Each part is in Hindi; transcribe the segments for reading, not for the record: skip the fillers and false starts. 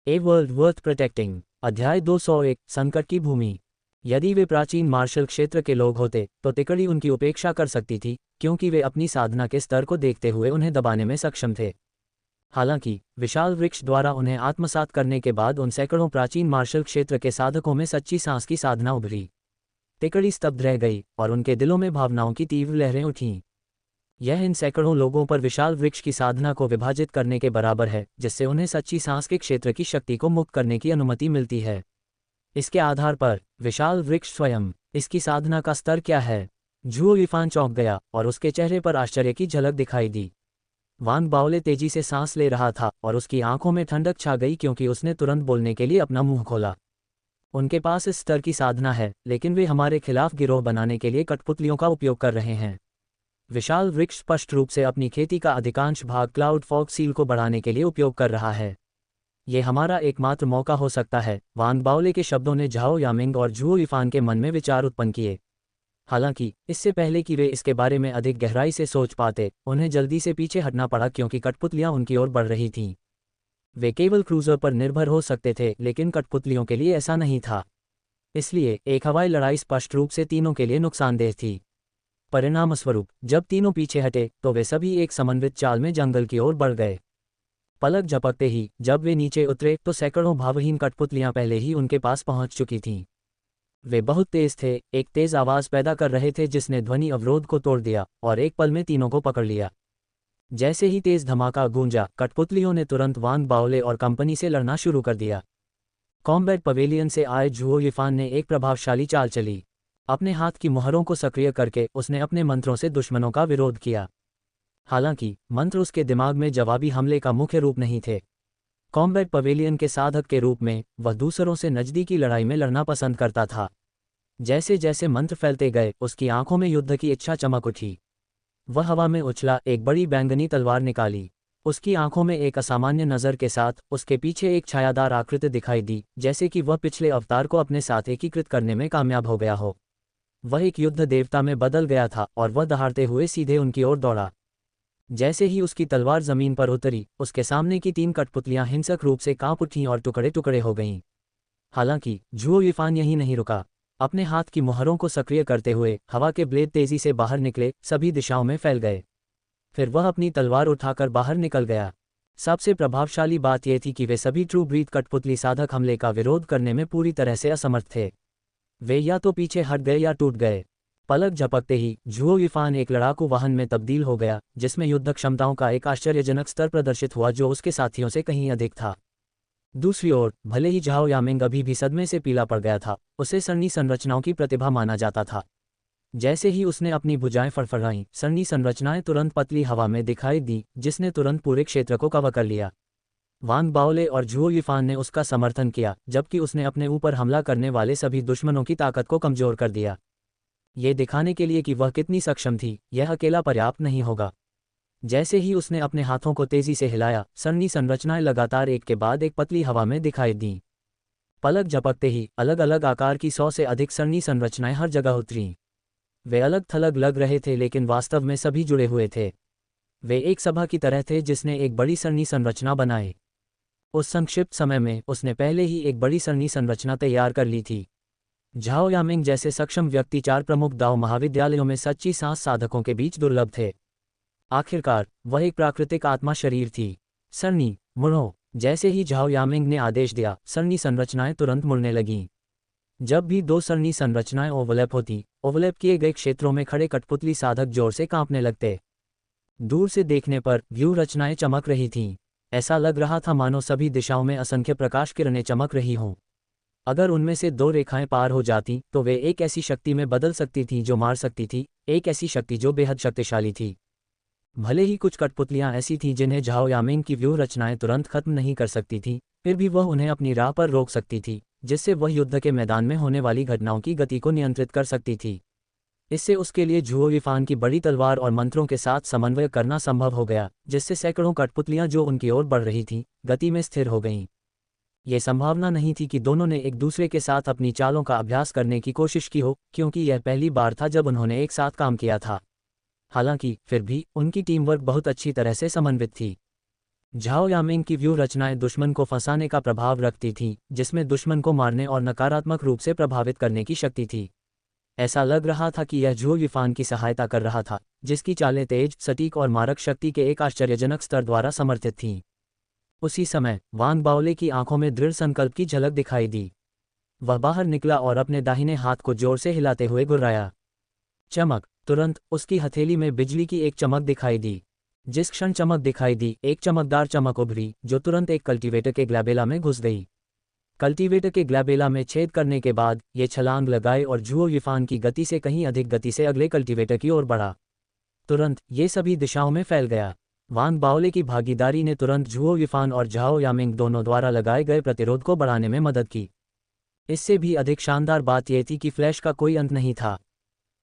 A world worth protecting. अध्याय 201 संकट की भूमि। यदि वे प्राचीन मार्शल क्षेत्र के लोग होते तो तिकड़ी उनकी उपेक्षा कर सकती थी, क्योंकि वे अपनी साधना के स्तर को देखते हुए उन्हें दबाने में सक्षम थे। हालांकि विशाल वृक्ष द्वारा उन्हें आत्मसात करने के बाद उन सैकड़ों प्राचीन मार्शल क्षेत्र के साधकों में सच्ची सांस की साधना उभरी। तिकड़ी स्तब्ध रह गई और उनके दिलों में भावनाओं की तीव्र लहरें उठीं। यह इन सैकड़ों लोगों पर विशाल वृक्ष की साधना को विभाजित करने के बराबर है, जिससे उन्हें सच्ची सांस के क्षेत्र की शक्ति को मुक्त करने की अनुमति मिलती है। इसके आधार पर विशाल वृक्ष स्वयं, इसकी साधना का स्तर क्या है? झुओ युफान चौंक गया और उसके चेहरे पर आश्चर्य की झलक दिखाई दी। वांग बाओले तेजी से सांस ले रहा था और उसकी आंखों में ठंडक छा गई, क्योंकि उसने तुरंत बोलने के लिए अपना मुंह खोला। उनके पास इस स्तर की साधना है, लेकिन वे हमारे खिलाफ गिरोह बनाने के लिए कठपुतलियों का उपयोग कर रहे हैं। विशाल वृक्ष स्पष्ट रूप से अपनी खेती का अधिकांश भाग क्लाउड फॉग सील को बढ़ाने के लिए उपयोग कर रहा है। ये हमारा एकमात्र मौका हो सकता है। वांग बाओले के शब्दों ने झाओ यामिंग और झुओ युफान के मन में विचार उत्पन्न किए। हालांकि इससे पहले कि वे इसके बारे में अधिक गहराई से सोच पाते, उन्हें जल्दी से पीछे हटना पड़ा, क्योंकि कठपुतलियां उनकी ओर बढ़ रही थीं। वे केवल क्रूजर पर निर्भर हो सकते थे, लेकिन कठपुतलियों के लिए ऐसा नहीं था। इसलिए एक हवाई लड़ाई स्पष्ट रूप से तीनों के लिए नुकसानदेह थी। परिणामस्वरूप जब तीनों पीछे हटे तो वे सभी एक समन्वित चाल में जंगल की ओर बढ़ गए। पलक झपकते ही जब वे नीचे उतरे तो सैकड़ों भावहीन कठपुतलियां पहले ही उनके पास पहुंच चुकी थीं। वे बहुत तेज थे, एक तेज आवाज पैदा कर रहे थे जिसने ध्वनि अवरोध को तोड़ दिया और एक पल में तीनों को पकड़ लिया। जैसे ही तेज धमाका गूंजा, कठपुतलियों ने तुरंत वांग बाओले और कंपनी से लड़ना शुरू कर दिया। कॉम्बैट पवेलियन से आए झुओ युफान ने एक प्रभावशाली चाल चली। अपने हाथ की मुहरों को सक्रिय करके उसने अपने मंत्रों से दुश्मनों का विरोध किया। हालांकि मंत्र उसके दिमाग में जवाबी हमले का मुख्य रूप नहीं थे। कॉम्बैट पवेलियन के साधक के रूप में वह दूसरों से नज़दीकी लड़ाई में लड़ना पसंद करता था। जैसे जैसे मंत्र फैलते गए, उसकी आंखों में युद्ध की इच्छा चमक उठी। वह हवा में उछला, एक बड़ी बैंगनी तलवार निकाली। उसकी आंखों में एक असामान्य नज़र के साथ उसके पीछे एक छायादार आकृति दिखाई दी, जैसे कि वह पिछले अवतार को अपने साथ एकीकृत करने में कामयाब हो गया हो। वह एक युद्ध देवता में बदल गया था और वह दहाड़ते हुए सीधे उनकी ओर दौड़ा। जैसे ही उसकी तलवार जमीन पर उतरी, उसके सामने की तीन कठपुतलियां हिंसक रूप से कांप उठीं और टुकड़े टुकड़े हो गईं। हालांकि झुओ युफान यहीं नहीं रुका। अपने हाथ की मुहरों को सक्रिय करते हुए हवा के ब्लेड तेजी से बाहर निकले, सभी दिशाओं में फैल गए। फिर वह अपनी तलवार उठाकर बाहर निकल गया। सबसे प्रभावशाली बात यह थी कि वे सभी ट्रू ब्रीथ कठपुतली साधक हमले का विरोध करने में पूरी तरह से असमर्थ थे। वे या तो पीछे हट गए या टूट गए। पलक झपकते ही झुओ युफान एक लड़ाकू वाहन में तब्दील हो गया, जिसमें युद्ध क्षमताओं का एक आश्चर्यजनक स्तर प्रदर्शित हुआ जो उसके साथियों से कहीं अधिक था। दूसरी ओर भले ही झाओ यामिंग अभी भी सदमे से पीला पड़ गया था, उसे सरनी संरचनाओं की प्रतिभा माना जाता था। जैसे ही उसने अपनी भुजाएं फड़फड़ाईं, सरनी संरचनाएं तुरंत पतली हवा में दिखाई दी, जिसने तुरंत पूरे क्षेत्र को कवर कर लिया। वांग बाओले और झुओ युफान ने उसका समर्थन किया, जबकि उसने अपने ऊपर हमला करने वाले सभी दुश्मनों की ताकत को कमजोर कर दिया। ये दिखाने के लिए कि वह कितनी सक्षम थी, यह अकेला पर्याप्त नहीं होगा। जैसे ही उसने अपने हाथों को तेजी से हिलाया, सरनी संरचनाएं लगातार एक के बाद एक पतली हवा में दिखाई दीं। पलक झपकते ही अलग अलग आकार की 100 से अधिक सरनी संरचनाएं हर जगह उतरीं। वे अलग थलग लग रहे थे, लेकिन वास्तव में सभी जुड़े हुए थे। वे एक सभा की तरह थे जिसने एक बड़ी सरनी संरचना बनाई। उस संक्षिप्त समय में उसने पहले ही एक बड़ी सरनी संरचना तैयार कर ली थी। झाओ यामिंग जैसे सक्षम व्यक्ति 4 प्रमुख दाव महाविद्यालयों में सच्ची सांस साधकों के बीच दुर्लभ थे। आखिरकार वह एक प्राकृतिक आत्मा शरीर थी। सरनी मुड़ो। जैसे ही झाओ यामिंग ने आदेश दिया, सरनी संरचनाएं तुरंत मुड़ने लगीं। जब भी दो सरनी संरचनाएं ओवरलैप होती, ओवरलैप किए गए क्षेत्रों में खड़े कठपुतली साधक जोर से कांपने लगते। दूर से देखने पर व्यू रचनाएं चमक रही थीं। ऐसा लग रहा था मानो सभी दिशाओं में असंख्य प्रकाश किरणें चमक रही हों। अगर उनमें से 2 रेखाएं पार हो जाती तो वे एक ऐसी शक्ति में बदल सकती थीं जो मार सकती थी, एक ऐसी शक्ति जो बेहद शक्तिशाली थी। भले ही कुछ कठपुतलियां ऐसी थीं जिन्हें झाओ यामिंग की व्यू रचनाएं तुरंत खत्म नहीं कर सकती थीं, फिर भी वह उन्हें अपनी राह पर रोक सकती थी, जिससे वह युद्ध के मैदान में होने वाली घटनाओं की गति को नियंत्रित कर सकती थी। इससे उसके लिए झुओ युफान की बड़ी तलवार और मंत्रों के साथ समन्वय करना संभव हो गया, जिससे सैकड़ों कठपुतलियां जो उनकी ओर बढ़ रही थीं, गति में स्थिर हो गईं। यह संभावना नहीं थी कि दोनों ने एक दूसरे के साथ अपनी चालों का अभ्यास करने की कोशिश की हो, क्योंकि यह पहली बार था जब उन्होंने एक साथ काम किया था। हालांकि फिर भी उनकी टीम वर्क बहुत अच्छी तरह से समन्वित थी। झाओ यामिंग की व्यू रचनाएं दुश्मन को फंसाने का प्रभाव रखती थीं, जिसमें दुश्मन को मारने और नकारात्मक रूप से प्रभावित करने की शक्ति थी। ऐसा लग रहा था कि यह झुओ युफान की सहायता कर रहा था, जिसकी चालें तेज, सटीक और मारक शक्ति के एक आश्चर्यजनक स्तर द्वारा समर्थित थीं। उसी समय वांग बाओले की आंखों में दृढ़ संकल्प की झलक दिखाई दी। वह बाहर निकला और अपने दाहिने हाथ को जोर से हिलाते हुए गुर्राया। चमक! तुरंत उसकी हथेली में बिजली की एक चमक दिखाई दी। जिस क्षण चमक दिखाई दी, एक चमकदार चमक उभरी, जो तुरंत एक कल्टीवेटर के ग्लैबेला में घुस गई। कल्टीवेटर के ग्लैबेला में छेद करने के बाद ये छलांग लगाए और झुओ युफान की गति से कहीं अधिक गति से अगले कल्टीवेटर की ओर बढ़ा। तुरंत ये सभी दिशाओं में फैल गया। वांग बाओले की भागीदारी ने तुरंत झुओ युफान और झाओ यामिंग दोनों द्वारा लगाए गए प्रतिरोध को बढ़ाने में मदद की। इससे भी अधिक शानदार बात यह थी कि फ्लैश का कोई अंत नहीं था।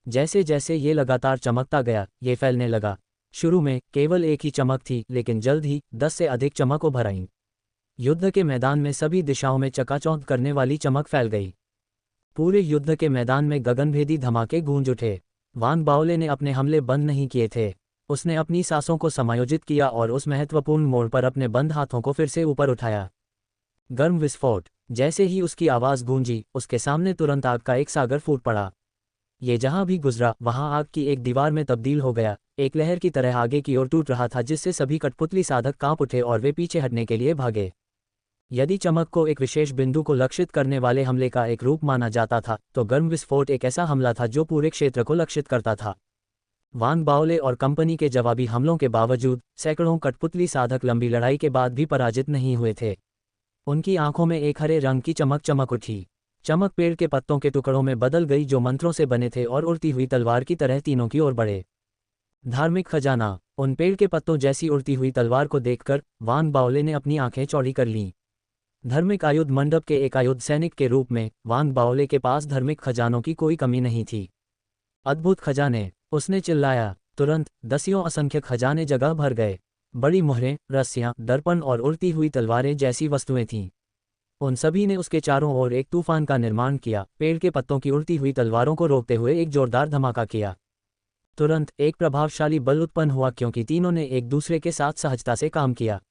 जैसे जैसे ये लगातार चमकता गया, ये फैलने लगा। शुरू में केवल एक ही चमक थी, लेकिन जल्द ही 10 से अधिक चमक उभर आईं। युद्ध के मैदान में सभी दिशाओं में चकाचौंध करने वाली चमक फैल गई। पूरे युद्ध के मैदान में गगनभेदी धमाके गूंज उठे। वांग बाओले ने अपने हमले बंद नहीं किए थे। उसने अपनी सांसों को समायोजित किया और उस महत्वपूर्ण मोड़ पर अपने बंद हाथों को फिर से ऊपर उठाया। गर्म विस्फोट! जैसे ही उसकी आवाज़ गूंजी, उसके सामने तुरंत आग का एक सागर फूट पड़ा। ये जहां भी गुजरा, वहां आग की एक दीवार में तब्दील हो गया, एक लहर की तरह आगे की ओर टूट रहा था, जिससे सभी कठपुतली साधक कांप उठे और वे पीछे हटने के लिए भागे। यदि चमक को एक विशेष बिंदु को लक्षित करने वाले हमले का एक रूप माना जाता था, तो गर्म विस्फोट एक ऐसा हमला था जो पूरे क्षेत्र को लक्षित करता था। वांग बाओले और कंपनी के जवाबी हमलों के बावजूद सैकड़ों कठपुतली साधक लंबी लड़ाई के बाद भी पराजित नहीं हुए थे। उनकी आंखों में एक हरे रंग की चमक चमक उठी। चमक पेड़ के पत्तों के टुकड़ों में बदल गई जो मंत्रों से बने थे और उड़ती हुई तलवार की तरह तीनों की ओर बढ़े। धार्मिक खजाना! उन पेड़ के पत्तों जैसी उड़ती हुई तलवार को देखकर वांग बाओले ने अपनी आंखें चौड़ी कर लीं। धार्मिक आयुध मंडप के एक आयुध सैनिक के रूप में वांग बाओले के पास धार्मिक खजानों की कोई कमी नहीं थी। अद्भुत खजाने! उसने चिल्लाया। तुरंत दसियों असंख्य खजाने जगह भर गए। बड़ी मोहरें, रस्सियां, दर्पण और उड़ती हुई तलवारें जैसी वस्तुएं थीं। उन सभी ने उसके चारों ओर एक तूफान का निर्माण किया, पेड़ के पत्तों की उड़ती हुई तलवारों को रोकते हुए एक जोरदार धमाका किया। तुरंत एक प्रभावशाली बल उत्पन्न हुआ, क्योंकि तीनों ने एक दूसरे के साथ सहजता से काम किया।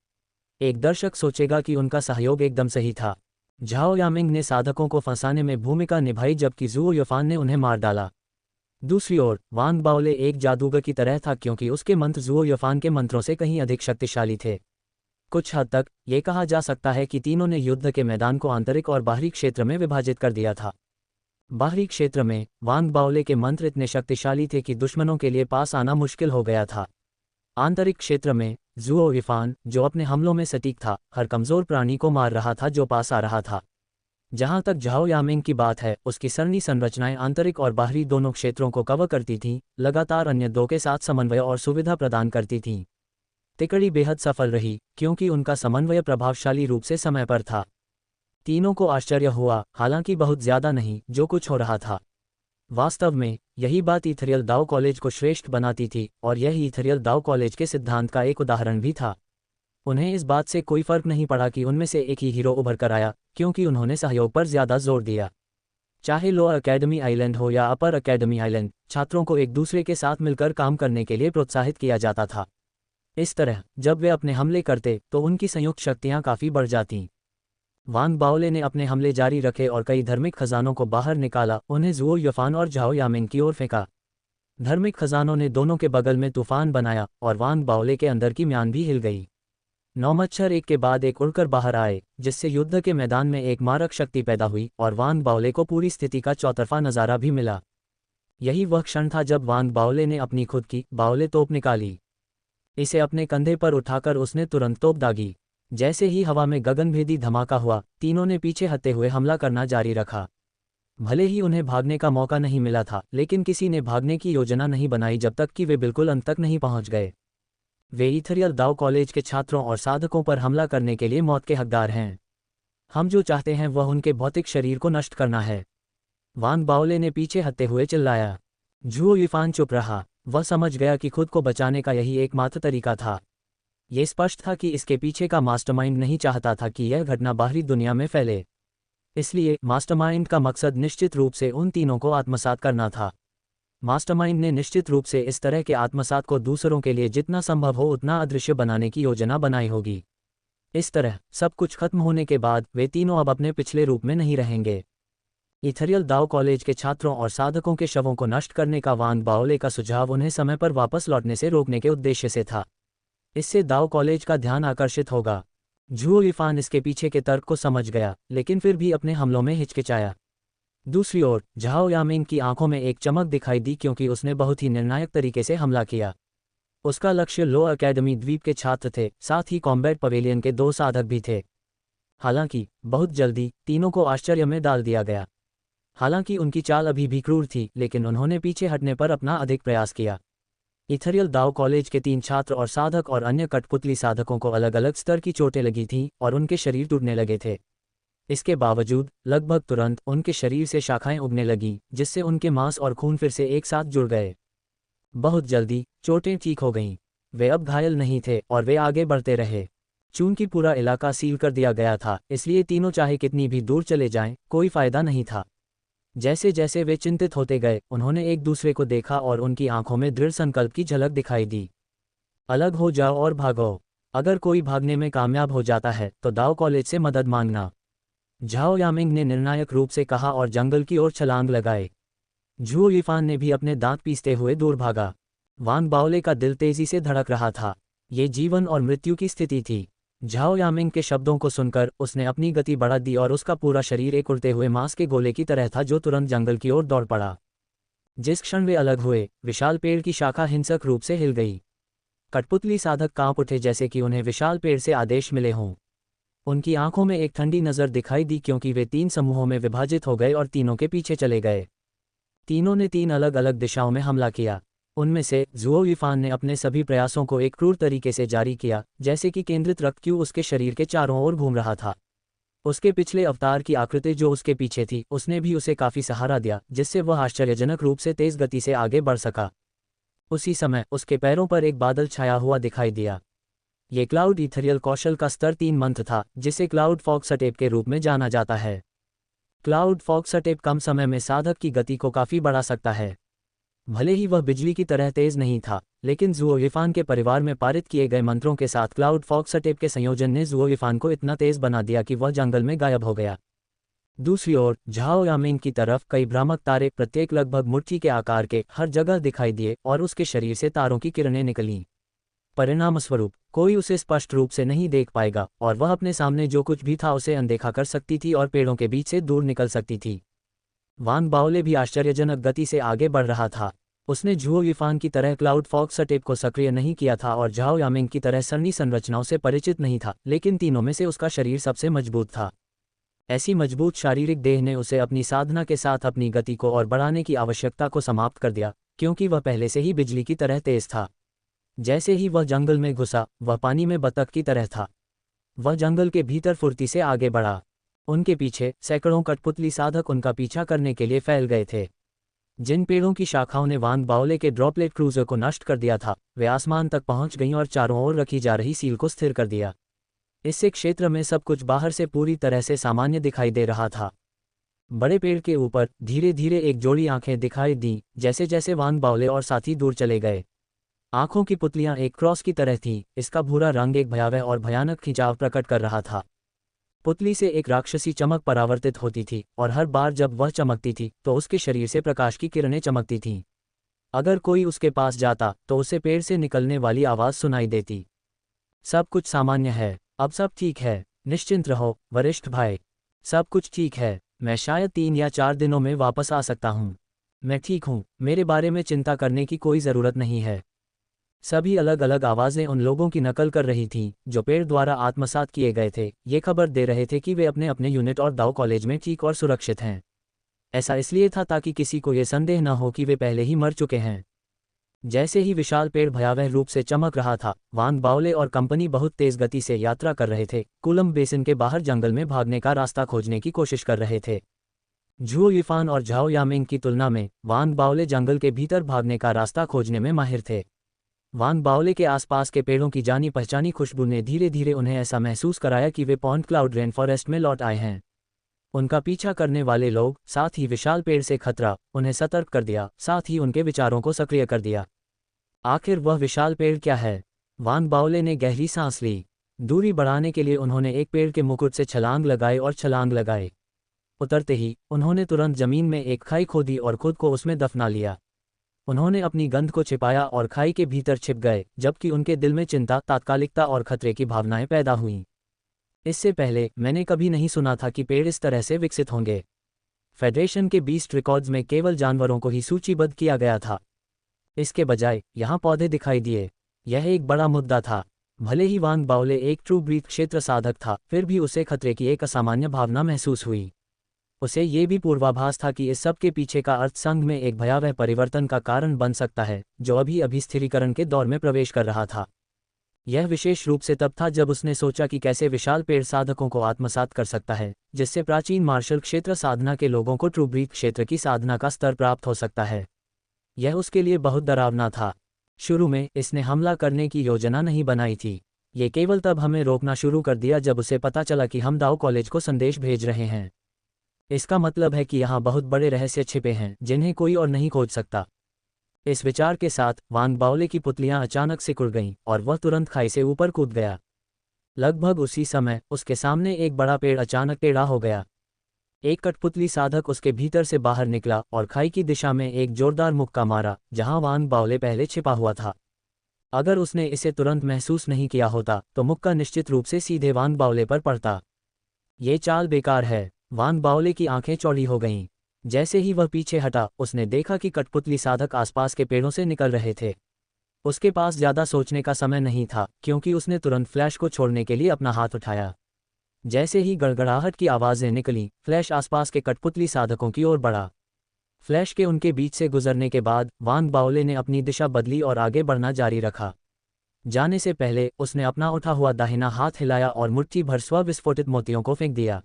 एक दर्शक सोचेगा कि उनका सहयोग एकदम सही था। झाओ यामिंग ने साधकों को फंसाने में भूमिका निभाई, जबकि झुओ युफान ने उन्हें मार डाला। दूसरी ओर वांग बाओले एक जादूगर की तरह था, क्योंकि उसके मंत्र झुओ युफान के मंत्रों से कहीं अधिक शक्तिशाली थे। कुछ हद तक ये कहा जा सकता है कि तीनों ने युद्ध के मैदान को आंतरिक और बाहरी क्षेत्र में विभाजित कर दिया था। बाहरी क्षेत्र में वांग बाओले के मंत्र इतने शक्तिशाली थे कि दुश्मनों के लिए पास आना मुश्किल हो गया था। आंतरिक क्षेत्र में झुओ युफान, जो अपने हमलों में सटीक था, हर कमजोर प्राणी को मार रहा था जो पास आ रहा था। जहां तक झाओ यामिंग की बात है, उसकी सरणी संरचनाएं आंतरिक और बाहरी दोनों क्षेत्रों को कवर करती थीं, लगातार अन्य दो के साथ समन्वय और सुविधा प्रदान करती थीं। तिकड़ी बेहद सफल रही, क्योंकि उनका समन्वय प्रभावशाली रूप से समय पर था। तीनों को आश्चर्य हुआ, हालांकि बहुत ज्यादा नहीं, जो कुछ हो रहा था। वास्तव में यही बात इथरियल दाओ कॉलेज को श्रेष्ठ बनाती थी, और यह इथरियल दाओ कॉलेज के सिद्धांत का एक उदाहरण भी था। उन्हें इस बात से कोई फर्क नहीं पड़ा कि उनमें से एक ही हीरो उभर कर आया, क्योंकि उन्होंने सहयोग पर ज्यादा जोर दिया। चाहे लोअर अकेडमी आइलैंड हो या अपर अकेडमी आइलैंड, छात्रों को एक दूसरे के साथ मिलकर काम करने के लिए प्रोत्साहित किया जाता था। इस तरह जब वे अपने हमले करते तो उनकी संयुक्त शक्तियां काफ़ी बढ़ जातीं। वांग बाओले ने अपने हमले जारी रखे और कई धार्मिक खजानों को बाहर निकाला, उन्हें झुओ युफान और झाओ यामिंग की ओर फेंका। धार्मिक खजानों ने दोनों के बगल में तूफान बनाया और वांग बाओले के अंदर की म्यान भी हिल गई। 9 मच्छर एक के बाद एक उड़कर बाहर आए, जिससे युद्ध के मैदान में एक मारक शक्ति पैदा हुई और वांग बाओले को पूरी स्थिति का चौतरफा नज़ारा भी मिला। यही वह क्षण था जब वांग बाओले ने अपनी खुद की बाओले तोप निकाली। इसे अपने कंधे पर उठाकर उसने तुरंत तोप दागी। जैसे ही हवा में गगनभेदी धमाका हुआ, तीनों ने पीछे हटते हुए हमला करना जारी रखा। भले ही उन्हें भागने का मौका नहीं मिला था, लेकिन किसी ने भागने की योजना नहीं बनाई जब तक कि वे बिल्कुल अंत तक नहीं पहुंच गए। वे इथरियल दाओ कॉलेज के छात्रों और साधकों पर हमला करने के लिए मौत के हकदार हैं। हम जो चाहते हैं वह उनके भौतिक शरीर को नष्ट करना है। वांग बाओले ने पीछे हटते हुए चिल्लाया। झुओ युफान चुप रहा। वह समझ गया कि खुद को बचाने का यही एकमात्र तरीका था। ये स्पष्ट था कि इसके पीछे का मास्टरमाइंड नहीं चाहता था कि यह घटना बाहरी दुनिया में फैले। इसलिए मास्टरमाइंड का मकसद निश्चित रूप से उन तीनों को आत्मसात करना था। मास्टरमाइंड ने निश्चित रूप से इस तरह के आत्मसात को दूसरों के लिए जितना संभव हो उतना अदृश्य बनाने की योजना बनाई होगी। इस तरह सब कुछ खत्म होने के बाद वे तीनों अब अपने पिछले रूप में नहीं रहेंगे। इथरियल दाओ कॉलेज के छात्रों और साधकों के शवों को नष्ट करने का वान बाओले का सुझाव उन्हें समय पर वापस लौटने से रोकने के उद्देश्य से था। इससे दाओ कॉलेज का ध्यान आकर्षित होगा। झुओ यीफान इसके पीछे के तर्क को समझ गया, लेकिन फिर भी अपने हमलों में हिचकिचाया। दूसरी ओर झाओ यामिंग की आंखों में एक चमक दिखाई दी क्योंकि उसने बहुत ही निर्णायक तरीके से हमला किया। उसका लक्ष्य लो अकेडमी द्वीप के छात्र थे, साथ ही कॉम्बैट पवेलियन के 2 साधक भी थे। हालांकि बहुत जल्दी तीनों को आश्चर्य में डाल दिया गया। हालांकि उनकी चाल अभी भी क्रूर थी, लेकिन उन्होंने पीछे हटने पर अपना अधिक प्रयास किया। इथरियल दाओ कॉलेज के 3 छात्र और साधक और अन्य कठपुतली साधकों को अलग अलग स्तर की चोटें लगी थीं और उनके शरीर टूटने लगे थे। इसके बावजूद लगभग तुरंत उनके शरीर से शाखाएं उगने लगीं, जिससे उनके मांस और खून फिर से एक साथ जुड़ गए। बहुत जल्दी चोटें ठीक हो गईं। वे अब घायल नहीं थे और वे आगे बढ़ते रहे। चूंकि पूरा इलाका सील कर दिया गया था, इसलिए तीनों चाहे कितनी भी दूर चले जाएं, कोई फायदा नहीं था। जैसे जैसे वे चिंतित होते गए, उन्होंने एक दूसरे को देखा और उनकी आंखों में दृढ़ संकल्प की झलक दिखाई दी। अलग हो जाओ और भागो। अगर कोई भागने में कामयाब हो जाता है तो दाओ कॉलेज से मदद मांगना, झाओ यामिंग ने निर्णायक रूप से कहा और जंगल की ओर छलांग लगाए। झुओ यीफान ने भी अपने दांत पीसते हुए दूर भागा। वान बाओले का दिल तेजी से धड़क रहा था। ये जीवन और मृत्यु की स्थिति थी। झाओ यामिंग के शब्दों को सुनकर उसने अपनी गति बढ़ा दी और उसका पूरा शरीर एक उड़ते हुए मांस के गोले की तरह था जो तुरंत जंगल की ओर दौड़ पड़ा। जिस क्षण वे अलग हुए, विशाल पेड़ की शाखा हिंसक रूप से हिल गई। कठपुतली साधक कांप उठे जैसे कि उन्हें विशाल पेड़ से आदेश मिले हों। उनकी आंखों में एक ठंडी नज़र दिखाई दी क्योंकि वे 3 समूहों में विभाजित हो गए और तीनों के पीछे चले गए। तीनों ने 3 अलग अलग दिशाओं में हमला किया। उनमें से झुओ यीफान ने अपने सभी प्रयासों को एक क्रूर तरीके से जारी किया, जैसे कि केंद्रित रक्त क्यू उसके शरीर के चारों ओर घूम रहा था। उसके पिछले अवतार की आकृति जो उसके पीछे थी, उसने भी उसे काफी सहारा दिया, जिससे वह आश्चर्यजनक रूप से तेज गति से आगे बढ़ सका। उसी समय उसके पैरों पर एक बादल छाया हुआ दिखाई दिया। ये क्लाउड इथरियल कौशल का स्तर 3 मंत्र था, जिसे क्लाउड फॉग सटेप के रूप में जाना जाता है। क्लाउड फॉग सटेप कम समय में साधक की गति को काफी बढ़ा सकता है। भले ही वह बिजली की तरह तेज नहीं था, लेकिन झुओ यीफान के परिवार में पारित किए गए मंत्रों के साथ क्लाउड फॉग सटेप के संयोजन ने झुओ यीफान को इतना तेज बना दिया कि वह जंगल में गायब हो गया। दूसरी ओर झाओ यामिंग की तरफ कई भ्रामक तारे, प्रत्येक लगभग मुट्ठी के आकार के, हर जगह दिखाई दिए और उसके शरीर से तारों की किरणें निकलीं। परिणामस्वरूप कोई उसे स्पष्ट रूप से नहीं देख पाएगा और वह अपने सामने जो कुछ भी था उसे अनदेखा कर सकती थी और पेड़ों के बीच से दूर निकल सकती थी। वान बाओले भी आश्चर्यजनक गति से आगे बढ़ रहा था। उसने झुओ यीफान की तरह क्लाउड फॉग सटेप को सक्रिय नहीं किया था और झाओ यामिंग की तरह सरनी संरचनाओं से परिचित नहीं था, लेकिन तीनों में से उसका शरीर सबसे मजबूत था। ऐसी मजबूत शारीरिक देह ने उसे अपनी साधना के साथ अपनी गति को और बढ़ाने की आवश्यकता को समाप्त कर दिया, क्योंकि वह पहले से ही बिजली की तरह तेज था। जैसे ही वह जंगल में घुसा, वह पानी में बतख की तरह था। वह जंगल के भीतर फुर्ती से आगे बढ़ा। उनके पीछे सैकड़ों कठपुतली साधक उनका पीछा करने के लिए फैल गए थे। जिन पेड़ों की शाखाओं ने वान बाओले के ड्रॉपलेट क्रूजर को नष्ट कर दिया था, वे आसमान तक पहुंच गईं और चारों ओर रखी जा रही सील को स्थिर कर दिया। इससे क्षेत्र में सब कुछ बाहर से पूरी तरह से सामान्य दिखाई दे रहा था। बड़े पेड़ के ऊपर धीरे धीरे एक जोड़ी आंखें दिखाई दी, जैसे जैसे वान बाओले और साथी दूर चले गए। आंखों की पुतलियां एक क्रॉस की तरह थीं। इसका भूरा रंग एक भयावह और भयानक खिंचाव प्रकट कर रहा था। पुतली से एक राक्षसी चमक परावर्तित होती थी और हर बार जब वह चमकती थी तो उसके शरीर से प्रकाश की किरणें चमकती थीं। अगर कोई उसके पास जाता तो उसे पेड़ से निकलने वाली आवाज सुनाई देती। सब कुछ सामान्य है, अब सब ठीक है, निश्चिंत रहो वरिष्ठ भाई, सब कुछ ठीक है। मैं शायद 3 या 4 दिनों में वापस आ सकता हूँ। मैं ठीक हूँ, मेरे बारे में चिंता करने की कोई ज़रूरत नहीं है। सभी अलग अलग आवाज़ें उन लोगों की नकल कर रही थीं जो पेड़ द्वारा आत्मसात किए गए थे। ये खबर दे रहे थे कि वे अपने अपने यूनिट और दाओ कॉलेज में ठीक और सुरक्षित हैं। ऐसा इसलिए था ताकि किसी को ये संदेह न हो कि वे पहले ही मर चुके हैं। जैसे ही विशाल पेड़ भयावह रूप से चमक रहा था, वान बाओले और कंपनी बहुत तेज गति से यात्रा कर रहे थे, कुलम बेसिन के बाहर जंगल में भागने का रास्ता खोजने की कोशिश कर रहे थे। झुओ यीफान और झाओ यामिंग की तुलना में वान बाओले जंगल के भीतर भागने का रास्ता खोजने में माहिर थे। वान बाओले के आसपास के पेड़ों की जानी पहचानी खुशबू ने धीरे धीरे उन्हें ऐसा महसूस कराया कि वे पॉन्ट क्लाउड रेन फॉरेस्ट में लौट आए हैं। उनका पीछा करने वाले लोग, साथ ही विशाल पेड़ से खतरा, उन्हें सतर्क कर दिया, साथ ही उनके विचारों को सक्रिय कर दिया। आखिर वह विशाल पेड़ क्या है? वान बाओले ने गहरी सांस ली। दूरी बढ़ाने के लिए उन्होंने एक पेड़ के मुकुट से छलांग लगाई और छलांग लगाए। उतरते ही उन्होंने तुरंत जमीन में एक खाई खोदी और खुद को उसमें दफना लिया। उन्होंने अपनी गंध को छिपाया और खाई के भीतर छिप गए, जबकि उनके दिल में चिंता, तात्कालिकता और खतरे की भावनाएं पैदा हुईं। इससे पहले मैंने कभी नहीं सुना था कि पेड़ इस तरह से विकसित होंगे। फेडरेशन के बीस्ट रिकॉर्ड्स में केवल जानवरों को ही सूचीबद्ध किया गया था। इसके बजाय यहाँ पौधे दिखाई दिए। यह एक बड़ा मुद्दा था। भले ही वान बाओले एक ट्रू ब्रीथ क्षेत्र साधक था, फिर भी उसे खतरे की एक असामान्य भावना महसूस हुई। उसे ये भी पूर्वाभास था कि इस सब के पीछे का अर्थ संघ में एक भयावह परिवर्तन का कारण बन सकता है, जो अभी अभी स्थिरीकरण के दौर में प्रवेश कर रहा था। यह विशेष रूप से तब था जब उसने सोचा कि कैसे विशाल पेड़ साधकों को आत्मसात कर सकता है, जिससे प्राचीन मार्शल क्षेत्र साधना के लोगों को ट्रू ब्रीथ क्षेत्र की साधना का स्तर प्राप्त हो सकता है। यह उसके लिए बहुत डरावना था। शुरू में इसने हमला करने की योजना नहीं बनाई थी। ये केवल तब हमें रोकना शुरू कर दिया जब उसे पता चला कि हम दाओ कॉलेज को संदेश भेज रहे हैं। इसका मतलब है कि यहाँ बहुत बड़े रहस्य छिपे हैं, जिन्हें कोई और नहीं खोज सकता। इस विचार के साथ वान बाओले की पुतलियां अचानक सिकुड़ गईं और वह तुरंत खाई से ऊपर कूद गया। लगभग उसी समय उसके सामने एक बड़ा पेड़ अचानक टेढ़ा हो गया। एक कठपुतली साधक उसके भीतर से बाहर निकला और खाई की दिशा में एक जोरदार मुक्का मारा, जहां वान बाओले पहले छिपा हुआ था। अगर उसने इसे तुरंत महसूस नहीं किया होता तो मुक्का निश्चित रूप से सीधे वान बाओले पर पड़ता। ये चाल बेकार है। वान बाओले की आंखें चौड़ी हो गईं। जैसे ही वह पीछे हटा, उसने देखा कि कठपुतली साधक आसपास के पेड़ों से निकल रहे थे। उसके पास ज्यादा सोचने का समय नहीं था, क्योंकि उसने तुरंत फ्लैश को छोड़ने के लिए अपना हाथ उठाया। जैसे ही गड़गड़ाहट की आवाजें निकलीं, फ्लैश आसपास के कठपुतली साधकों की ओर बढ़ा। फ्लैश के उनके बीच से गुजरने के बाद वान बाओले ने अपनी दिशा बदली और आगे बढ़ना जारी रखा। जाने से पहले उसने अपना उठा हुआ दाहिना हाथ हिलाया और मुट्ठी भर स्वविस्फोटित मोतियों को फेंक दिया।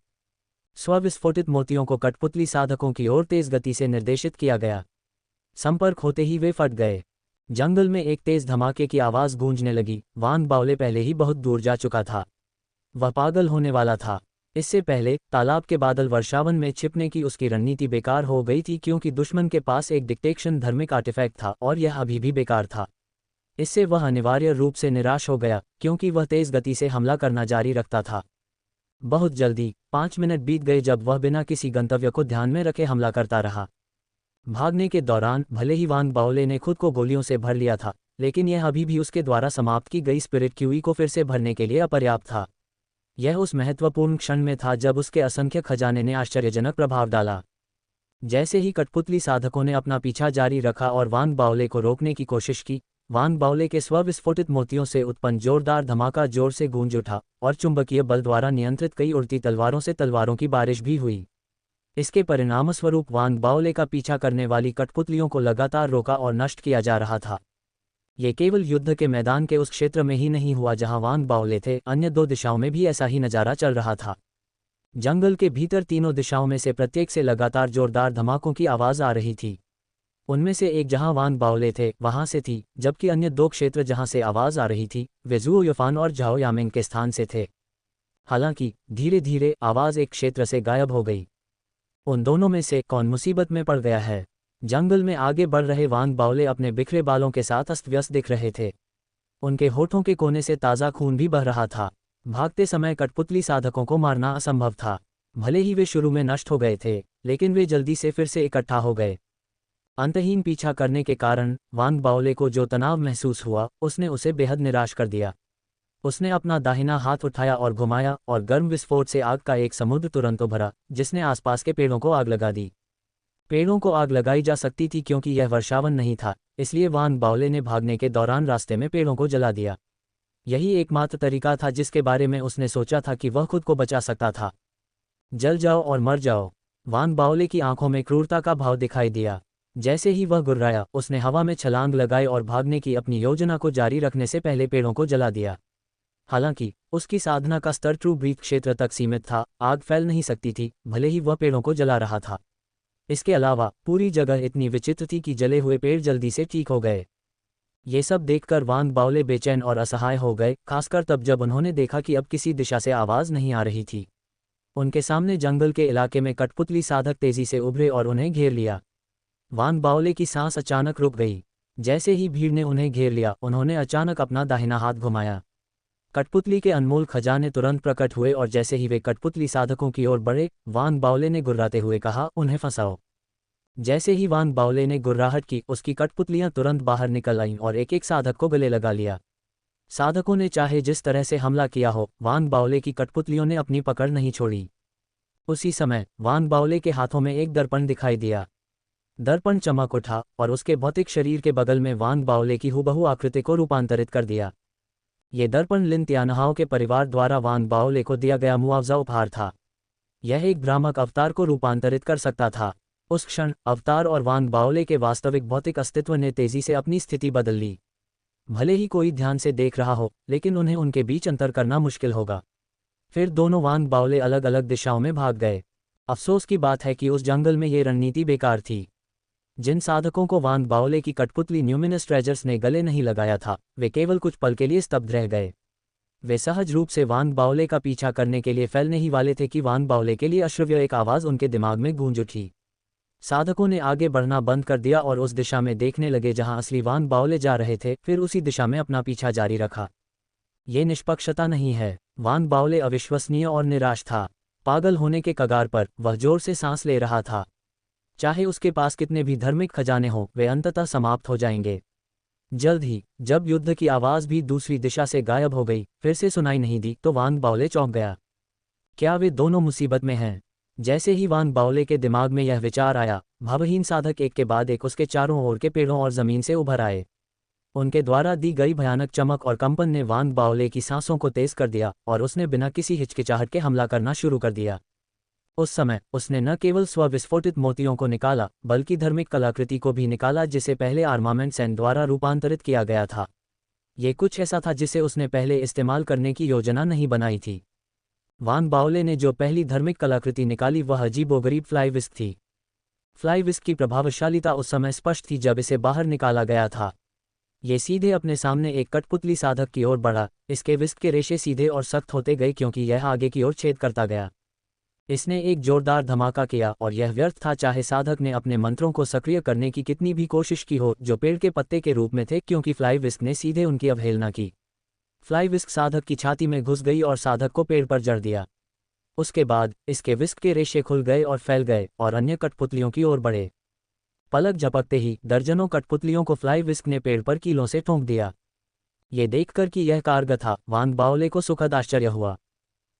स्वविस्फोटित मोतियों को कठपुतली साधकों की ओर तेज गति से निर्देशित किया गया। संपर्क होते ही वे फट गए। जंगल में एक तेज धमाके की आवाज गूंजने लगी। वान बाओले पहले ही बहुत दूर जा चुका था। वह पागल होने वाला था। इससे पहले तालाब के बादल वर्षावन में छिपने की उसकी रणनीति बेकार हो गई थी, क्योंकि दुश्मन के पास एक डिटेक्शन धर्मिक आर्टिफैक्ट था और यह अभी भी बेकार था। इससे वह अनिवार्य रूप से निराश हो गया, क्योंकि वह तेज गति से हमला करना जारी रखता था। बहुत जल्दी 5 मिनट बीत गए जब वह बिना किसी गंतव्य को ध्यान में रखे हमला करता रहा। भागने के दौरान भले ही वान बाओले ने खुद को गोलियों से भर लिया था, लेकिन यह अभी भी उसके द्वारा समाप्त की गई स्पिरिट क्यूई को फिर से भरने के लिए अपर्याप्त था। यह उस महत्वपूर्ण क्षण में था जब उसके असंख्य खजाने ने आश्चर्यजनक प्रभाव डाला। जैसे ही कठपुतली साधकों ने अपना पीछा जारी रखा और वान बाओले को रोकने की कोशिश की, वान बाओले के स्वविस्फोटित मोतियों से उत्पन्न जोरदार धमाका जोर से गूंज उठा और चुंबकीय बल द्वारा नियंत्रित कई उड़ती तलवारों से तलवारों की बारिश भी हुई। इसके परिणामस्वरूप वान बाओले का पीछा करने वाली कठपुतलियों को लगातार रोका और नष्ट किया जा रहा था। ये केवल युद्ध के मैदान के उस क्षेत्र में ही नहीं हुआ जहां वान बाओले थे, अन्य 2 दिशाओं में भी ऐसा ही नजारा चल रहा था। जंगल के भीतर तीनों दिशाओं में से प्रत्येक से लगातार जोरदार धमाकों की आवाज आ रही थी। उनमें से एक जहां वान बाओले थे वहां से थी, जबकि अन्य 2 क्षेत्र जहां से आवाज आ रही थी वे ज़ुओ युफान और झाओ यामिंग के स्थान से थे। हालांकि धीरे धीरे आवाज एक क्षेत्र से गायब हो गई। उन दोनों में से कौन मुसीबत में पड़ गया है? जंगल में आगे बढ़ रहे वान बाओले अपने बिखरे बालों के साथ अस्त व्यस्त दिख रहे थे। उनके होठों के कोने से ताज़ा खून भी बह रहा था। भागते समय कठपुतली साधकों को मारना असंभव था। भले ही वे शुरू में नष्ट हो गए थे, लेकिन वे जल्दी से फिर से इकट्ठा हो गए। अंतहीन पीछा करने के कारण वान बाओले को जो तनाव महसूस हुआ, उसने उसे बेहद निराश कर दिया। उसने अपना दाहिना हाथ उठाया और घुमाया और गर्म विस्फोट से आग का एक समुद्र तुरंत उभरा, जिसने आसपास के पेड़ों को आग लगा दी। पेड़ों को आग लगाई जा सकती थी क्योंकि यह वर्षावन नहीं था, इसलिए वान बाओले ने भागने के दौरान रास्ते में पेड़ों को जला दिया। यही एकमात्र तरीका था जिसके बारे में उसने सोचा था कि वह खुद को बचा सकता था। जल जाओ और मर जाओ। वान बाओले की आंखों में क्रूरता का भाव दिखाई दिया। जैसे ही वह गुर्राया, उसने हवा में छलांग लगाई और भागने की अपनी योजना को जारी रखने से पहले पेड़ों को जला दिया। हालांकि उसकी साधना का स्तर ट्रू ब्रीथ क्षेत्र तक सीमित था, आग फैल नहीं सकती थी, भले ही वह पेड़ों को जला रहा था। इसके अलावा पूरी जगह इतनी विचित्र थी कि जले हुए पेड़ जल्दी से ठीक हो गए। ये सब देखकर वान बाओले बेचैन और असहाय हो गए, खासकर तब जब उन्होंने देखा कि अब किसी दिशा से आवाज नहीं आ रही थी। उनके सामने जंगल के इलाके में कठपुतली साधक तेजी से उभरे और उन्हें घेर लिया। वान बाओले की सांस अचानक रुक गई। जैसे ही भीड़ ने उन्हें घेर लिया, उन्होंने अचानक अपना दाहिना हाथ घुमाया। कठपुतली के अनमोल खजाने तुरंत प्रकट हुए और जैसे ही वे कठपुतली साधकों की ओर बढ़े, वान बाओले ने गुर्राते हुए कहा, उन्हें फंसाओ। जैसे ही वान बाओले ने गुर्राहट की, उसकी कठपुतलियां तुरंत बाहर निकल आईं और एक एक साधक को गले लगा लिया। साधकों ने चाहे जिस तरह से हमला किया हो, वान बाओले की कठपुतलियों ने अपनी पकड़ नहीं छोड़ी। उसी समय वान बाओले के हाथों में एक दर्पण दिखाई दिया। दर्पण चमक उठा और उसके भौतिक शरीर के बगल में वान बाओले की हूबहू आकृति को रूपांतरित कर दिया। ये दर्पण लिन त्यानहाओ के परिवार द्वारा वान बाओले को दिया गया मुआवजा उपहार था। यह एक भ्रामक अवतार को रूपांतरित कर सकता था। उस क्षण अवतार और वान बाओले के वास्तविक भौतिक अस्तित्व ने तेजी से अपनी स्थिति बदल ली। भले ही कोई ध्यान से देख रहा हो, लेकिन उन्हें उनके बीच अंतर करना मुश्किल होगा। फिर दोनों वान बाओले अलग अलग दिशाओं में भाग गए। अफसोस की बात है कि उस जंगल में ये रणनीति बेकार थी। जिन साधकों को वान बाओले की कठपुतली न्यूमिनस ट्रेजर्स ने गले नहीं लगाया था, वे केवल कुछ पल के लिए स्तब्ध रह गए। वे सहज रूप से वान बाओले का पीछा करने के लिए फैलने ही वाले थे कि वान बाओले के लिए अश्रव्य एक आवाज़ उनके दिमाग में गूंज उठी। साधकों ने आगे बढ़ना बंद कर दिया और उस दिशा में देखने लगे जहां असली वान बाओले जा रहे थे, फिर उसी दिशा में अपना पीछा जारी रखा। ये निष्पक्षता नहीं है। वान बाओले अविश्वसनीय और निराश था। पागल होने के कगार पर वह जोर से सांस ले रहा था। चाहे उसके पास कितने भी धार्मिक खजाने हों, वे अंततः समाप्त हो जाएंगे। जल्द ही जब युद्ध की आवाज़ भी दूसरी दिशा से गायब हो गई, फिर से सुनाई नहीं दी, तो वान बाओले चौंक गया। क्या वे दोनों मुसीबत में हैं? जैसे ही वान बाओले के दिमाग में यह विचार आया, भावहीन साधक एक के बाद एक उसके चारों ओर के पेड़ों और जमीन से उभर आए। उनके द्वारा दी गई भयानक चमक और कंपन ने वान बाओले की सांसों को तेज कर दिया और उसने बिना किसी हिचकिचाहट के हमला करना शुरू कर दिया। उस समय उसने न केवल स्वविस्फोटित मोतियों को निकाला, बल्कि धार्मिक कलाकृति को भी निकाला जिसे पहले आर्मामेंट सैन द्वारा रूपांतरित किया गया था। ये कुछ ऐसा था जिसे उसने पहले इस्तेमाल करने की योजना नहीं बनाई थी। वान बाओले ने जो पहली धार्मिक कलाकृति निकाली वह अजीबोगरीब फ्लाई विस्क थी। फ्लाई विस्क की प्रभावशालीता उस समय स्पष्ट थी जब इसे बाहर निकाला गया था। ये सीधे अपने सामने एक कठपुतली साधक की ओर बढ़ा। इसके विस्क के रेशे सीधे और सख्त होते गए क्योंकि यह आगे की ओर छेद करता गया। इसने एक जोरदार धमाका किया और यह व्यर्थ था, चाहे साधक ने अपने मंत्रों को सक्रिय करने की कितनी भी कोशिश की हो, जो पेड़ के पत्ते के रूप में थे, क्योंकि फ्लाई विस्क ने सीधे उनकी अवहेलना की। फ्लाई विस्क साधक की छाती में घुस गई और साधक को पेड़ पर जड़ दिया। उसके बाद इसके विस्क के रेशे खुल गए और फैल गए और अन्य कठपुतलियों की ओर बढ़े। पलक झपकते ही दर्जनों कठपुतलियों को फ्लाई विस्क ने पेड़ पर कीलों से ठोंक दिया। ये देखकर कि यह कारगर था, वान बाओले को सुखद आश्चर्य हुआ।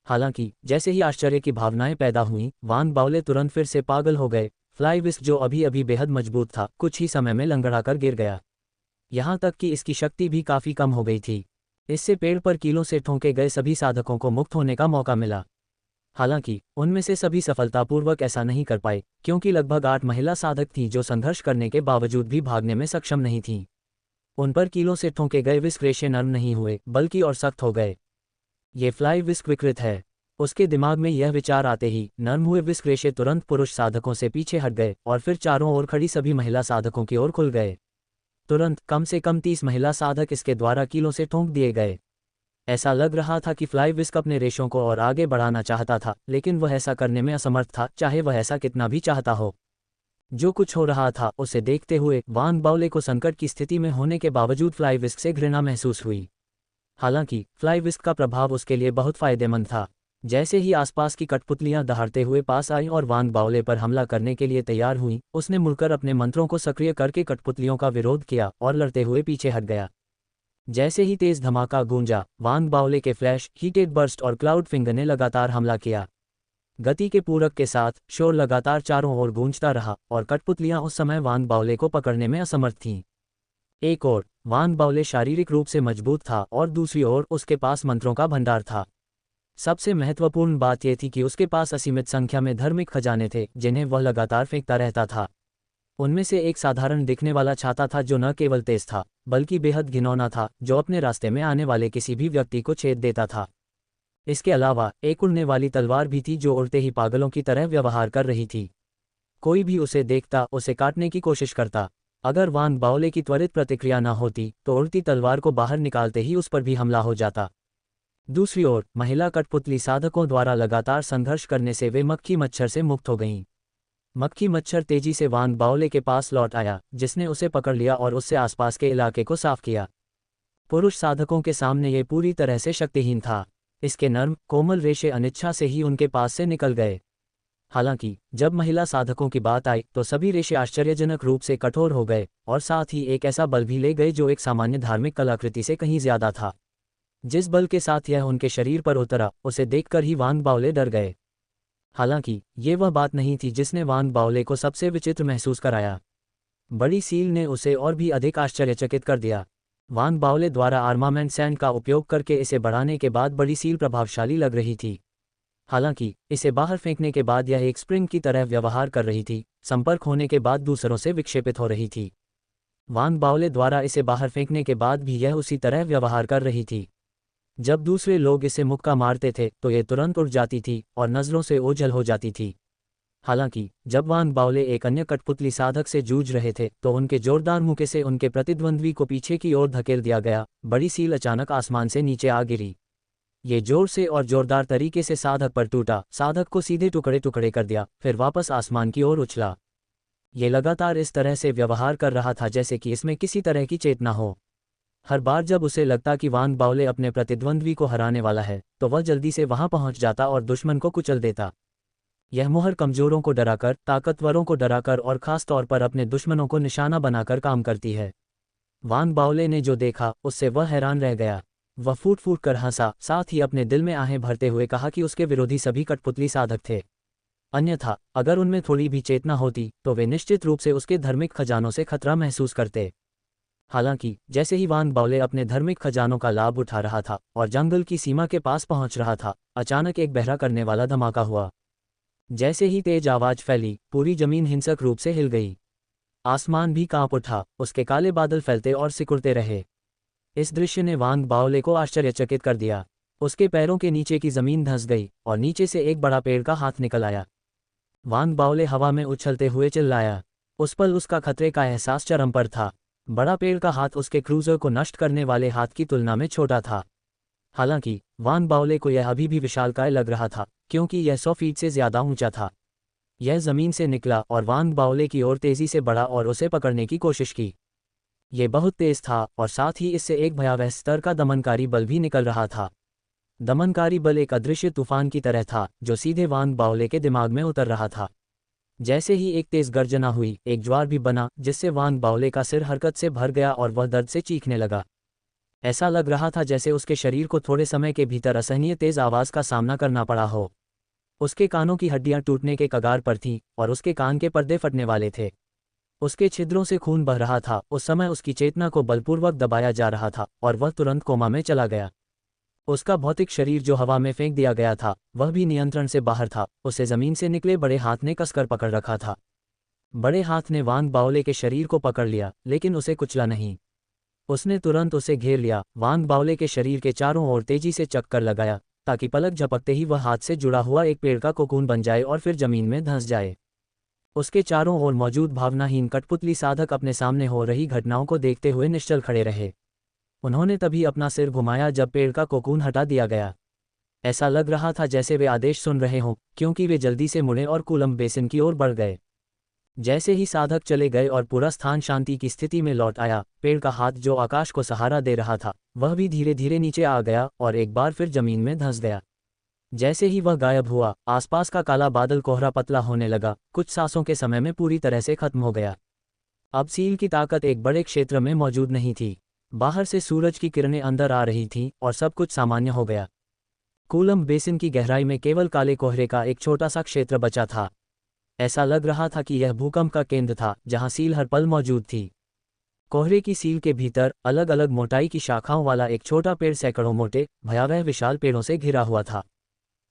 हालांकि जैसे ही आश्चर्य की भावनाएं पैदा हुईं, वान बाओले तुरंत फिर से पागल हो गए। फ्लाई विस्क जो अभी अभी बेहद मजबूत था, कुछ ही समय में लंगड़ाकर गिर गया। यहाँ तक कि इसकी शक्ति भी काफ़ी कम हो गई थी। इससे पेड़ पर कीलों से ठोंके गए सभी साधकों को मुक्त होने का मौका मिला। हालांकि उनमें से सभी सफलतापूर्वक ऐसा नहीं कर पाए, क्योंकि लगभग 8 महिला साधक थीं जो संघर्ष करने के बावजूद भी भागने में सक्षम नहीं थीं। उन पर कीलों से ठोंके गए विस्क रेशे नरम नहीं हुए, बल्कि और सख्त हो गए। ये फ्लाई विस्क विकृत है। उसके दिमाग में यह विचार आते ही नर्म हुए विस्क रेशे तुरंत पुरुष साधकों से पीछे हट गए और फिर चारों ओर खड़ी सभी महिला साधकों की ओर खुल गए। तुरंत कम से कम 30 महिला साधक इसके द्वारा कीलों से ठोंक दिए गए। ऐसा लग रहा था कि फ्लाई विस्क अपने रेशों को और आगे बढ़ाना चाहता था, लेकिन वह ऐसा करने में असमर्थ था, चाहे वह ऐसा कितना भी चाहता हो। जो कुछ हो रहा था उसे देखते हुए वान बाओले को संकट की स्थिति में होने के बावजूद फ्लाई विस्क से घृणा महसूस हुई। हालांकि फ्लाई विस्क का प्रभाव उसके लिए बहुत फायदेमंद था। जैसे ही आसपास की कठपुतलियां दहाड़ते हुए पास आईं और वान बाओले पर हमला करने के लिए तैयार हुईं, उसने मुड़कर अपने मंत्रों को सक्रिय करके कठपुतलियों का विरोध किया और लड़ते हुए पीछे हट गया। जैसे ही तेज धमाका गूंजा, वान बाओले के फ्लैश, हीटेड बर्स्ट और क्लाउड फिंगर ने लगातार हमला किया। गति के पूरक के साथ शोर लगातार चारों ओर गूंजता रहा और कठपुतलियां उस समय वान बाओले को पकड़ने में असमर्थ थीं। एक ओर वान बाओले शारीरिक रूप से मजबूत था और दूसरी ओर उसके पास मंत्रों का भंडार था। सबसे महत्वपूर्ण बात यह थी कि उसके पास असीमित संख्या में धार्मिक खजाने थे, जिन्हें वह लगातार फेंकता रहता था। उनमें से एक साधारण दिखने वाला छाता था जो न केवल तेज था, बल्कि बेहद घिनौना था, जो अपने रास्ते में आने वाले किसी भी व्यक्ति को छेद देता था। इसके अलावा एक उड़ने वाली तलवार भी थी जो उड़ते ही पागलों की तरह व्यवहार कर रही थी। कोई भी उसे देखता उसे काटने की कोशिश करता। अगर वान बाओले की त्वरित प्रतिक्रिया न होती तो उड़ती तलवार को बाहर निकालते ही उस पर भी हमला हो जाता। दूसरी ओर महिला कठपुतली साधकों द्वारा लगातार संघर्ष करने से वे मक्खी मच्छर से मुक्त हो गईं। मक्खी मच्छर तेजी से वान बाओले के पास लौट आया, जिसने उसे पकड़ लिया और उससे आसपास के इलाके को साफ किया। पुरुष साधकों के सामने ये पूरी तरह से शक्तिहीन था। इसके नर्म कोमल रेशे अनिच्छा से ही उनके पास से निकल गए। हालांकि जब महिला साधकों की बात आई तो सभी रेशे आश्चर्यजनक रूप से कठोर हो गए और साथ ही एक ऐसा बल भी ले गए जो एक सामान्य धार्मिक कलाकृति से कहीं ज्यादा था। जिस बल के साथ यह उनके शरीर पर उतरा, उसे देखकर ही वान बाओले डर गए। हालांकि ये वह बात नहीं थी जिसने वान बाओले को सबसे विचित्र महसूस कराया। बड़ी सील ने उसे और भी अधिक आश्चर्यचकित कर दिया। वान बाओले द्वारा आर्मामेंट सैंड का उपयोग करके इसे बढ़ाने के बाद बड़ी सील प्रभावशाली लग रही थी। हालांकि इसे बाहर फेंकने के बाद यह एक स्प्रिंग की तरह व्यवहार कर रही थी, संपर्क होने के बाद दूसरों से विक्षेपित हो रही थी। वान बाओले द्वारा इसे बाहर फेंकने के बाद भी यह उसी तरह व्यवहार कर रही थी। जब दूसरे लोग इसे मुक्का मारते थे तो ये तुरंत उड़ जाती थी और नज़रों से ओझल हो जाती थी। हालांकि जब वान बाओले एक अन्य कठपुतली साधक से जूझ रहे थे तो उनके जोरदार मुक्के से उनके प्रतिद्वंद्वी को पीछे की ओर धकेल दिया गया। बड़ी सील अचानक आसमान से नीचे आ गिरी। ये जोर से और जोरदार तरीके से साधक पर टूटा, साधक को सीधे टुकड़े टुकड़े कर दिया, फिर वापस आसमान की ओर उछला। ये लगातार इस तरह से व्यवहार कर रहा था जैसे कि इसमें किसी तरह की चेतना हो। हर बार जब उसे लगता कि वान बाओले अपने प्रतिद्वंद्वी को हराने वाला है तो वह जल्दी से वहां पहुंच जाता और दुश्मन को कुचल देता। यह मुहर कमजोरों को डराकर, ताकतवरों को डराकर और खास तौर पर अपने दुश्मनों को निशाना बनाकर काम करती है। वान बाओले ने जो देखा उससे वह हैरान रह गया। वह फूट फूट कर हंसा, साथ ही अपने दिल में आहें भरते हुए कहा कि उसके विरोधी सभी कठपुतली साधक थे। अन्यथा अगर उनमें थोड़ी भी चेतना होती तो वे निश्चित रूप से उसके धार्मिक खजानों से खतरा महसूस करते। हालांकि जैसे ही वान बाओले अपने धार्मिक खजानों का लाभ उठा रहा था और जंगल की सीमा के पास पहुंच रहा था, अचानक एक बहरा करने वाला धमाका हुआ। जैसे ही तेज आवाज फैली, पूरी जमीन हिंसक रूप से हिल गई। आसमान भी कांप उठा, उसके काले बादल फैलते और सिकुड़ते रहे। इस दृश्य ने वान बाओले को आश्चर्यचकित कर दिया। उसके पैरों के नीचे की जमीन धंस गई और नीचे से एक बड़ा पेड़ का हाथ निकल आया। वान बाओले हवा में उछलते हुए चिल्लाया। उस पल उसका खतरे का एहसास चरम पर था। बड़ा पेड़ का हाथ उसके क्रूजर को नष्ट करने वाले हाथ की तुलना में छोटा था। हालांकि वान बाओले को यह अभी भी विशालकाय लग रहा था, क्योंकि यह 100 फीट से ज्यादा ऊंचा था। यह जमीन से निकला और वान बाओले की ओर तेजी से बढ़ा और उसे पकड़ने की कोशिश की। यह बहुत तेज था और साथ ही इससे एक भयावह स्तर का दमनकारी बल भी निकल रहा था। दमनकारी बल एक अदृश्य तूफान की तरह था जो सीधे वान बाओले के दिमाग में उतर रहा था। जैसे ही एक तेज गर्जना हुई, एक ज्वार भी बना जिससे वान बाओले का सिर हरकत से भर गया और वह दर्द से चीखने लगा। ऐसा लग रहा था जैसे उसके शरीर को थोड़े समय के भीतर असहनीय तेज आवाज का सामना करना पड़ा हो। उसके कानों की हड्डियां टूटने के कगार पर थीं और उसके कान के पर्दे फटने वाले थे। उसके छिद्रों से खून बह रहा था। उस समय उसकी चेतना को बलपूर्वक दबाया जा रहा था और वह तुरंत कोमा में चला गया। उसका भौतिक शरीर जो हवा में फेंक दिया गया था वह भी नियंत्रण से बाहर था। उसे जमीन से निकले बड़े हाथ ने कसकर पकड़ रखा था। बड़े हाथ ने वान बाओले के शरीर को पकड़ लिया, लेकिन उसे कुचला नहीं। उसने तुरंत उसे घेर लिया, वान बाओले के शरीर के चारों ओर तेजी से चक्कर लगाया ताकि पलक झपकते ही वह हाथ से जुड़ा हुआ एक पेड़ का कोकून बन जाए और फिर जमीन में धंस जाए। उसके चारों ओर मौजूद भावनाहीन कठपुतली साधक अपने सामने हो रही घटनाओं को देखते हुए निश्चल खड़े रहे। उन्होंने तभी अपना सिर घुमाया जब पेड़ का कोकून हटा दिया गया। ऐसा लग रहा था जैसे वे आदेश सुन रहे हों, क्योंकि वे जल्दी से मुड़े और कूलम बेसिन की ओर बढ़ गए। जैसे ही साधक चले गए और पूरा स्थान शांति की स्थिति में लौट आया, पेड़ का हाथ जो आकाश को सहारा दे रहा था वह भी धीरे धीरे नीचे आ गया और एक बार फिर जमीन में धंस गया। जैसे ही वह गायब हुआ, आसपास का काला बादल कोहरा पतला होने लगा, कुछ सांसों के समय में पूरी तरह से खत्म हो गया। अब सील की ताकत एक बड़े क्षेत्र में मौजूद नहीं थी। बाहर से सूरज की किरणें अंदर आ रही थीं और सब कुछ सामान्य हो गया। कूलम बेसिन की गहराई में केवल काले कोहरे का एक छोटा सा क्षेत्र बचा था। ऐसा लग रहा था कि यह भूकंप का केंद्र था जहां सील हर पल मौजूद थी। कोहरे की सील के भीतर अलग अलग मोटाई की शाखाओं वाला एक छोटा पेड़ सैकड़ों मोटे भयावह विशाल पेड़ों से घिरा हुआ था।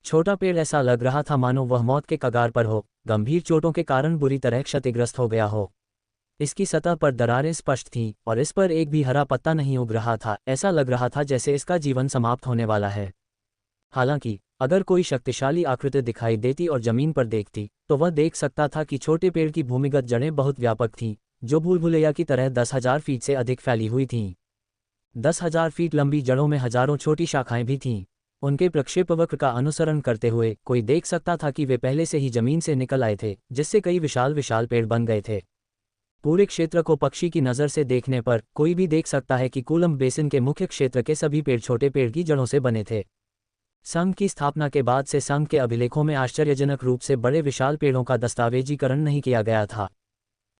छोटा पेड़ ऐसा लग रहा था मानो वह मौत के कगार पर हो, गंभीर चोटों के कारण बुरी तरह क्षतिग्रस्त हो गया हो। इसकी सतह पर दरारें स्पष्ट थीं और इस पर एक भी हरा पत्ता नहीं उग रहा था। ऐसा लग रहा था जैसे इसका जीवन समाप्त होने वाला है। हालांकि अगर कोई शक्तिशाली आकृति दिखाई देती और जमीन पर देखती तो वह देख सकता था कि छोटे पेड़ की भूमिगत जड़ें बहुत व्यापक थीं, जो भूल भुलैया की तरह 10,000 फीट से अधिक फैली हुई थीं। 10,000 फीट लंबी जड़ों में हजारों छोटी शाखाएं भी थीं। उनके प्रक्षेपवक्र का अनुसरण करते हुए कोई देख सकता था कि वे पहले से ही जमीन से निकल आए थे, जिससे कई विशाल विशाल पेड़ बन गए थे। पूरे क्षेत्र को पक्षी की नज़र से देखने पर कोई भी देख सकता है कि कोलंब बेसिन के मुख्य क्षेत्र के सभी पेड़ छोटे पेड़ की जड़ों से बने थे। संघ की स्थापना के बाद से संघ के अभिलेखों में आश्चर्यजनक रूप से बड़े विशाल पेड़ों का दस्तावेजीकरण नहीं किया गया था।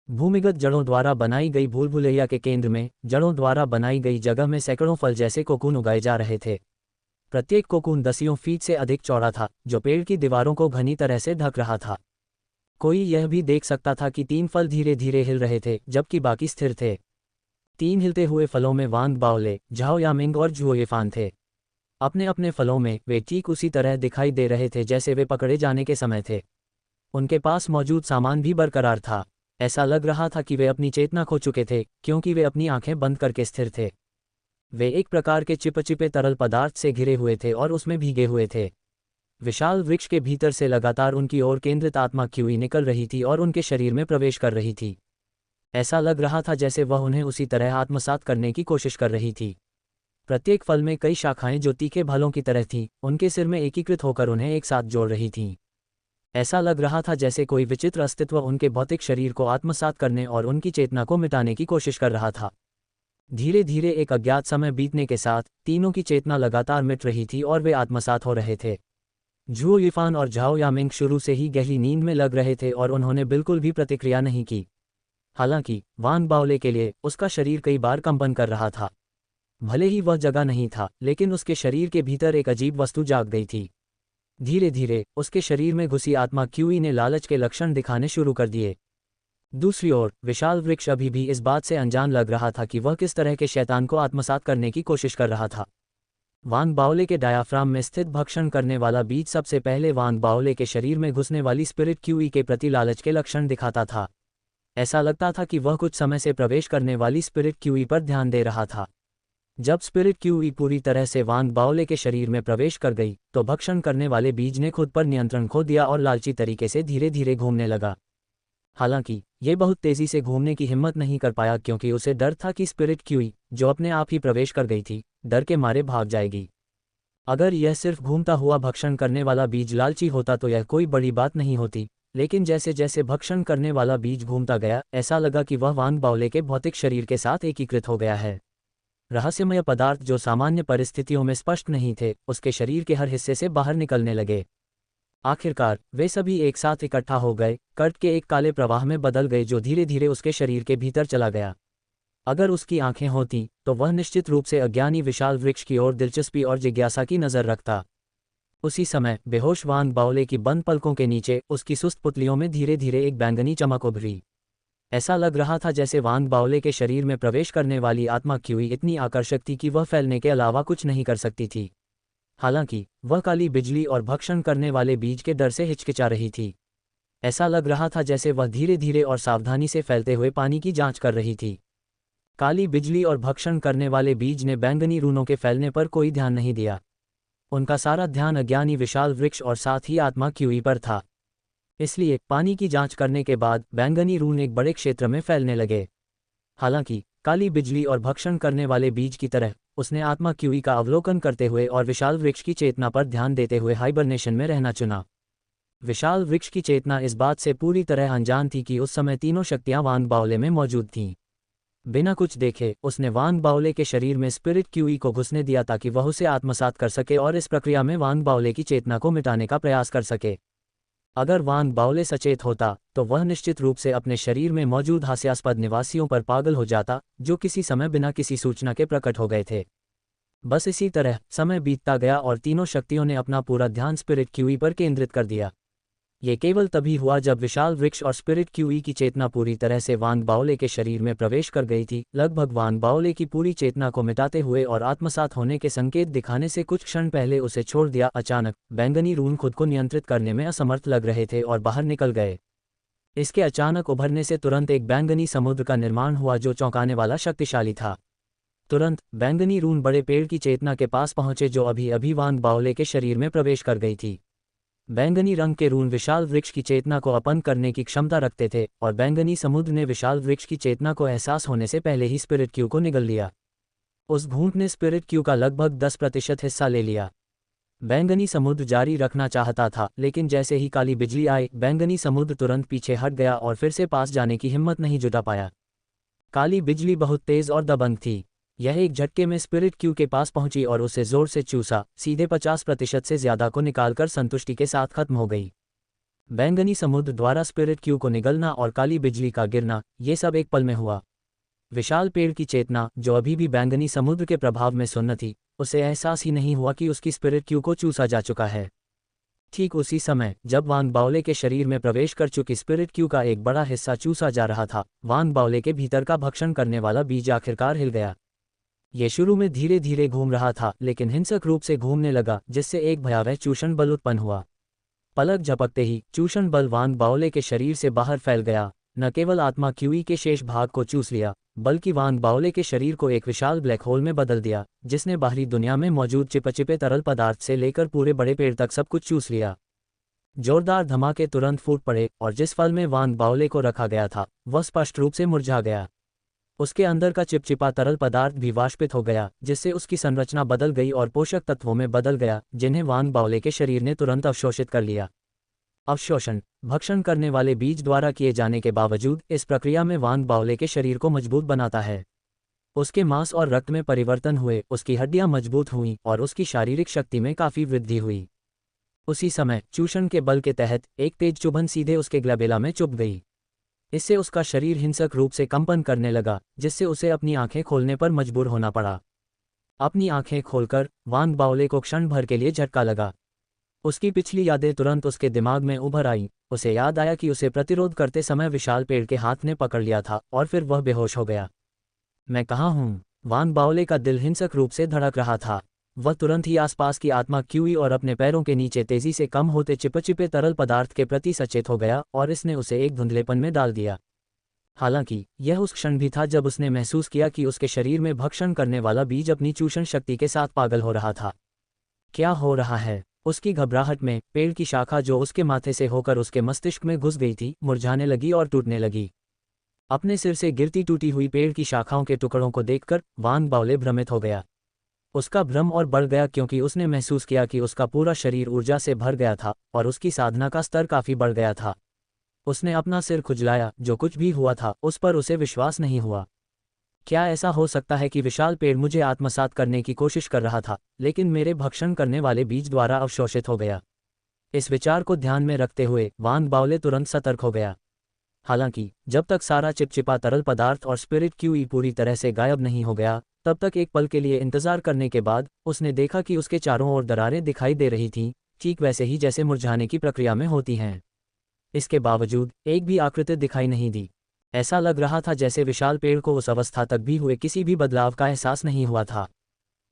भूमिगत जड़ों द्वारा बनाई गई भूलभुलैया के केंद्र में जड़ों द्वारा बनाई गई जगह में सैकड़ों फल जैसे कोकून उगाए जा रहे थे। प्रत्येक कोकून 10 फीट से अधिक चौड़ा था, जो पेड़ की दीवारों को घनी तरह से ढक रहा था। कोई यह भी देख सकता था कि 3 फल धीरे धीरे हिल रहे थे, जबकि बाकी स्थिर थे। 3 हिलते हुए फलों में वांग बाओले, झाओ यामिंग और जुओयेफान थे। अपने अपने फलों में वे ठीक उसी तरह दिखाई दे रहे थे जैसे वे पकड़े जाने के समय थे। उनके पास मौजूद सामान भी बरकरार था। ऐसा लग रहा था कि वे अपनी चेतना खो चुके थे, क्योंकि वे अपनी आंखें बंद करके स्थिर थे। वे एक प्रकार के चिपचिपे तरल पदार्थ से घिरे हुए थे और उसमें भीगे हुए थे। विशाल वृक्ष के भीतर से लगातार उनकी ओर केंद्रित आत्मा क्यूई निकल रही थी और उनके शरीर में प्रवेश कर रही थी। ऐसा लग रहा था जैसे वह उन्हें उसी तरह आत्मसात करने की कोशिश कर रही थी। प्रत्येक फल में कई शाखाएं जो तीखे भालों की तरह थीं, उनके सिर में एकीकृत होकर उन्हें एक साथ जोड़ रही थीं। ऐसा लग रहा था जैसे कोई विचित्र अस्तित्व उनके भौतिक शरीर को आत्मसात करने और उनकी चेतना को मिटाने की कोशिश कर रहा था। धीरे धीरे एक अज्ञात समय बीतने के साथ तीनों की चेतना लगातार मिट रही थी और वे आत्मसात हो रहे थे। जुओ यिफान और झाओ यामिंग शुरू से ही गहरी नींद में लग रहे थे और उन्होंने बिल्कुल भी प्रतिक्रिया नहीं की। हालांकि वांग बाओले के लिए उसका शरीर कई बार कंपन कर रहा था। भले ही वह जगा नहीं था, लेकिन उसके शरीर के भीतर एक अजीब वस्तु जाग गई थी। धीरे धीरे उसके शरीर में घुसी आत्मा क्यूई ने लालच के लक्षण दिखाने शुरू कर दिए। दूसरी ओर विशाल वृक्ष अभी भी इस बात से अनजान लग रहा था कि वह किस तरह के शैतान को आत्मसात करने की कोशिश कर रहा था। वांग बाओले के डायाफ्राम में स्थित भक्षण करने वाला बीज सबसे पहले वांग बाओले के शरीर में घुसने वाली स्पिरिट क्यूई के प्रति लालच के लक्षण दिखाता था। ऐसा लगता था कि वह कुछ समय से प्रवेश करने वाली स्पिरिट क्यूई पर ध्यान दे रहा था। जब स्पिरिट क्यूई पूरी तरह से वांग बाओले के शरीर में प्रवेश कर गई, तो भक्षण करने वाले बीज ने खुद पर नियंत्रण खो दिया और लालची तरीके से धीरे धीरे घूमने लगा। हालांकि ये बहुत तेजी से घूमने की हिम्मत नहीं कर पाया, क्योंकि उसे डर था कि स्पिरिट क्यूई, जो अपने आप ही प्रवेश कर गई थी, डर के मारे भाग जाएगी। अगर यह सिर्फ घूमता हुआ भक्षण करने वाला बीज लालची होता तो यह कोई बड़ी बात नहीं होती, लेकिन जैसे जैसे भक्षण करने वाला बीज घूमता गया, ऐसा लगा कि वह वांग बाओले के भौतिक शरीर के साथ एकीकृत हो गया है। रहस्यमय पदार्थ जो सामान्य परिस्थितियों में स्पष्ट नहीं थे, उसके शरीर के हर हिस्से से बाहर निकलने लगे। आखिरकार वे सभी एक साथ इकट्ठा हो गए, कर्ट के एक काले प्रवाह में बदल गए जो धीरे धीरे उसके शरीर के भीतर चला गया। अगर उसकी आंखें होती तो वह निश्चित रूप से अज्ञानी विशाल वृक्ष की ओर दिलचस्पी और जिज्ञासा की नज़र रखता। उसी समय बेहोश वांग बाओले की बंद पलकों के नीचे उसकी सुस्त पुतलियों में धीरे धीरे एक बैंगनी चमक उभरी। ऐसा लग रहा था जैसे वांग बाओले के शरीर में प्रवेश करने वाली आत्मा क्यूई इतनी आकर्षक थी कि वह फैलने के अलावा कुछ नहीं कर सकती थी। हालांकि वह काली बिजली और भक्षण करने वाले बीज के डर से हिचकिचा रही थी। ऐसा लग रहा था जैसे वह धीरे धीरे और सावधानी से फैलते हुए पानी की जांच कर रही थी। काली बिजली और भक्षण करने वाले बीज ने बैंगनी रूनों के फैलने पर कोई ध्यान नहीं दिया। उनका सारा ध्यान अज्ञानी विशाल वृक्ष और साथ ही आत्मा क्यूई पर था। इसलिए पानी की जांच करने के बाद बैंगनी रून एक बड़े क्षेत्र में फैलने लगे। हालांकि काली बिजली और भक्षण करने वाले बीज की तरह उसने आत्मा क्यूई का अवलोकन करते हुए और विशाल वृक्ष की चेतना पर ध्यान देते हुए हाइबरनेशन में रहना चुना। विशाल वृक्ष की चेतना इस बात से पूरी तरह अनजान थी कि उस समय तीनों शक्तियां वांग बाओले में मौजूद थीं। बिना कुछ देखे उसने वांग बाओले के शरीर में स्पिरिट क्यूई को घुसने दिया ताकि वह उसे आत्मसात कर सके और इस प्रक्रिया में वांग बाओले की चेतना को मिटाने का प्रयास कर सके। अगर वांग बाओले सचेत होता तो वह निश्चित रूप से अपने शरीर में मौजूद हास्यास्पद निवासियों पर पागल हो जाता, जो किसी समय बिना किसी सूचना के प्रकट हो गए थे। बस इसी तरह समय बीतता गया और तीनों शक्तियों ने अपना पूरा ध्यान स्पिरिट क्यूई पर केंद्रित कर दिया। ये केवल तभी हुआ जब विशाल वृक्ष और स्पिरिट क्यूई की चेतना पूरी तरह से वांग बाओले के शरीर में प्रवेश कर गई थी। लगभग वांग बाओले की पूरी चेतना को मिटाते हुए और आत्मसात होने के संकेत दिखाने से कुछ क्षण पहले उसे छोड़ दिया। अचानक बैंगनी रून खुद को नियंत्रित करने में असमर्थ लग रहे थे और बाहर निकल गए। इसके अचानक उभरने से तुरंत एक बैंगनी समुद्र का निर्माण हुआ जो चौंकाने वाला शक्तिशाली था। तुरंत बैंगनी रून बड़े पेड़ की चेतना के पास पहुंचे जो अभी अभी वांग बाओले के शरीर में प्रवेश कर गई थी। बैंगनी रंग के रून विशाल वृक्ष की चेतना को अपंग करने की क्षमता रखते थे और बैंगनी समुद्र ने विशाल वृक्ष की चेतना को एहसास होने से पहले ही स्पिरिट क्यू को निगल लिया। उस घूंट ने स्पिरिट क्यू का लगभग 10% हिस्सा ले लिया। बैंगनी समुद्र जारी रखना चाहता था, लेकिन जैसे ही काली बिजली आई, बैंगनी समुद्र तुरंत पीछे हट गया और फिर से पास जाने की हिम्मत नहीं जुटा पाया। काली बिजली बहुत तेज और दबंग थी। यह एक झटके में स्पिरिट क्यू के पास पहुंची और उसे जोर से चूसा, सीधे 50% से ज्यादा को निकालकर संतुष्टि के साथ खत्म हो गई। बैंगनी समुद्र द्वारा स्पिरिट क्यू को निगलना और काली बिजली का गिरना, ये सब एक पल में हुआ। विशाल पेड़ की चेतना, जो अभी भी बैंगनी समुद्र के प्रभाव में सुन्न थी, उसे एहसास ही नहीं हुआ कि उसकी स्पिरिट क्यू को चूसा जा चुका है। ठीक उसी समय जब वांग बाओले के शरीर में प्रवेश कर चुकी स्पिरिट क्यू का एक बड़ा हिस्सा चूसा जा रहा था, वांग बाओले के भीतर का भक्षण करने वाला बीज आखिरकार हिल गया। ये शुरू में धीरे धीरे घूम रहा था, लेकिन हिंसक रूप से घूमने लगा, जिससे एक भयावह चूषण बल उत्पन्न हुआ। पलक झपकते ही चूषण बल वांग बाओले के शरीर से बाहर फैल गया। न केवल आत्मा क्यूई के शेष भाग को चूस लिया, बल्कि वांग बाओले के शरीर को एक विशाल ब्लैक होल में बदल दिया, जिसने बाहरी दुनिया में मौजूद चिपचिपे तरल पदार्थ से लेकर पूरे बड़े पेड़ तक सब कुछ चूस लिया। जोरदार धमाके तुरंत फूट पड़े और जिस फल में वांग बाओले को रखा गया था, वह स्पष्ट रूप से मुरझा गया। उसके अंदर का चिपचिपा तरल पदार्थ भी वाष्पित हो गया, जिससे उसकी संरचना बदल गई और पोषक तत्वों में बदल गया, जिन्हें वांग बाओले के शरीर ने तुरंत अवशोषित कर लिया। अवशोषण भक्षण करने वाले बीज द्वारा किए जाने के बावजूद इस प्रक्रिया में वांग बाओले के शरीर को मजबूत बनाता है। उसके मांस और रक्त में परिवर्तन हुए, उसकी हड्डियां मजबूत हुईं और उसकी शारीरिक शक्ति में काफी वृद्धि हुई। उसी समय चूषण के बल के तहत एक तेज चुभन सीधे उसके ग्लैबेला में चुभ गई। इससे उसका शरीर हिंसक रूप से कंपन करने लगा, जिससे उसे अपनी आंखें खोलने पर मजबूर होना पड़ा। अपनी आंखें खोलकर वांग बाओले को क्षण भर के लिए झटका लगा। उसकी पिछली यादें तुरंत उसके दिमाग में उभर आईं। उसे याद आया कि उसे प्रतिरोध करते समय विशाल पेड़ के हाथ ने पकड़ लिया था और फिर वह बेहोश हो गया। मैं कहाँ हूँ? वांग बाओले का दिल हिंसक रूप से धड़क रहा था। वह तुरंत ही आसपास की आत्मा क्यूई और अपने पैरों के नीचे तेजी से कम होते चिपचिपे तरल पदार्थ के प्रति सचेत हो गया और इसने उसे एक धुंधलेपन में डाल दिया। हालांकि यह उस क्षण भी था जब उसने महसूस किया कि उसके शरीर में भक्षण करने वाला बीज अपनी चूषण शक्ति के साथ पागल हो रहा था। क्या हो रहा है? उसकी घबराहट में पेड़ की शाखा जो उसके माथे से होकर उसके मस्तिष्क में घुस गई थी, मुरझाने लगी और टूटने लगी। अपने सिर से गिरती टूटी हुई पेड़ की शाखाओं के टुकड़ों को देखकर वांग बाओले भ्रमित हो गया। उसका भ्रम और बढ़ गया क्योंकि उसने महसूस किया कि उसका पूरा शरीर ऊर्जा से भर गया था और उसकी साधना का स्तर काफी बढ़ गया था। उसने अपना सिर खुजलाया। जो कुछ भी हुआ था उस पर उसे विश्वास नहीं हुआ। क्या ऐसा हो सकता है कि विशाल पेड़ मुझे आत्मसात करने की कोशिश कर रहा था, लेकिन मेरे भक्षण करने वाले बीज द्वारा अवशोषित हो गया? इस विचार को ध्यान में रखते हुए वांग बाओले तुरंत सतर्क हो गया। हालांकि जब तक सारा चिपचिपा तरल पदार्थ और स्पिरिट क्यूई पूरी तरह से गायब नहीं हो गया, तब तक एक पल के लिए इंतजार करने के बाद उसने देखा कि उसके चारों ओर दरारें दिखाई दे रही थीं, ठीक वैसे ही जैसे मुरझाने की प्रक्रिया में होती हैं। इसके बावजूद एक भी आकृति दिखाई नहीं दी। ऐसा लग रहा था जैसे विशाल पेड़ को उस अवस्था तक भी हुए किसी भी बदलाव का एहसास नहीं हुआ था।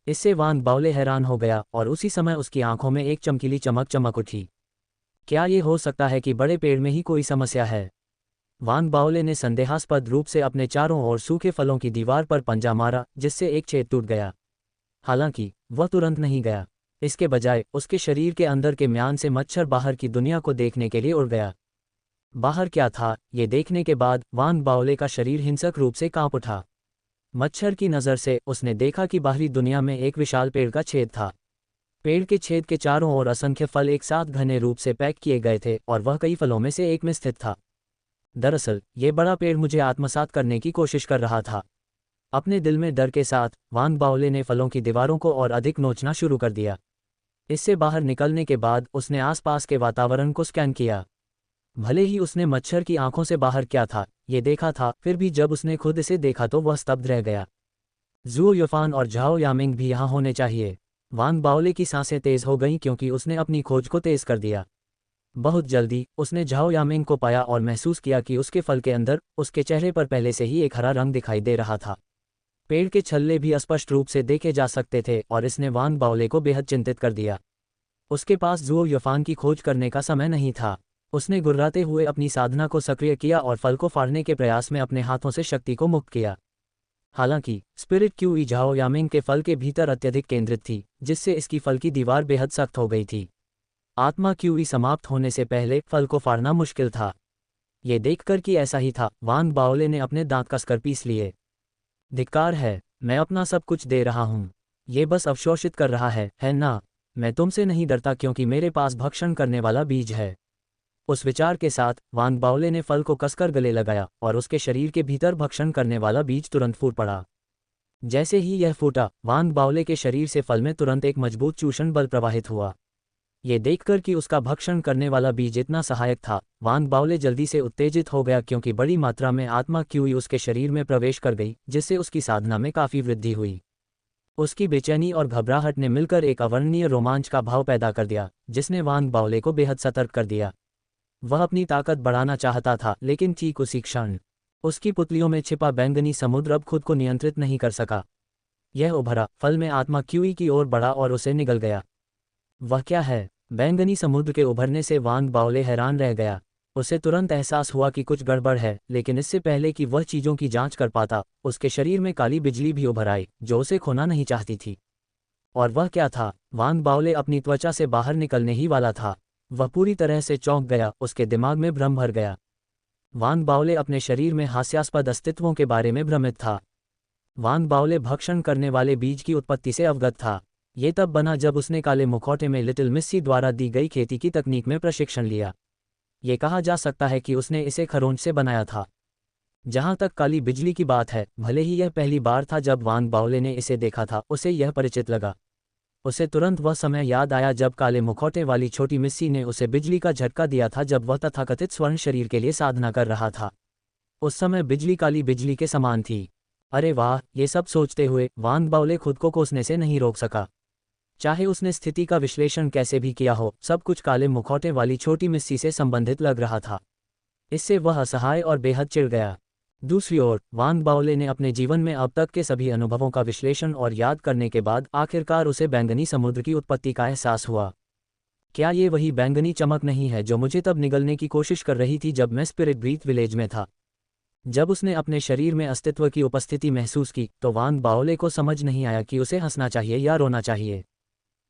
इससे वांग बाओले हैरान हो गया और उसी समय उसकी आंखों में एक चमकीली चमक चमक उठी। क्या ये हो सकता है कि बड़े पेड़ में ही कोई समस्या है? वांग बाओले ने संदेहास्पद रूप से अपने चारों ओर सूखे फलों की दीवार पर पंजा मारा, जिससे एक छेद टूट गया। हालांकि वह तुरंत नहीं गया। इसके बजाय उसके शरीर के अंदर के म्यान से मच्छर बाहर की दुनिया को देखने के लिए उड़ गया। बाहर क्या था, ये देखने के बाद वांग बाओले का शरीर हिंसक रूप से कांप उठा। मच्छर की नज़र से उसने देखा कि बाहरी दुनिया में एक विशाल पेड़ का छेद था। पेड़ के छेद के चारों ओर असंख्य फल एक साथ घने रूप से पैक किए गए थे और वह कई फलों में से एक में स्थित था। दरअसल ये बड़ा पेड़ मुझे आत्मसात करने की कोशिश कर रहा था। अपने दिल में डर के साथ वांग बाओले ने फलों की दीवारों को और अधिक नोचना शुरू कर दिया। इससे बाहर निकलने के बाद उसने आसपास के वातावरण को स्कैन किया। भले ही उसने मच्छर की आंखों से बाहर क्या था ये देखा था, फिर भी जब उसने खुद इसे देखा तो वह स्तब्ध रह गया। ज़ुओ युफान और झाओ यामिंग भी यहाँ होने चाहिए। वांग बाओले की सांसें तेज हो गईं क्योंकि उसने अपनी खोज को तेज कर दिया। बहुत जल्दी उसने झाओ यामिंग को पाया और महसूस किया कि उसके फल के अंदर उसके चेहरे पर पहले से ही एक हरा रंग दिखाई दे रहा था। पेड़ के छल्ले भी स्पष्ट रूप से देखे जा सकते थे और इसने वांग बाओले को बेहद चिंतित कर दिया। उसके पास ज़ुओ युफान की खोज करने का समय नहीं था। उसने गुर्राते हुए अपनी साधना को सक्रिय किया और फल को फाड़ने के प्रयास में अपने हाथों से शक्ति को मुक्त किया। हालांकि स्पिरिट क्यूई झाओ यामिंग के फल के भीतर अत्यधिक केंद्रित थी, जिससे इसकी फल की दीवार बेहद सख्त हो गई थी। आत्मा क्यूई समाप्त होने से पहले फल को फाड़ना मुश्किल था। ये देखकर कि ऐसा ही था, वांग बाओले ने अपने दांत कसकर पीस लिए। धिक्कार है, मैं अपना सब कुछ दे रहा हूँ। ये बस अवशोषित कर रहा है ना? मैं तुमसे नहीं डरता क्योंकि मेरे पास भक्षण करने वाला बीज है। उस विचार के साथ वांग बाओले ने फल को कसकर गले लगाया और उसके शरीर के भीतर भक्षण करने वाला बीज तुरंत फूट पड़ा। जैसे ही यह फूटा, वांग बाओले के शरीर से फल में तुरंत एक मजबूत चूषण बल प्रवाहित हुआ। ये देखकर कि उसका भक्षण करने वाला बीज इतना सहायक था, वांग बाओले जल्दी से उत्तेजित हो गया क्योंकि बड़ी मात्रा में आत्मा क्यूई उसके शरीर में प्रवेश कर गई, जिससे उसकी साधना में काफ़ी वृद्धि हुई। उसकी बेचैनी और घबराहट ने मिलकर एक अवर्णनीय रोमांच का भाव पैदा कर दिया, जिसने वांग बाओले को बेहद सतर्क कर दिया। वह अपनी ताकत बढ़ाना चाहता था, लेकिन ठीक उसी क्षण उसकी पुतलियों में छिपा बैंगनी समुद्र अब खुद को नियंत्रित नहीं कर सका। यह उभरा, फल में आत्मा क्यूई की ओर बढ़ा और उसे निगल गया। वह क्या है? बैंगनी समुद्र के उभरने से वांग बाओले हैरान रह गया। उसे तुरंत एहसास हुआ कि कुछ गड़बड़ है, लेकिन इससे पहले कि वह चीज़ों की जांच कर पाता, उसके शरीर में काली बिजली भी उभर आई, जो उसे खोना नहीं चाहती थी। और वह क्या था? वांग बाओले अपनी त्वचा से बाहर निकलने ही वाला था। वह पूरी तरह से चौंक गया, उसके दिमाग में भ्रम भर गया। वांग बाओले अपने शरीर में हास्यास्पद अस्तित्वों के बारे में भ्रमित था। वांग बाओले भक्षण करने वाले बीज की उत्पत्ति से अवगत था। ये तब बना जब उसने काले मुखौटे में लिटिल मिस्सी द्वारा दी गई खेती की तकनीक में प्रशिक्षण लिया। ये कहा जा सकता है कि उसने इसे खरोंच से बनाया था। जहाँ तक काली बिजली की बात है, भले ही यह पहली बार था जब वांग बाओले ने इसे देखा था, उसे यह परिचित लगा। उसे तुरंत वह समय याद आया जब काले मुखौटे वाली छोटी मिस्सी ने उसे बिजली का झटका दिया था जब वह तथाकथित स्वर्ण शरीर के लिए साधना कर रहा था। उस समय बिजली काली बिजली के समान थी। अरे वाह! ये सब सोचते हुए वांग बाओले खुद को कोसने से नहीं रोक सका। चाहे उसने स्थिति का विश्लेषण कैसे भी किया हो, सब कुछ काले मुखौटे वाली छोटी मिस्सी से संबंधित लग रहा था। इससे वह असहाय और बेहद चिढ़ गया। दूसरी ओर वांग बाओले ने अपने जीवन में अब तक के सभी अनुभवों का विश्लेषण और याद करने के बाद आखिरकार उसे बैंगनी समुद्र की उत्पत्ति का एहसास हुआ। क्या ये वही बैंगनी चमक नहीं है जो मुझे तब निगलने की कोशिश कर रही थी जब मैं स्पिरिट ब्रीथ विलेज में था? जब उसने अपने शरीर में अस्तित्व की उपस्थिति महसूस की, तो वांग बाओले को समझ नहीं आया कि उसे हंसना चाहिए या रोना चाहिए।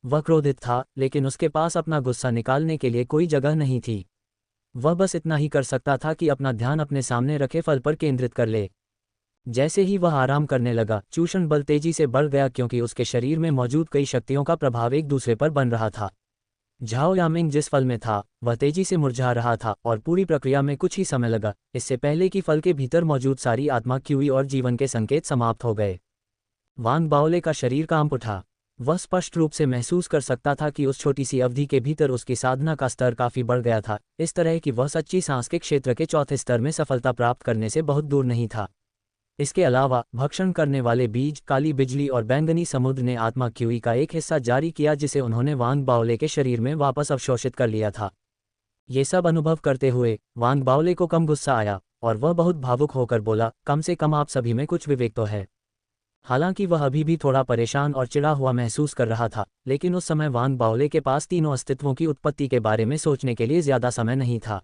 वह क्रोधित था, लेकिन उसके पास अपना गुस्सा निकालने के लिए कोई जगह नहीं थी। वह बस इतना ही कर सकता था कि अपना ध्यान अपने सामने रखे फल पर केंद्रित कर ले। जैसे ही वह आराम करने लगा, चूषण बल तेजी से बढ़ गया क्योंकि उसके शरीर में मौजूद कई शक्तियों का प्रभाव एक दूसरे पर बन रहा था। झाओ यामिंग जिस फल में था, वह तेजी से मुरझा रहा था और पूरी प्रक्रिया में कुछ ही समय लगा, इससे पहले कि फल के भीतर मौजूद सारी आत्मा क्यूई और जीवन के संकेत समाप्त हो गए। वांग बाओले का शरीर कांप उठा। वह स्पष्ट रूप से महसूस कर सकता था कि उस छोटी सी अवधि के भीतर उसकी साधना का स्तर काफी बढ़ गया था, इस तरह कि वह सच्ची सांस के क्षेत्र के चौथे स्तर में सफलता प्राप्त करने से बहुत दूर नहीं था। इसके अलावा भक्षण करने वाले बीज, काली बिजली और बैंगनी समुद्र ने आत्मा क्यूई का एक हिस्सा जारी किया जिसे उन्होंने वांग बाओले के शरीर में वापस अवशोषित कर लिया था। ये सब अनुभव करते हुए वांग बाओले को कम गुस्सा आया और वह बहुत भावुक होकर बोला, कम से कम आप सभी में कुछ विवेक तो है। हालांकि वह अभी भी थोड़ा परेशान और चिढ़ा हुआ महसूस कर रहा था, लेकिन उस समय वांग बाओले के पास तीनों अस्तित्वों की उत्पत्ति के बारे में सोचने के लिए ज्यादा समय नहीं था।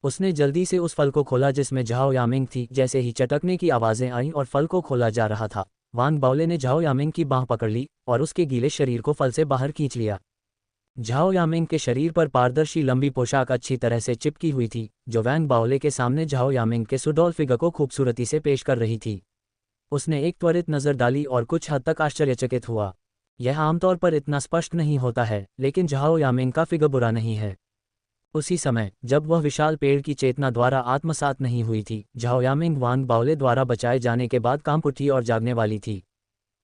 उसने जल्दी से उस फल को खोला जिसमें झाओ यामिंग थी। जैसे ही चटकने की आवाजें आईं और फल को खोला जा रहा था, वांग बाओले ने झाओ यामिंग की बांह पकड़ ली और उसके गीले शरीर को फल से बाहर खींच लिया। झाओ यामिंग के शरीर पर पारदर्शी लंबी पोशाक अच्छी तरह से चिपकी हुई थी, जो वांग बाओले के सामने झाओ यामिंग के सुडौल फिगर को खूबसूरती से पेश कर रही थी। उसने एक त्वरित नज़र डाली और कुछ हद तक आश्चर्यचकित हुआ। यह आमतौर पर इतना स्पष्ट नहीं होता है, लेकिन झाओ यामिंग का फिगर बुरा नहीं है। उसी समय जब वह विशाल पेड़ की चेतना द्वारा आत्मसात नहीं हुई थी, झाओ यामिंग वांग बाओले द्वारा बचाए जाने के बाद कांप उठी और जागने वाली थी।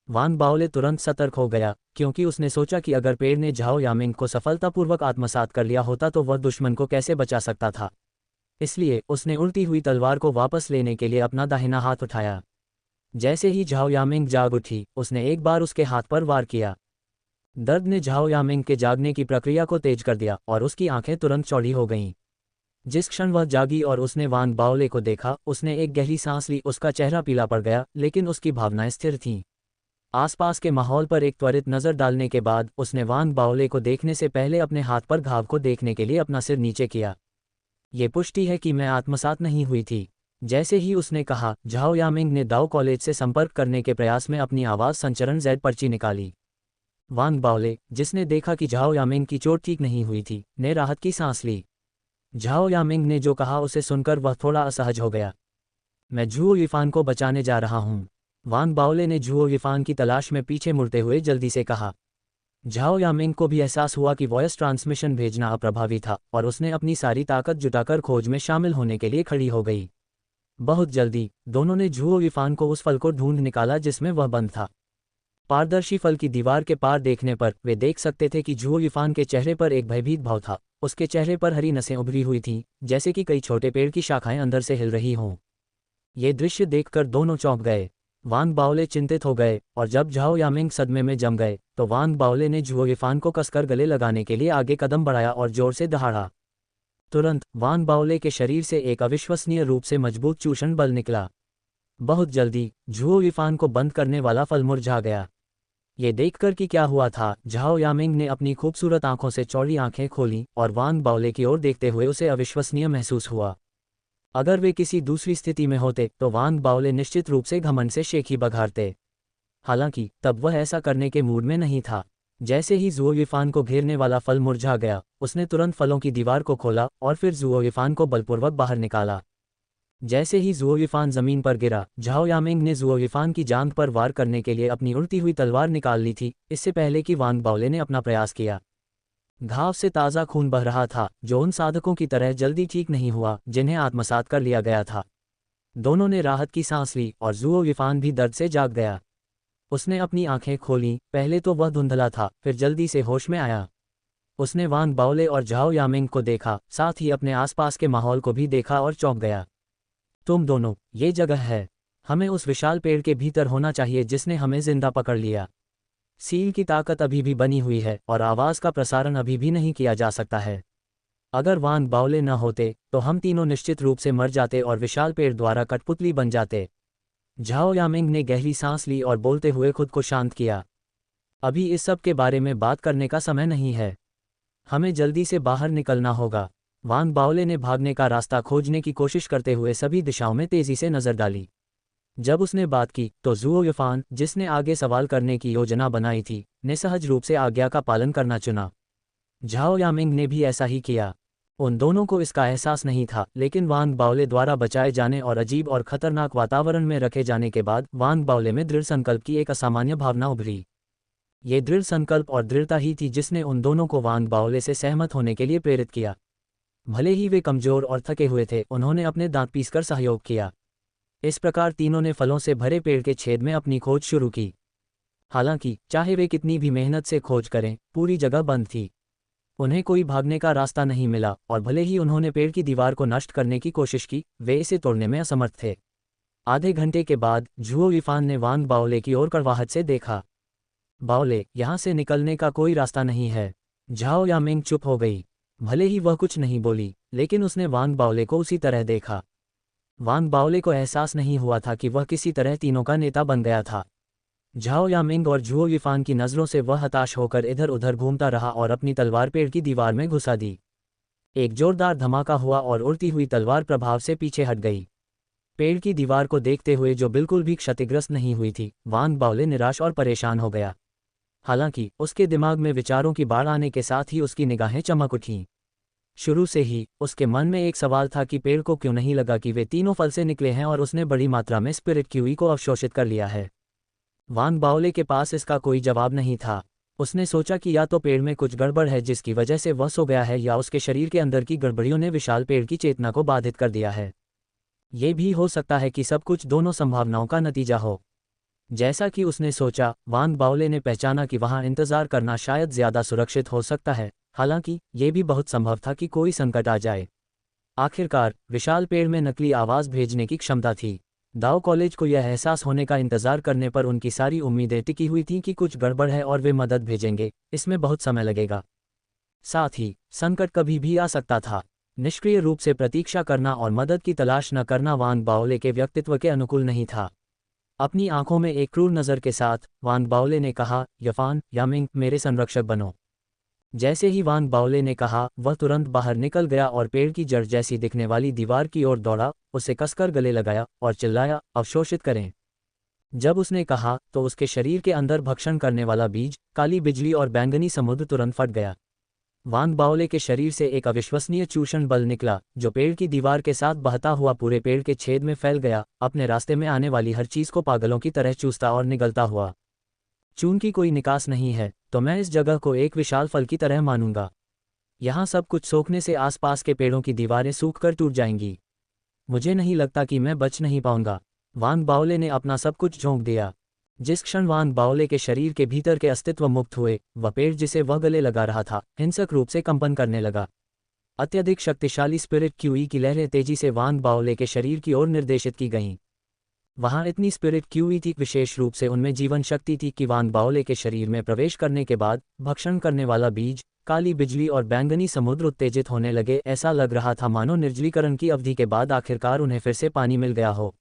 वांग बाओले तुरंत सतर्क हो गया, क्योंकि उसने सोचा कि अगर पेड़ ने झाओ यामिंग को सफलतापूर्वक आत्मसात कर लिया होता तो वह दुश्मन को कैसे बचा सकता था। इसलिए उसने उल्टी हुई तलवार को वापस लेने के लिए अपना दाहिना हाथ उठाया। जैसे ही झाओ यामिंग जाग उठी, उसने एक बार उसके हाथ पर वार किया। दर्द ने झाओ यामिंग के जागने की प्रक्रिया को तेज कर दिया और उसकी आंखें तुरंत चौड़ी हो गईं। जिस क्षण वह जागी और उसने वांग बाओले को देखा, उसने एक गहरी सांस ली। उसका चेहरा पीला पड़ गया, लेकिन उसकी भावनाएं स्थिर थीं। आसपास के माहौल पर एक त्वरित नज़र डालने के बाद उसने वांग बाओले को देखने से पहले अपने हाथ पर घाव को देखने के लिए अपना सिर नीचे किया। ये पुष्टि है कि मैं आत्मसात नहीं हुई थी। जैसे ही उसने कहा, झाओ यामिंग ने दाओ कॉलेज से संपर्क करने के प्रयास में अपनी आवाज़ संचरण जेड पर्ची निकाली। वांग बाओले, जिसने देखा कि झाओ यामिंग की चोट ठीक नहीं हुई थी, ने राहत की सांस ली। झाओ यामिंग ने जो कहा उसे सुनकर वह थोड़ा असहज हो गया। मैं झुओ यिफान को बचाने जा रहा हूँ। वांग बाओले ने झुओ यिफान की तलाश में पीछे मुड़ते हुए जल्दी से कहा। झाओ यामिंग को भी एहसास हुआ कि वॉयस ट्रांसमिशन भेजना अप्रभावी था और उसने अपनी सारी ताकत जुटाकर खोज में शामिल होने के लिए खड़ी हो गई। बहुत जल्दी दोनों ने झुओ युफान को उस फल को ढूंढ निकाला जिसमें वह बंद था। पारदर्शी फल की दीवार के पार देखने पर वे देख सकते थे कि झुओ युफान के चेहरे पर एक भयभीत भाव था। उसके चेहरे पर हरी नसें उभरी हुई थीं, जैसे कि कई छोटे पेड़ की शाखाएं अंदर से हिल रही हों। ये दृश्य देखकर दोनों चौंक गए। वांग बाओले चिंतित हो गए और जब झाओ यामिंग सदमे में जम गए तो वांग बाओले ने झुओ युफान को कसकर गले लगाने के लिए आगे कदम बढ़ाया और जोर से दहाड़ा। तुरंत वांग बाओले के शरीर से एक अविश्वसनीय रूप से मजबूत चूषण बल निकला। बहुत जल्दी झुओ युफान को बंद करने वाला फल मुरझा गया। ये देखकर कि क्या हुआ था, झाओ यामिंग ने अपनी खूबसूरत आंखों से चौड़ी आंखें खोलीं और वांग बाओले की ओर देखते हुए उसे अविश्वसनीय महसूस हुआ। अगर वे किसी दूसरी स्थिति में होते तो वांग बाओले निश्चित रूप से घमंड से शेखी बघारते। हालांकि तब वह ऐसा करने के मूड में नहीं था। जैसे ही झुओ युफान को घेरने वाला फल मुरझा गया, उसने तुरंत फलों की दीवार को खोला और फिर झुओ युफान को बलपूर्वक बाहर निकाला। जैसे ही झुओ युफान जमीन पर गिरा, झाओ यामिंग ने झुओ युफान की जांघ पर वार करने के लिए अपनी उड़ती हुई तलवार निकाल ली थी, इससे पहले कि वांग बाओले ने अपना प्रयास किया। घाव से ताज़ा खून बह रहा था, जो उन साधकों की तरह जल्दी ठीक नहीं हुआ जिन्हें आत्मसात कर लिया गया था। दोनों ने राहत की सांस ली और झुओ युफान भी दर्द से जाग गया। उसने अपनी आंखें खोलीं। पहले तो वह धुंधला था, फिर जल्दी से होश में आया। उसने वांग बाओले और झाओ यामिंग को देखा, साथ ही अपने आसपास के माहौल को भी देखा और चौंक गया। तुम दोनों, ये जगह है। हमें उस विशाल पेड़ के भीतर होना चाहिए जिसने हमें जिंदा पकड़ लिया। सील की ताकत अभी भी बनी हुई है और आवाज़ का प्रसारण अभी भी नहीं किया जा सकता है। अगर वांग बाओले न होते तो हम तीनों निश्चित रूप से मर जाते और विशाल पेड़ द्वारा कठपुतली बन जाते। झाओ यामिंग ने गहरी सांस ली और बोलते हुए खुद को शांत किया। अभी इस सब के बारे में बात करने का समय नहीं है। हमें जल्दी से बाहर निकलना होगा। वांग बाओले ने भागने का रास्ता खोजने की कोशिश करते हुए सभी दिशाओं में तेजी से नजर डाली। जब उसने बात की तो झुओ युफान, जिसने आगे सवाल करने की योजना बनाई थी, ने सहज रूप से आज्ञा का पालन करना चुना। झाओ यामिंग ने भी ऐसा ही किया। उन दोनों को इसका एहसास नहीं था, लेकिन वांग बाओले द्वारा बचाए जाने और अजीब और खतरनाक वातावरण में रखे जाने के बाद वांग बाओले में दृढ़ संकल्प की एक असामान्य भावना उभरी। ये दृढ़ संकल्प और दृढ़ता ही थी जिसने उन दोनों को वांग बाओले से सहमत होने के लिए प्रेरित किया। भले ही वे कमजोर और थके हुए थे, उन्होंने अपने दांत पीसकर सहयोग किया। इस प्रकार तीनों ने फलों से भरे पेड़ के छेद में अपनी खोज शुरू की। हालांकि चाहे वे कितनी भी मेहनत से खोज करें, पूरी जगह बंद थी। उन्हें कोई भागने का रास्ता नहीं मिला और भले ही उन्होंने पेड़ की दीवार को नष्ट करने की कोशिश की, वे इसे तोड़ने में असमर्थ थे। आधे घंटे के बाद झुओ युफान ने वांग बाओले की ओर कड़वाहट से देखा। बाओले, यहाँ से निकलने का कोई रास्ता नहीं है। झाओ यामिंग चुप हो गई। भले ही वह कुछ नहीं बोली, लेकिन उसने वांग बाओले को उसी तरह देखा। वांग बाओले को एहसास नहीं हुआ था कि वह किसी तरह तीनों का नेता बन गया था। झाओ यामिंग और झुओ युफान की नज़रों से वह हताश होकर इधर उधर घूमता रहा और अपनी तलवार पेड़ की दीवार में घुसा दी। एक जोरदार धमाका हुआ और उड़ती हुई तलवार प्रभाव से पीछे हट गई। पेड़ की दीवार को देखते हुए, जो बिल्कुल भी क्षतिग्रस्त नहीं हुई थी, वांग बाओले निराश और परेशान हो गया। हालांकि उसके दिमाग में विचारों की बाढ़ आने के साथ ही उसकी निगाहें चमक उठीं। शुरू से ही उसके मन में एक सवाल था कि पेड़ को क्यों नहीं लगा कि वे तीनों फल से निकले हैं और उसने बड़ी मात्रा में स्पिरिट किवी को अवशोषित कर लिया है। वांग बाओले के पास इसका कोई जवाब नहीं था। उसने सोचा कि या तो पेड़ में कुछ गड़बड़ है जिसकी वजह से वह सो गया है, या उसके शरीर के अंदर की गड़बड़ियों ने विशाल पेड़ की चेतना को बाधित कर दिया है। ये भी हो सकता है कि सब कुछ दोनों संभावनाओं का नतीजा हो। जैसा कि उसने सोचा, वांग बाओले ने पहचाना कि वहां इंतजार करना शायद ज्यादा सुरक्षित हो सकता है। हालांकि ये भी बहुत संभव था कि कोई संकट आ जाए। आखिरकार विशाल पेड़ में नकली आवाज भेजने की क्षमता थी। दाओ कॉलेज को यह एहसास होने का इंतजार करने पर उनकी सारी उम्मीदें टिकी हुई थीं कि कुछ गड़बड़ है और वे मदद भेजेंगे। इसमें बहुत समय लगेगा। साथ ही संकट कभी भी आ सकता था। निष्क्रिय रूप से प्रतीक्षा करना और मदद की तलाश न करना वांग बाओले के व्यक्तित्व के अनुकूल नहीं था। अपनी आंखों में एक क्रूर नज़र के साथ वांग बाओले ने कहा, यफान, यामिंग, मेरे संरक्षक बनो। जैसे ही वांग बाओले ने कहा, वह तुरंत बाहर निकल गया और पेड़ की जड़ जैसी दिखने वाली दीवार की ओर दौड़ा, उसे कसकर गले लगाया और चिल्लाया, अवशोषित करें। जब उसने कहा तो उसके शरीर के अंदर भक्षण करने वाला बीज, काली बिजली और बैंगनी समुद्र तुरंत फट गया। वांग बाओले के शरीर से एक अविश्वसनीय चूषण बल निकला, जो पेड़ की दीवार के साथ बहता हुआ पूरे पेड़ के छेद में फैल गया, अपने रास्ते में आने वाली हर चीज को पागलों की तरह चूसता और निगलता हुआ। चून की कोई निकास नहीं है तो मैं इस जगह को एक विशाल फल की तरह मानूंगा। यहाँ सब कुछ सोखने से आसपास के पेड़ों की दीवारें सूखकर टूट जाएंगी। मुझे नहीं लगता कि मैं बच नहीं पाऊंगा। वांग बाओले ने अपना सब कुछ झोंक दिया। जिस क्षण वांग बाओले के शरीर के भीतर के अस्तित्व मुक्त हुए, वह पेड़ जिसे वह गले लगा रहा था हिंसक रूप से कंपन करने लगा। अत्यधिक शक्तिशाली स्पिरिट क्यूई की लहरें तेजी से वांग बाओले के शरीर की ओर निर्देशित की गईं। वहां इतनी स्पिरिट क्यूई थी, विशेष रूप से उनमें जीवन शक्ति थी कि वांग बाओले के शरीर में प्रवेश करने के बाद भक्षण करने वाला बीज, काली बिजली और बैंगनी समुद्र उत्तेजित होने लगे। ऐसा लग रहा था मानो निर्जलीकरण की अवधि के बाद आखिरकार उन्हें फिर से पानी मिल गया हो।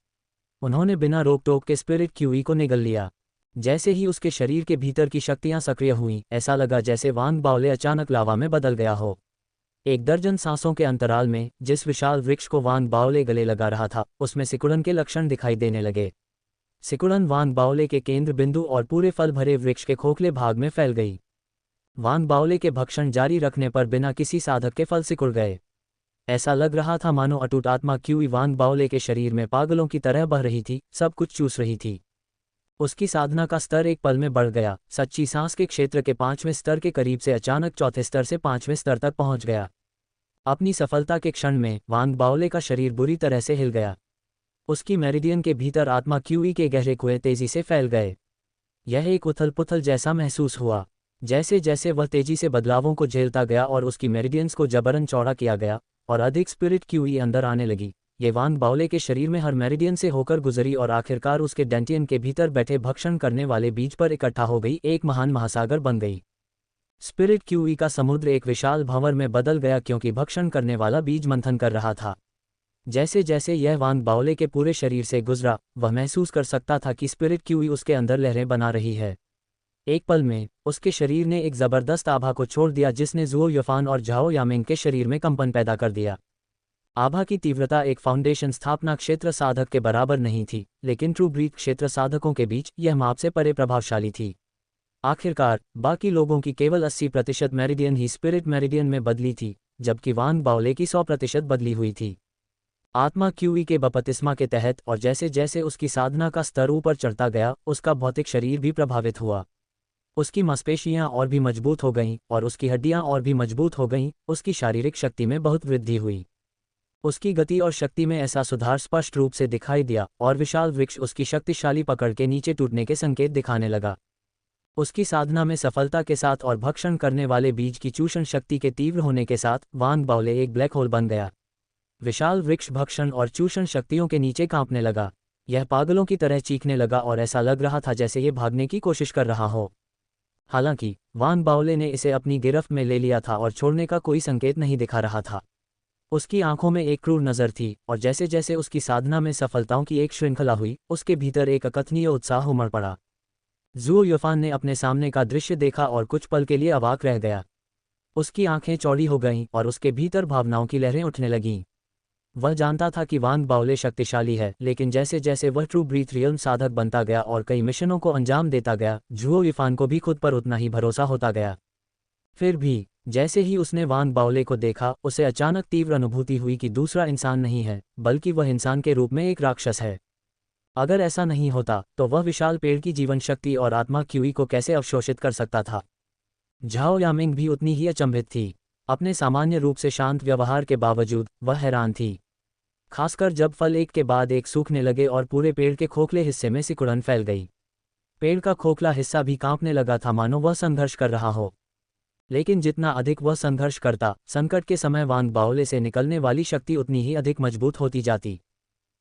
उन्होंने बिना रोक टोक के स्पिरिट क्यूई को निगल लिया। जैसे ही उसके शरीर के भीतर की शक्तियां सक्रिय हुईं, ऐसा लगा जैसे वांग बाओले अचानक लावा में बदल गया हो। एक दर्जन सांसों के अंतराल में जिस विशाल वृक्ष को वांग बाओले गले लगा रहा था, उसमें सिकुड़न के लक्षण दिखाई देने लगे। सिकुड़न वांग बाओले के केंद्र बिंदु और पूरे फल भरे वृक्ष के खोखले भाग में फैल गई। वांग बाओले के भक्षण जारी रखने पर बिना किसी साधक के फल सिकुड़ गए। ऐसा लग रहा था मानो अटूट आत्मा क्यूई वांग बाओले के शरीर में पागलों की तरह बह रही थी, सब कुछ चूस रही थी। उसकी साधना का स्तर एक पल में बढ़ गया। सच्ची सांस के क्षेत्र के 5वें स्तर के करीब से अचानक चौथे स्तर से 5वें स्तर तक पहुंच गया। अपनी सफलता के क्षण में वांग बाओले का शरीर बुरी तरह से हिल गया। उसकी मेरिडियन के भीतर आत्मा क्यूई के गहरे कुएं तेजी से फैल गए। यह एक उथल पुथल जैसा महसूस हुआ। जैसे जैसे वह तेजी से बदलावों को झेलता गया और उसकी मेरिडियंस को जबरन चौड़ा किया गया और अधिक स्पिरिट क्यूई अंदर आने लगी, ये वांग बाओले के शरीर में हर मेरिडियन से होकर गुजरी और आखिरकार उसके डेंटियन के भीतर बैठे भक्षण करने वाले बीज पर इकट्ठा हो गई, एक महान महासागर बन गई। स्पिरिट क्यूई का समुद्र एक विशाल भंवर में बदल गया क्योंकि भक्षण करने वाला बीज मंथन कर रहा था। जैसे जैसे यह वांग बाओले के पूरे शरीर से गुजरा, वह महसूस कर सकता था कि स्पिरिट क्यूई उसके अंदर लहरें बना रही है। एक पल में उसके शरीर ने एक जबरदस्त आभा को छोड़ दिया जिसने जुओ युफान और झाओ यामिंग के शरीर में कंपन पैदा कर दिया। आभा की तीव्रता एक फाउंडेशन स्थापना क्षेत्र साधक के बराबर नहीं थी, लेकिन ट्रू ब्रीथ क्षेत्र साधकों के बीच यह माप से परे प्रभावशाली थी। आखिरकार बाकी लोगों की केवल 80% मेरिडियन ही स्पिरिट मेरिडियन में बदली थी, जबकि वांग बाओले की 100% बदली हुई थी। आत्मा क्यूई के बपतिस्मा के तहत और जैसे जैसे उसकी साधना का स्तर ऊपर चढ़ता गया, उसका भौतिक शरीर भी प्रभावित हुआ। उसकी मांसपेशियां और भी मजबूत हो गईं और उसकी हड्डियां और भी मजबूत हो गईं। उसकी शारीरिक शक्ति में बहुत वृद्धि हुई। उसकी गति और शक्ति में ऐसा सुधार स्पष्ट रूप से दिखाई दिया और विशाल वृक्ष उसकी शक्तिशाली पकड़ के नीचे टूटने के संकेत दिखाने लगा। उसकी साधना में सफलता के साथ और भक्षण करने वाले बीज की चूषण शक्ति के तीव्र होने के साथ वांग बाओले एक ब्लैक होल बन गया। विशाल वृक्ष भक्षण और चूषण शक्तियों के नीचे कांपने लगा। यह पागलों की तरह चीखने लगा और ऐसा लग रहा था जैसे ये भागने की कोशिश कर रहा हो। हालांकि वांग बाओले ने इसे अपनी गिरफ्त में ले लिया था और छोड़ने का कोई संकेत नहीं दिखा रहा था। उसकी आंखों में एक क्रूर नज़र थी और जैसे जैसे उसकी साधना में सफलताओं की एक श्रृंखला हुई, उसके भीतर एक अकथनीय उत्साह उमड़ पड़ा। जुओ युफान ने अपने सामने का दृश्य देखा और कुछ पल के लिए अवाक रह गया। उसकी आंखें चौड़ी हो गईं और उसके भीतर भावनाओं की लहरें उठने लगीं। वह जानता था कि वांग बाओले शक्तिशाली है, लेकिन जैसे जैसे वह ट्रू ब्रीथ रियल्म साधक बनता गया और कई मिशनों को अंजाम देता गया, जुओ युफान को भी खुद पर उतना ही भरोसा होता गया। फिर भी जैसे ही उसने वांग बाओले को देखा, उसे अचानक तीव्र अनुभूति हुई कि दूसरा इंसान नहीं है, बल्कि वह इंसान के रूप में एक राक्षस है। अगर ऐसा नहीं होता तो वह विशाल पेड़ की जीवन शक्ति और आत्मा क्यूई को कैसे अवशोषित कर सकता था। झाओ यामिंग भी उतनी ही अचंभित थी। अपने सामान्य रूप से शांत व्यवहार के बावजूद वह हैरान थी, खासकर जब फल एक के बाद एक सूखने लगे और पूरे पेड़ के खोखले हिस्से में सिकुड़न फैल गई। पेड़ का खोखला हिस्सा भी कांपने लगा था, मानो वह संघर्ष कर रहा हो। लेकिन जितना अधिक वह संघर्ष करता, संकट के समय वांग बाओले से निकलने वाली शक्ति उतनी ही अधिक मजबूत होती जाती।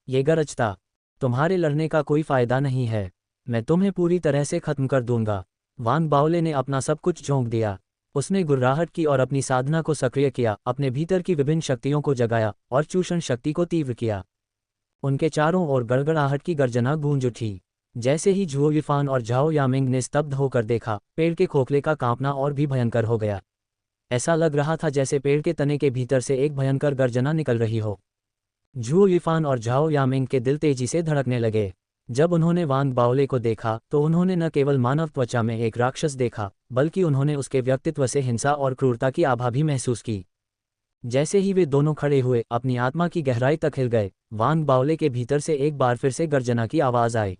ये गरजता, तुम्हारे लड़ने का कोई फायदा नहीं है, मैं तुम्हें पूरी तरह से खत्म कर दूंगा। वांग बाओले ने अपना सब कुछ झोंक दिया। उसने गुर्राहट की और अपनी साधना को सक्रिय किया, अपने भीतर की विभिन्न शक्तियों को जगाया और चूषण शक्ति को तीव्र किया। उनके चारों ओर गड़गड़ाहट की गर्जना गूंज उठी। जैसे ही जुओ युफान और झाओ यामिंग ने स्तब्ध होकर देखा, पेड़ के खोखले का कांपना और भी भयंकर हो गया। ऐसा लग रहा था जैसे पेड़ के तने के भीतर से एक भयंकर गर्जना निकल रही हो। जुओ युफान और झाओ यामिंग के दिल तेजी से धड़कने लगे। जब उन्होंने वांग बाओले को देखा तो उन्होंने न केवल मानव त्वचा में एक राक्षस देखा, बल्कि उन्होंने उसके व्यक्तित्व से हिंसा और क्रूरता की आभा भी महसूस की। जैसे ही वे दोनों खड़े हुए, अपनी आत्मा की गहराई तक हिल गए। वांग बाओले के भीतर से एक बार फिर से गर्जना की आवाज आई।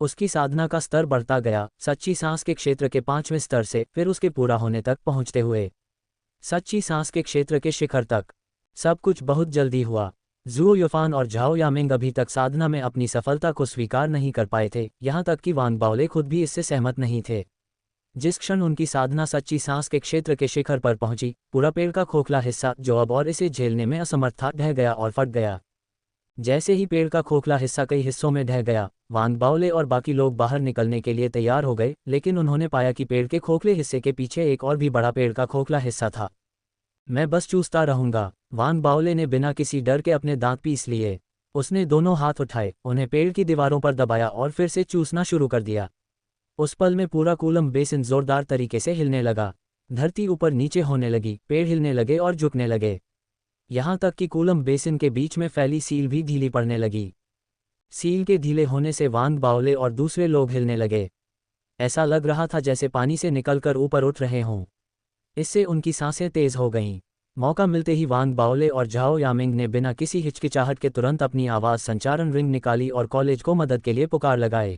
उसकी साधना का स्तर बढ़ता गया, सच्ची सांस के क्षेत्र के 5वें स्तर से फिर उसके पूरा होने तक पहुंचते हुए सच्ची सांस के क्षेत्र के शिखर तक। सब कुछ बहुत जल्दी हुआ। ज़ुओ युफान और झाओ यामिंग अभी तक साधना में अपनी सफलता को स्वीकार नहीं कर पाए थे, यहाँ तक कि वांग बाओले खुद भी इससे सहमत नहीं थे। जिस क्षण उनकी साधना सच्ची सांस के क्षेत्र के शिखर पर पहुंची, पूरा पेड़ का खोखला हिस्सा जो अब और इसे झेलने में असमर्थ था ढह गया और फट गया। जैसे ही पेड़ का खोखला हिस्सा कई हिस्सों में ढह गया, वांग बाओले और बाकी लोग बाहर निकलने के लिए तैयार हो गए, लेकिन उन्होंने पाया कि पेड़ के खोखले हिस्से के पीछे एक और भी बड़ा पेड़ का खोखला हिस्सा था। मैं बस चूसता रहूंगा, वांग बाओले ने बिना किसी डर के अपने दांत पीस लिए। उसने दोनों हाथ उठाए, उन्हें पेड़ की दीवारों पर दबाया और फिर से चूसना शुरू कर दिया। उस पल में पूरा कूलम बेसिन जोरदार तरीके से हिलने लगा। धरती ऊपर नीचे होने लगी, पेड़ हिलने लगे और झुकने लगे। यहाँ तक कि कूलम बेसिन के बीच में फैली सील भी ढीली पड़ने लगी। सील के ढीले होने से वांग बाओले और दूसरे लोग हिलने लगे। ऐसा लग रहा था जैसे पानी से निकलकर ऊपर उठ रहे हों। इससे उनकी सांसें तेज हो गईं। मौका मिलते ही वांग बाओले और झाओ यामिंग ने बिना किसी हिचकिचाहट के तुरंत अपनी आवाज़ संचारण रिंग निकाली और कॉलेज को मदद के लिए पुकार लगाए।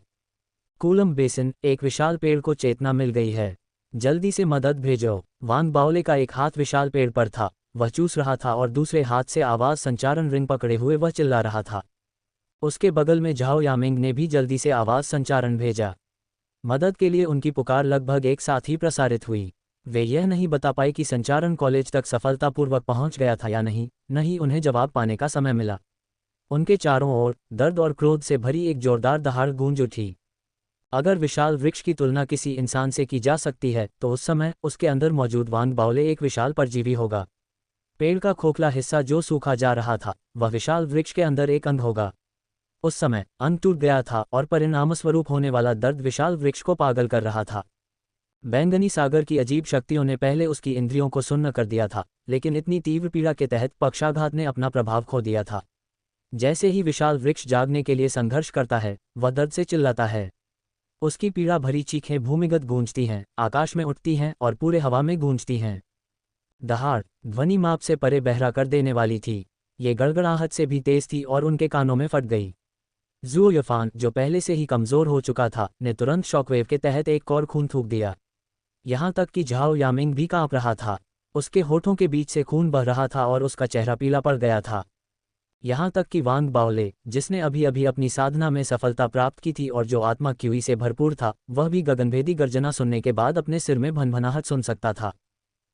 कूलम बेसिन, एक विशाल पेड़ को चेतना मिल गई है, जल्दी से मदद भेजो। वांग बाओले का एक हाथ विशाल पेड़ पर था, वह चूस रहा था और दूसरे हाथ से आवाज़ संचारण रिंग पकड़े हुए वह चिल्ला रहा था। उसके बगल में झाओ यामिंग ने भी जल्दी से आवाज़ संचारण भेजा। मदद के लिए उनकी पुकार लगभग एक साथ ही प्रसारित हुई। वे यह नहीं बता पाए कि संचारण कॉलेज तक सफलतापूर्वक पहुंच गया था या नहीं उन्हें जवाब पाने का समय मिला। उनके चारों ओर दर्द और क्रोध से भरी एक जोरदार दहाड़ गूंज उठी। अगर विशाल वृक्ष की तुलना किसी इंसान से की जा सकती है, तो उस समय उसके अंदर मौजूद वांग बाओले एक विशाल परजीवी होगा। पेड़ का खोखला हिस्सा जो सूखा जा रहा था, वह विशाल वृक्ष के अंदर एक अंग होगा। उस समय अंग टूट गया था और परिणामस्वरूप होने वाला दर्द विशाल वृक्ष को पागल कर रहा था। बैंगनी सागर की अजीब शक्तियों ने पहले उसकी इंद्रियों को सुन्न कर दिया था, लेकिन इतनी तीव्र पीड़ा के तहत पक्षाघात ने अपना प्रभाव खो दिया था। जैसे ही विशाल वृक्ष जागने के लिए संघर्ष करता है, वह दर्द से चिल्लाता है। उसकी पीड़ा भरी चीखें भूमिगत गूंजती हैं, आकाश में उठती हैं और पूरे हवा में गूंजती हैं। दहाड़ ध्वनि माप से परे बहरा कर देने वाली थी। ये गड़गड़ाहट से भी तेज थी और उनके कानों में फट गई। ज़ुओ युफान, जो पहले से ही कमज़ोर हो चुका था, ने तुरंत शॉकवेव के तहत एक और खून थूक दिया। यहाँ तक कि झाओ यामिंग भी कांप रहा था। उसके होठों के बीच से खून बह रहा था और उसका चेहरा पीला पड़ गया था। यहाँ तक कि वांग बाओले, जिसने अभी अभी अपनी साधना में सफलता प्राप्त की थी और जो आत्मा क्यूई से भरपूर था, वह भी गगनभेदी गर्जना सुनने के बाद अपने सिर में भनभनाहट सुन सकता था।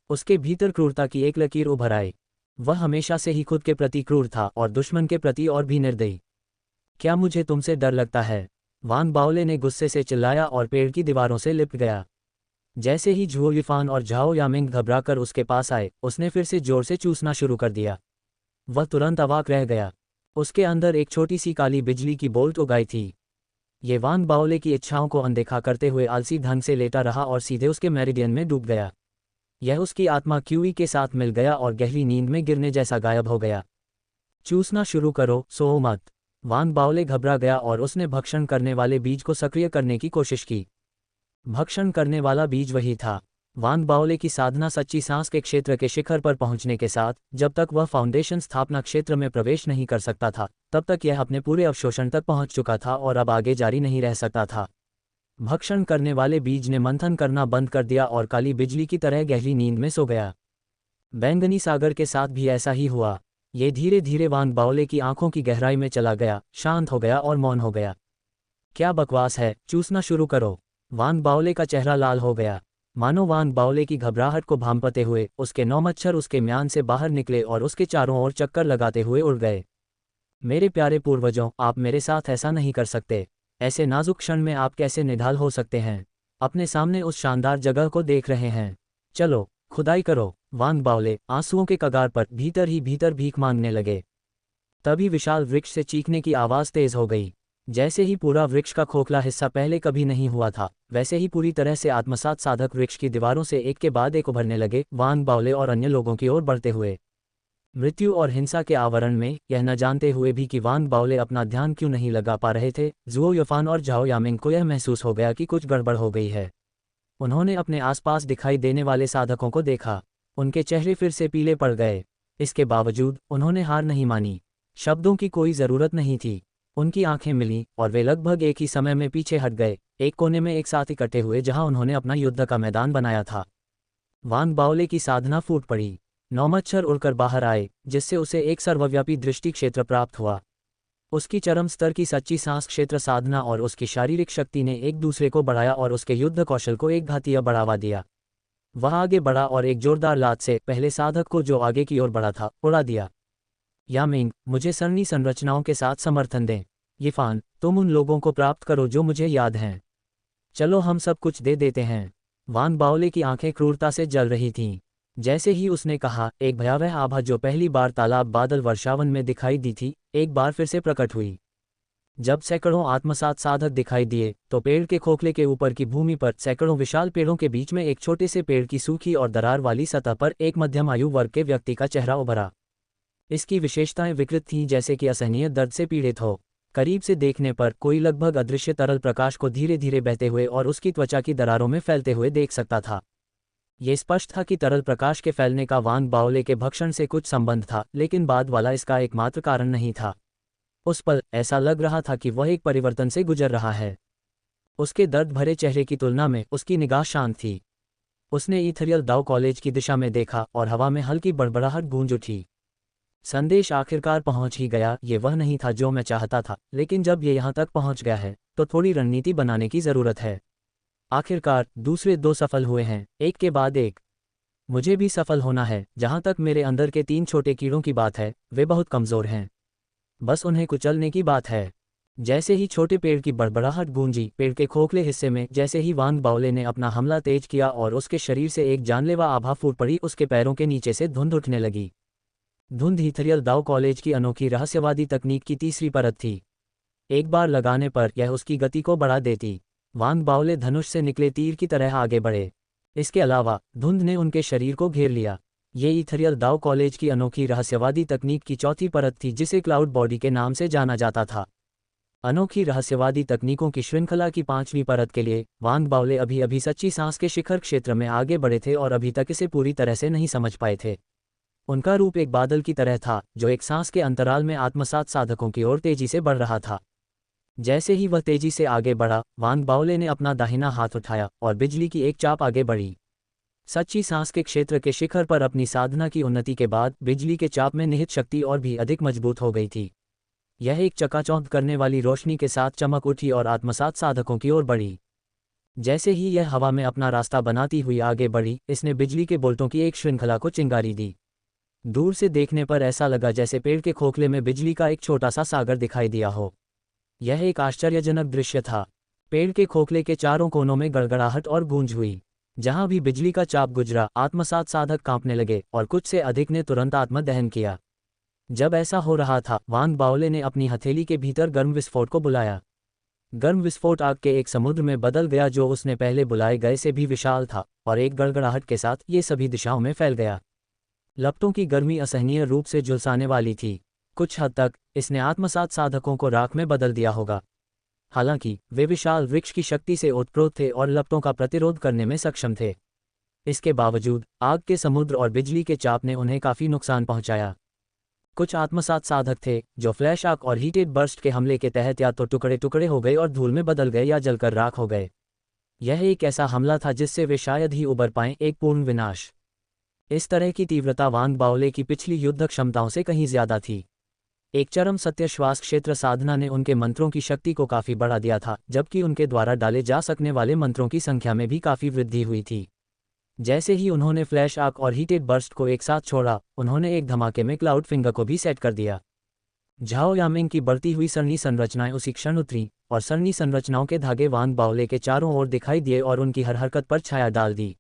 उसके भीतर क्रूरता की एक लकीर उभर आई। वह हमेशा से ही खुद के प्रति क्रूर था और दुश्मन के प्रति और भी निर्दयी। क्या मुझे तुमसे डर लगता है? वांग बाओले ने गुस्से से चिल्लाया और पेड़ की दीवारों से लिपट गया। जैसे ही ज़ुओ युफान और झाओ यामिंग घबराकर उसके पास आए, उसने फिर से जोर से चूसना शुरू कर दिया। वह तुरंत अवाक रह गया। उसके अंदर एक छोटी सी काली बिजली की बोल्ट उगाई थी। ये वांग बाओले की इच्छाओं को अनदेखा करते हुए आलसी ढंग से लेटा रहा और सीधे उसके मेरिडियन में डूब गया। यह उसकी आत्मा क्यूई के साथ मिल गया और गहरी नींद में गिरने जैसा गायब हो गया। चूसना शुरू करो, सो मत। वांग बाओले घबरा गया और उसने भक्षण करने वाले बीज को सक्रिय करने की कोशिश की। भक्षण करने वाला बीज वही था। वांग बाओले की साधना सच्ची सांस के क्षेत्र के शिखर पर पहुंचने के साथ, जब तक वह फाउंडेशन स्थापना क्षेत्र में प्रवेश नहीं कर सकता था, तब तक यह अपने पूरे अवशोषण तक पहुंच चुका था और अब आगे जारी नहीं रह सकता था। भक्षण करने वाले बीज ने मंथन करना बंद कर दिया और काली बिजली की तरह गहरी नींद में सो गया। बैंगनी सागर के साथ भी ऐसा ही हुआ। ये धीरे धीरे वांग बाओले की आंखों की गहराई में चला गया, शांत हो गया और मौन हो गया। क्या बकवास है, चूसना शुरू करो। वांग बाओले का चेहरा लाल हो गया। मानो वांग बाओले की घबराहट को भांपते हुए उसके 9 मच्छर उसके म्यान से बाहर निकले और उसके चारों ओर चक्कर लगाते हुए उड़ गए। मेरे प्यारे पूर्वजों, आप मेरे साथ ऐसा नहीं कर सकते। ऐसे नाजुक क्षण में आप कैसे निढाल हो सकते हैं? अपने सामने उस शानदार जगह को देख रहे हैं। चलो, खुदाई करो। वांग बाओले आंसुओं के कगार पर भीतर ही भीतर भीख मांगने लगे। तभी विशाल वृक्ष से चीखने की आवाज़ तेज हो गई। जैसे ही पूरा वृक्ष का खोखला हिस्सा पहले कभी नहीं हुआ था, वैसे ही पूरी तरह से आत्मसात साधक वृक्ष की दीवारों से एक के बाद एक उभरने लगे, वांग बाओले और अन्य लोगों की ओर बढ़ते हुए। मृत्यु और हिंसा के आवरण में, यह न जानते हुए भी कि वांग बाओले अपना ध्यान क्यों नहीं लगा पा रहे थे, ज़ुओ युफान और झाओ यामिंग को यह महसूस हो गया कि कुछ गड़बड़ हो गई है। उन्होंने अपने आसपास दिखाई देने वाले साधकों को देखा। उनके चेहरे फिर से पीले पड़ गए। इसके बावजूद उन्होंने हार नहीं मानी। शब्दों की कोई ज़रूरत नहीं थी। उनकी आंखें मिलीं और वे लगभग एक ही समय में पीछे हट गए, एक कोने में एक साथ इकट्ठे हुए जहां उन्होंने अपना युद्ध का मैदान बनाया था। वांग बाओले की साधना फूट पड़ी। 9 मच्छर उड़कर बाहर आए, जिससे उसे एक सर्वव्यापी दृष्टि क्षेत्र प्राप्त हुआ। उसकी चरम स्तर की सच्ची सांस क्षेत्र साधना और उसकी शारीरिक शक्ति ने एक दूसरे को बढ़ाया और उसके युद्ध कौशल को एक घातीय बढ़ावा दिया। वह आगे बढ़ा और एक जोरदार लात से पहले साधक को, जो आगे की ओर बढ़ा था, उड़ा दिया। यामिंग, मुझे सरनी संरचनाओं के साथ समर्थन दें। यिफान, तुम उन लोगों को प्राप्त करो जो मुझे याद हैं। चलो हम सब कुछ दे देते हैं। वांग बाओले की आंखें क्रूरता से जल रही थीं। जैसे ही उसने कहा, एक भयावह आभा जो पहली बार तालाब बादल वर्षावन में दिखाई दी थी, एक बार फिर से प्रकट हुई। जब सैकड़ों आत्मसात साधक दिखाई दिए, तो पेड़ के खोखले के ऊपर की भूमि पर सैकड़ों विशाल पेड़ों के बीच में एक छोटे से पेड़ की सूखी और दरार वाली सतह पर एक मध्यम आयु वर्ग के व्यक्ति का चेहरा उभरा। इसकी विशेषताएं विकृत थीं, जैसे कि असहनीय दर्द से पीड़ित हो। करीब से देखने पर कोई लगभग अदृश्य तरल प्रकाश को धीरे धीरे बहते हुए और उसकी त्वचा की दरारों में फैलते हुए देख सकता था। ये स्पष्ट था कि तरल प्रकाश के फैलने का वांग बाओले के भक्षण से कुछ संबंध था, लेकिन बाद वाला इसका एकमात्र कारण नहीं था। उस पल ऐसा लग रहा था कि वह एक परिवर्तन से गुजर रहा है। उसके दर्द भरे चेहरे की तुलना में उसकी निगाह शांत थी। उसने ईथरियल दाओ कॉलेज की दिशा में देखा और हवा में हल्की बड़बड़ाहट गूंज उठी। संदेश आखिरकार पहुंच ही गया। ये वह नहीं था जो मैं चाहता था, लेकिन जब ये यहाँ तक पहुंच गया है, तो थोड़ी रणनीति बनाने की ज़रूरत है। आखिरकार दूसरे 2 सफल हुए हैं, एक के बाद एक। मुझे भी सफल होना है। जहाँ तक मेरे अंदर के 3 छोटे कीड़ों की बात है, वे बहुत कमज़ोर हैं। बस उन्हें कुचलने की बात है। जैसे ही छोटे पेड़ की बड़बड़ाहट गूंजी पेड़ के खोखले हिस्से में, जैसे ही वांग बाओले ने अपना हमला तेज किया और उसके शरीर से एक जानलेवा आभा फूट पड़ी, उसके पैरों के नीचे से धुंध उठने लगी। धुंध ईथरियल दाओ कॉलेज की अनोखी रहस्यवादी तकनीक की तीसरी परत थी। एक बार लगाने पर यह उसकी गति को बढ़ा देती। वांग बाओले धनुष से निकले तीर की तरह आगे बढ़े। इसके अलावा धुंध ने उनके शरीर को घेर लिया। ये ईथरियल दाओ कॉलेज की अनोखी रहस्यवादी तकनीक की चौथी परत थी, जिसे क्लाउड बॉडी के नाम से जाना जाता था। अनोखी रहस्यवादी तकनीकों की श्रृंखला की 5वीं परत के लिए वांग बाओले अभी अभी सच्ची सांस के शिखर क्षेत्र में आगे बढ़े थे और अभी तक इसे पूरी तरह से नहीं समझ पाए थे। उनका रूप एक बादल की तरह था, जो एक सांस के अंतराल में आत्मसात साधकों की ओर तेजी से बढ़ रहा था। जैसे ही वह तेजी से आगे बढ़ा, वांग बाओले ने अपना दाहिना हाथ उठाया और बिजली की एक चाप आगे बढ़ी। सच्ची सांस के क्षेत्र के शिखर पर अपनी साधना की उन्नति के बाद बिजली के चाप में निहित शक्ति और भी अधिक मजबूत हो गई थी। यह एक चकाचौंध करने वाली रोशनी के साथ चमक उठी और आत्मसात साधकों की ओर बढ़ी। जैसे ही यह हवा में अपना रास्ता बनाती हुई आगे बढ़ी, इसने बिजली के बोल्टों की एक श्रृंखला को चिंगारी दी। दूर से देखने पर ऐसा लगा जैसे पेड़ के खोखले में बिजली का एक छोटा सा सागर दिखाई दिया हो। यह एक आश्चर्यजनक दृश्य था। पेड़ के खोखले के चारों कोनों में गड़गड़ाहट और गूंज हुई। जहां भी बिजली का चाप गुजरा, आत्मसात साधक कांपने लगे और कुछ से अधिक ने तुरंत आत्मदहन किया। जब ऐसा हो रहा था, वांग बाओले ने अपनी हथेली के भीतर गर्म विस्फोट को बुलाया। गर्म विस्फोट आग के एक समुद्र में बदल गया, जो उसने पहले बुलाए गए से भी विशाल था, और एक गड़गड़ाहट के साथ ये सभी दिशाओं में फैल गया। लपटों की गर्मी असहनीय रूप से झुलसाने वाली थी। कुछ हद तक इसने आत्मसात साधकों को राख में बदल दिया होगा। हालांकि वे विशाल वृक्ष की शक्ति से ओतप्रोत थे और लपटों का प्रतिरोध करने में सक्षम थे। इसके बावजूद आग के समुद्र और बिजली के चाप ने उन्हें काफी नुकसान पहुंचाया। कुछ आत्मसात साधक थे जो फ्लैश आग और हीटेड बर्स्ट के हमले के तहत या तो टुकड़े टुकड़े हो गए और धूल में बदल गए, या जलकर राख हो गए। यह एक ऐसा हमला था जिससे वे शायद ही उबर पाएं, एक पूर्ण विनाश। इस तरह की तीव्रता वांग बाओले की पिछली युद्ध क्षमताओं से कहीं ज्यादा थी। एक चरम सत्य श्वास क्षेत्र साधना ने उनके मंत्रों की शक्ति को काफी बढ़ा दिया था, जबकि उनके द्वारा डाले जा सकने वाले मंत्रों की संख्या में भी काफी वृद्धि हुई थी। जैसे ही उन्होंने फ्लैश आर्क और हीटेड बर्स्ट को एक साथ छोड़ा, उन्होंने एक धमाके में क्लाउड फिंगर को भी सेट कर दिया। झाओ यामिंग की बढ़ती हुई सरनी संरचनाएं उसी क्षण उतरी, और सरनी संरचनाओं के धागे वांग बाओले के चारों ओर दिखाई दिए और उनकी हर हरकत पर छाया डाल दी।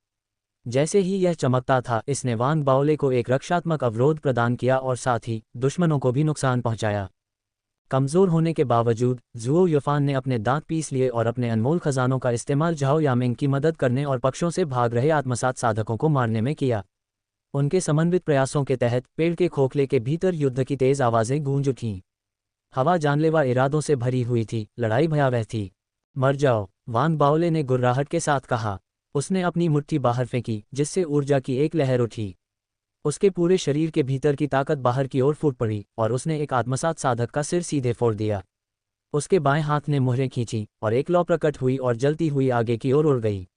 जैसे ही यह चमकता था, इसने वांग बाओले को एक रक्षात्मक अवरोध प्रदान किया और साथ ही दुश्मनों को भी नुकसान पहुंचाया। कमजोर होने के बावजूद जुओ युफान ने अपने दांत पीस लिए और अपने अनमोल खजानों का इस्तेमाल झाओ यामिंग की मदद करने और पक्षों से भाग रहे आत्मसात साधकों को मारने में किया। उनके समन्वित प्रयासों के तहत पेड़ के खोखले के भीतर युद्ध की तेज आवाजें गूंज उठीं। हवा जानलेवा इरादों से भरी हुई थी, लड़ाई भयावह थी। मर जाओ, वांग बाओले ने गुर्राहट के साथ कहा। उसने अपनी मुट्ठी बाहर फेंकी, जिससे ऊर्जा की एक लहर उठी। उसके पूरे शरीर के भीतर की ताकत बाहर की ओर फूट पड़ी और उसने एक आत्मसात साधक का सिर सीधे फोड़ दिया। उसके बाएं हाथ ने मुहरें खींची और एक लौ प्रकट हुई और जलती हुई आगे की ओर उड़ गई।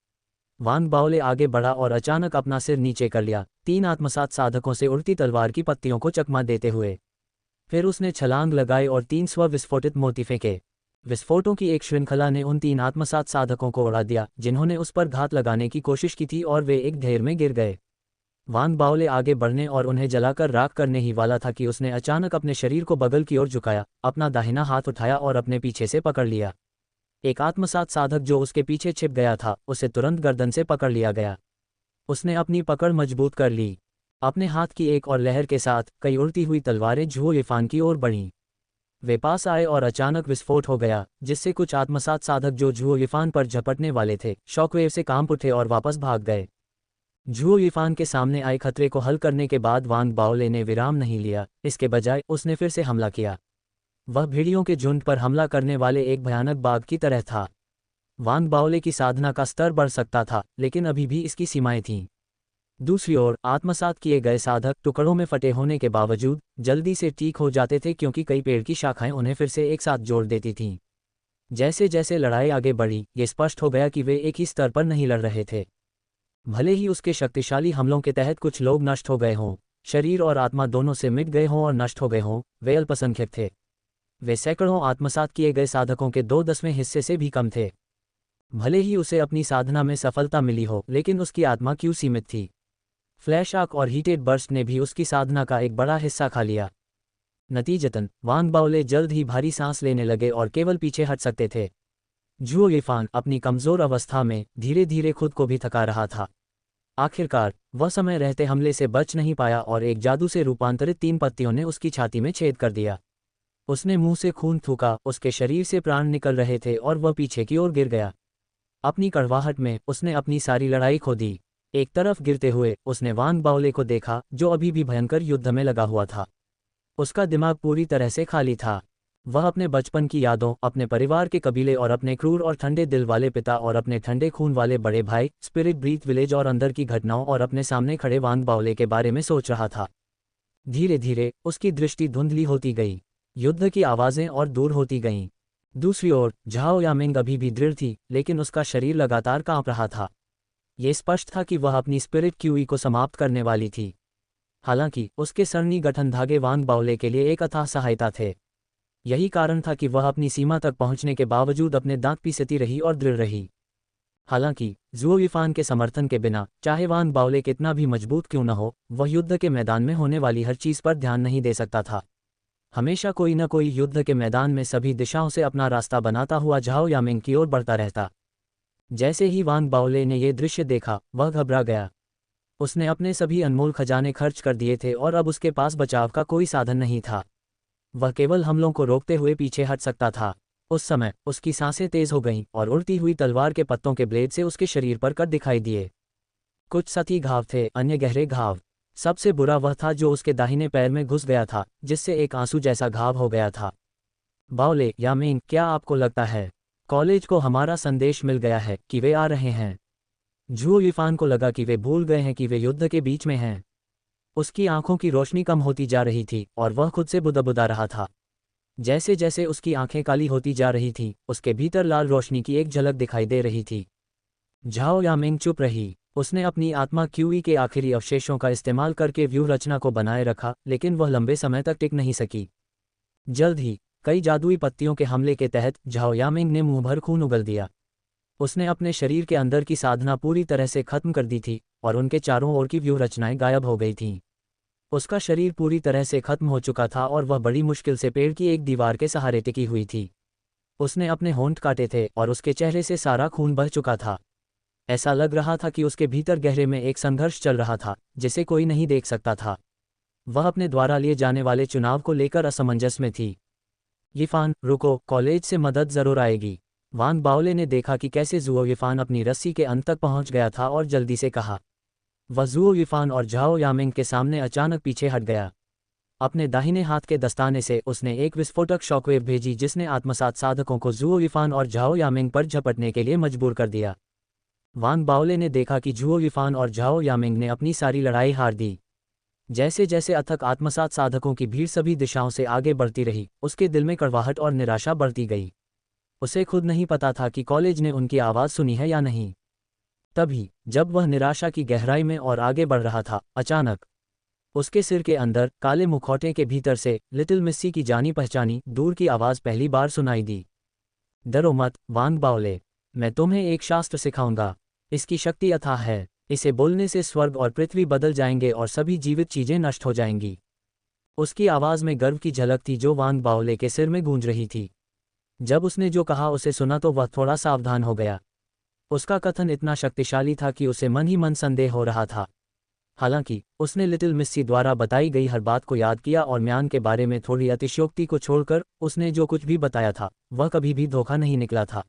वांग बाओले आगे बढ़ा और अचानक अपना सिर नीचे कर लिया, 3 आत्मसात साधकों से उड़ती तलवार की पत्तियों को चकमा देते हुए। फिर उसने छलांग लगाई और 3 स्व-विस्फोटित मोती फेंके। विस्फोटों की एक श्रृंखला ने उन 3 आत्मसात साधकों को उड़ा दिया जिन्होंने उस पर घात लगाने की कोशिश की थी, और वे एक ढेर में गिर गए। वांग बाओले आगे बढ़ने और उन्हें जलाकर राख करने ही वाला था कि उसने अचानक अपने शरीर को बगल की ओर झुकाया, अपना दाहिना हाथ उठाया और अपने पीछे से पकड़ लिया। एक आत्मसात साधक जो उसके पीछे छिप गया था, उसे तुरंत गर्दन से पकड़ लिया गया। उसने अपनी पकड़ मजबूत कर ली। अपने हाथ की एक और लहर के साथ कई उड़ती हुई तलवारें झुओ यिफान की ओर बढ़ीं। वे पास आए और अचानक विस्फोट हो गया, जिससे कुछ आत्मसात साधक जो झुओ यिफान पर झपटने वाले थे, शॉकवेव से कांप उठे और वापस भाग गए। झुओ यिफान के सामने आए खतरे को हल करने के बाद वांग बाओले ने विराम नहीं लिया, इसके बजाय उसने फिर से हमला किया। वह भेड़ियों के झुंड पर हमला करने वाले एक भयानक बाघ की तरह था। वांग बाओले की साधना का स्तर बढ़ सकता था, लेकिन अभी भी इसकी सीमाएं थीं। दूसरी ओर आत्मसात किए गए साधक टुकड़ों में फटे होने के बावजूद जल्दी से ठीक हो जाते थे, क्योंकि कई पेड़ की शाखाएं उन्हें फिर से एक साथ जोड़ देती थीं। जैसे जैसे लड़ाई आगे बढ़ी, ये स्पष्ट हो गया कि वे एक ही स्तर पर नहीं लड़ रहे थे। भले ही उसके शक्तिशाली हमलों के तहत कुछ लोग नष्ट हो गए हों, शरीर और आत्मा दोनों से मिट गए हों और नष्ट हो गए हों, वे अल्पसंख्यक थे। वे सैकड़ों आत्मसात किए गए साधकों के 2/10वें हिस्से से भी कम थे। भले ही उसे अपनी साधना में सफलता मिली हो, लेकिन उसकी आत्मा क्यों सीमित थी। फ्लैश आर्क और हीटेड बर्स्ट ने भी उसकी साधना का एक बड़ा हिस्सा खा लिया। नतीजतन वांग बाओले जल्द ही भारी सांस लेने लगे और केवल पीछे हट सकते थे। झुओ यिफान अपनी कमजोर अवस्था में धीरे धीरे खुद को भी थका रहा था। आखिरकार वह समय रहते हमले से बच नहीं पाया और एक जादू से रूपांतरित 3 पत्तियों ने उसकी छाती में छेद कर दिया। उसने मुंह से खून थूका, उसके शरीर से प्राण निकल रहे थे और वह पीछे की ओर गिर गया। अपनी कड़वाहट में उसने अपनी सारी लड़ाई खो दी। एक तरफ गिरते हुए उसने वांग बाओले को देखा, जो अभी भी भयंकर युद्ध में लगा हुआ था। उसका दिमाग पूरी तरह से खाली था। वह अपने बचपन की यादों, अपने परिवार के कबीले और अपने क्रूर और ठंडे दिल वाले पिता और अपने ठंडे खून वाले बड़े भाई स्पिरिट ब्रीथ विलेज और अंदर की घटनाओं और अपने सामने खड़े वांग बाओले के बारे में सोच रहा था। धीरे धीरे उसकी दृष्टि धुंधली होती गई, युद्ध की आवाज़ें और दूर होती गईं। दूसरी ओर झाओ यामिंग अभी भी दृढ़ थी, लेकिन उसका शरीर लगातार कांप रहा था। ये स्पष्ट था कि वह अपनी स्पिरिट क्यूई को समाप्त करने वाली थी। हालांकि उसके सरनी गठन धागे वांग बाओले के लिए एक अथाह सहायता थे। यही कारण था कि वह अपनी सीमा तक पहुंचने के बावजूद अपने दांत पीसती रही और दृढ़ रही। हालांकि झुओ यिफान के समर्थन के बिना, चाहे वांग बाओले कितना भी मजबूत क्यों न हो, वह युद्ध के मैदान में होने वाली हर चीज पर ध्यान नहीं दे सकता था। हमेशा कोई न कोई युद्ध के मैदान में सभी दिशाओं से अपना रास्ता बनाता हुआ झाओ यामिंग की ओर बढ़ता रहता। जैसे ही वांग बाओले ने यह दृश्य देखा, वह घबरा गया। उसने अपने सभी अनमोल खजाने खर्च कर दिए थे और अब उसके पास बचाव का कोई साधन नहीं था। वह केवल हमलों को रोकते हुए पीछे हट सकता था। उस समय उसकी सांसें तेज हो गईं और उड़ती हुई तलवार के पत्तों के ब्लेड से उसके शरीर पर कट दिखाई दिए। कुछ सतही घाव थे, अन्य गहरे घाव। सबसे बुरा वह था जो उसके दाहिने पैर में घुस गया था, जिससे एक आंसू जैसा घाव हो गया था। बाओले यामिंग, क्या आपको लगता है कॉलेज को हमारा संदेश मिल गया है कि वे आ रहे हैं? झुओ यिफान को लगा कि वे भूल गए हैं कि वे युद्ध के बीच में हैं। उसकी आंखों की रोशनी कम होती जा रही थी और वह खुद से बुदबुदा रहा था। जैसे जैसे उसकी आंखें काली होती जा रही थीं, उसके भीतर लाल रोशनी की एक झलक दिखाई दे रही थी। झाओ यामिंग चुप रही। उसने अपनी आत्मा क्यूई के आखिरी अवशेषों का इस्तेमाल करके व्यूह रचना को बनाए रखा, लेकिन वह लंबे समय तक टिक नहीं सकी। जल्द ही कई जादुई पत्तियों के हमले के तहत झाओ यामिंग ने मुंह भर खून उगल दिया। उसने अपने शरीर के अंदर की साधना पूरी तरह से खत्म कर दी थी और उनके चारों ओर की व्यूह रचनाएं गायब हो गई थीं। उसका शरीर पूरी तरह से खत्म हो चुका था और वह बड़ी मुश्किल से पेड़ की एक दीवार के सहारे टिकी हुई थी। उसने अपने होंठ काटे थे और उसके चेहरे से सारा खून बह चुका था। ऐसा लग रहा था कि उसके भीतर गहरे में एक संघर्ष चल रहा था, जिसे कोई नहीं देख सकता था। वह अपने द्वारा लिए जाने वाले चुनाव को लेकर असमंजस में थी। यिफान, रुको, कॉलेज से मदद जरूर आएगी। वांग बाओले ने देखा कि कैसे झुओ यिफान अपनी रस्सी के अंत तक पहुंच गया था और जल्दी से कहा। वह झुओ यिफान और झाओ यामिंग के सामने अचानक पीछे हट गया। अपने दाहिने हाथ के दस्ताने से उसने एक विस्फोटक शॉकवेव भेजी, जिसने आत्मसात साधकों को झुओ यिफान और झाओ यामिंग पर झपटने के लिए मजबूर कर दिया। वांग बाओले ने देखा कि झुओ यिफान और झाओ यामिंग ने अपनी सारी लड़ाई हार दी। जैसे जैसे अथक आत्मसात साधकों की भीड़ सभी दिशाओं से आगे बढ़ती रही, उसके दिल में कड़वाहट और निराशा बढ़ती गई। उसे खुद नहीं पता था कि कॉलेज ने उनकी आवाज़ सुनी है या नहीं। तभी जब वह निराशा की गहराई में और आगे बढ़ रहा था, अचानक उसके सिर के अंदर काले मुखौटे के भीतर से लिटिल मिस्सी की जानी पहचानी दूर की आवाज़ पहली बार सुनाई दी। डरो मत वांग बाओले, मैं तुम्हें एक शास्त्र सिखाऊंगा। इसकी शक्ति अथाह है। इसे बोलने से स्वर्ग और पृथ्वी बदल जाएंगे और सभी जीवित चीजें नष्ट हो जाएंगी। उसकी आवाज़ में गर्व की झलक थी जो वांग बाओले के सिर में गूंज रही थी। जब उसने जो कहा उसे सुना तो वह थोड़ा सावधान हो गया। उसका कथन इतना शक्तिशाली था कि उसे मन ही मन संदेह हो रहा था। हालांकि उसने लिटिल मिस्सी द्वारा बताई गई हर बात को याद किया और म्यान के बारे में थोड़ी अतिशयोक्ति को छोड़कर उसने जो कुछ भी बताया था वह कभी भी धोखा नहीं निकला था।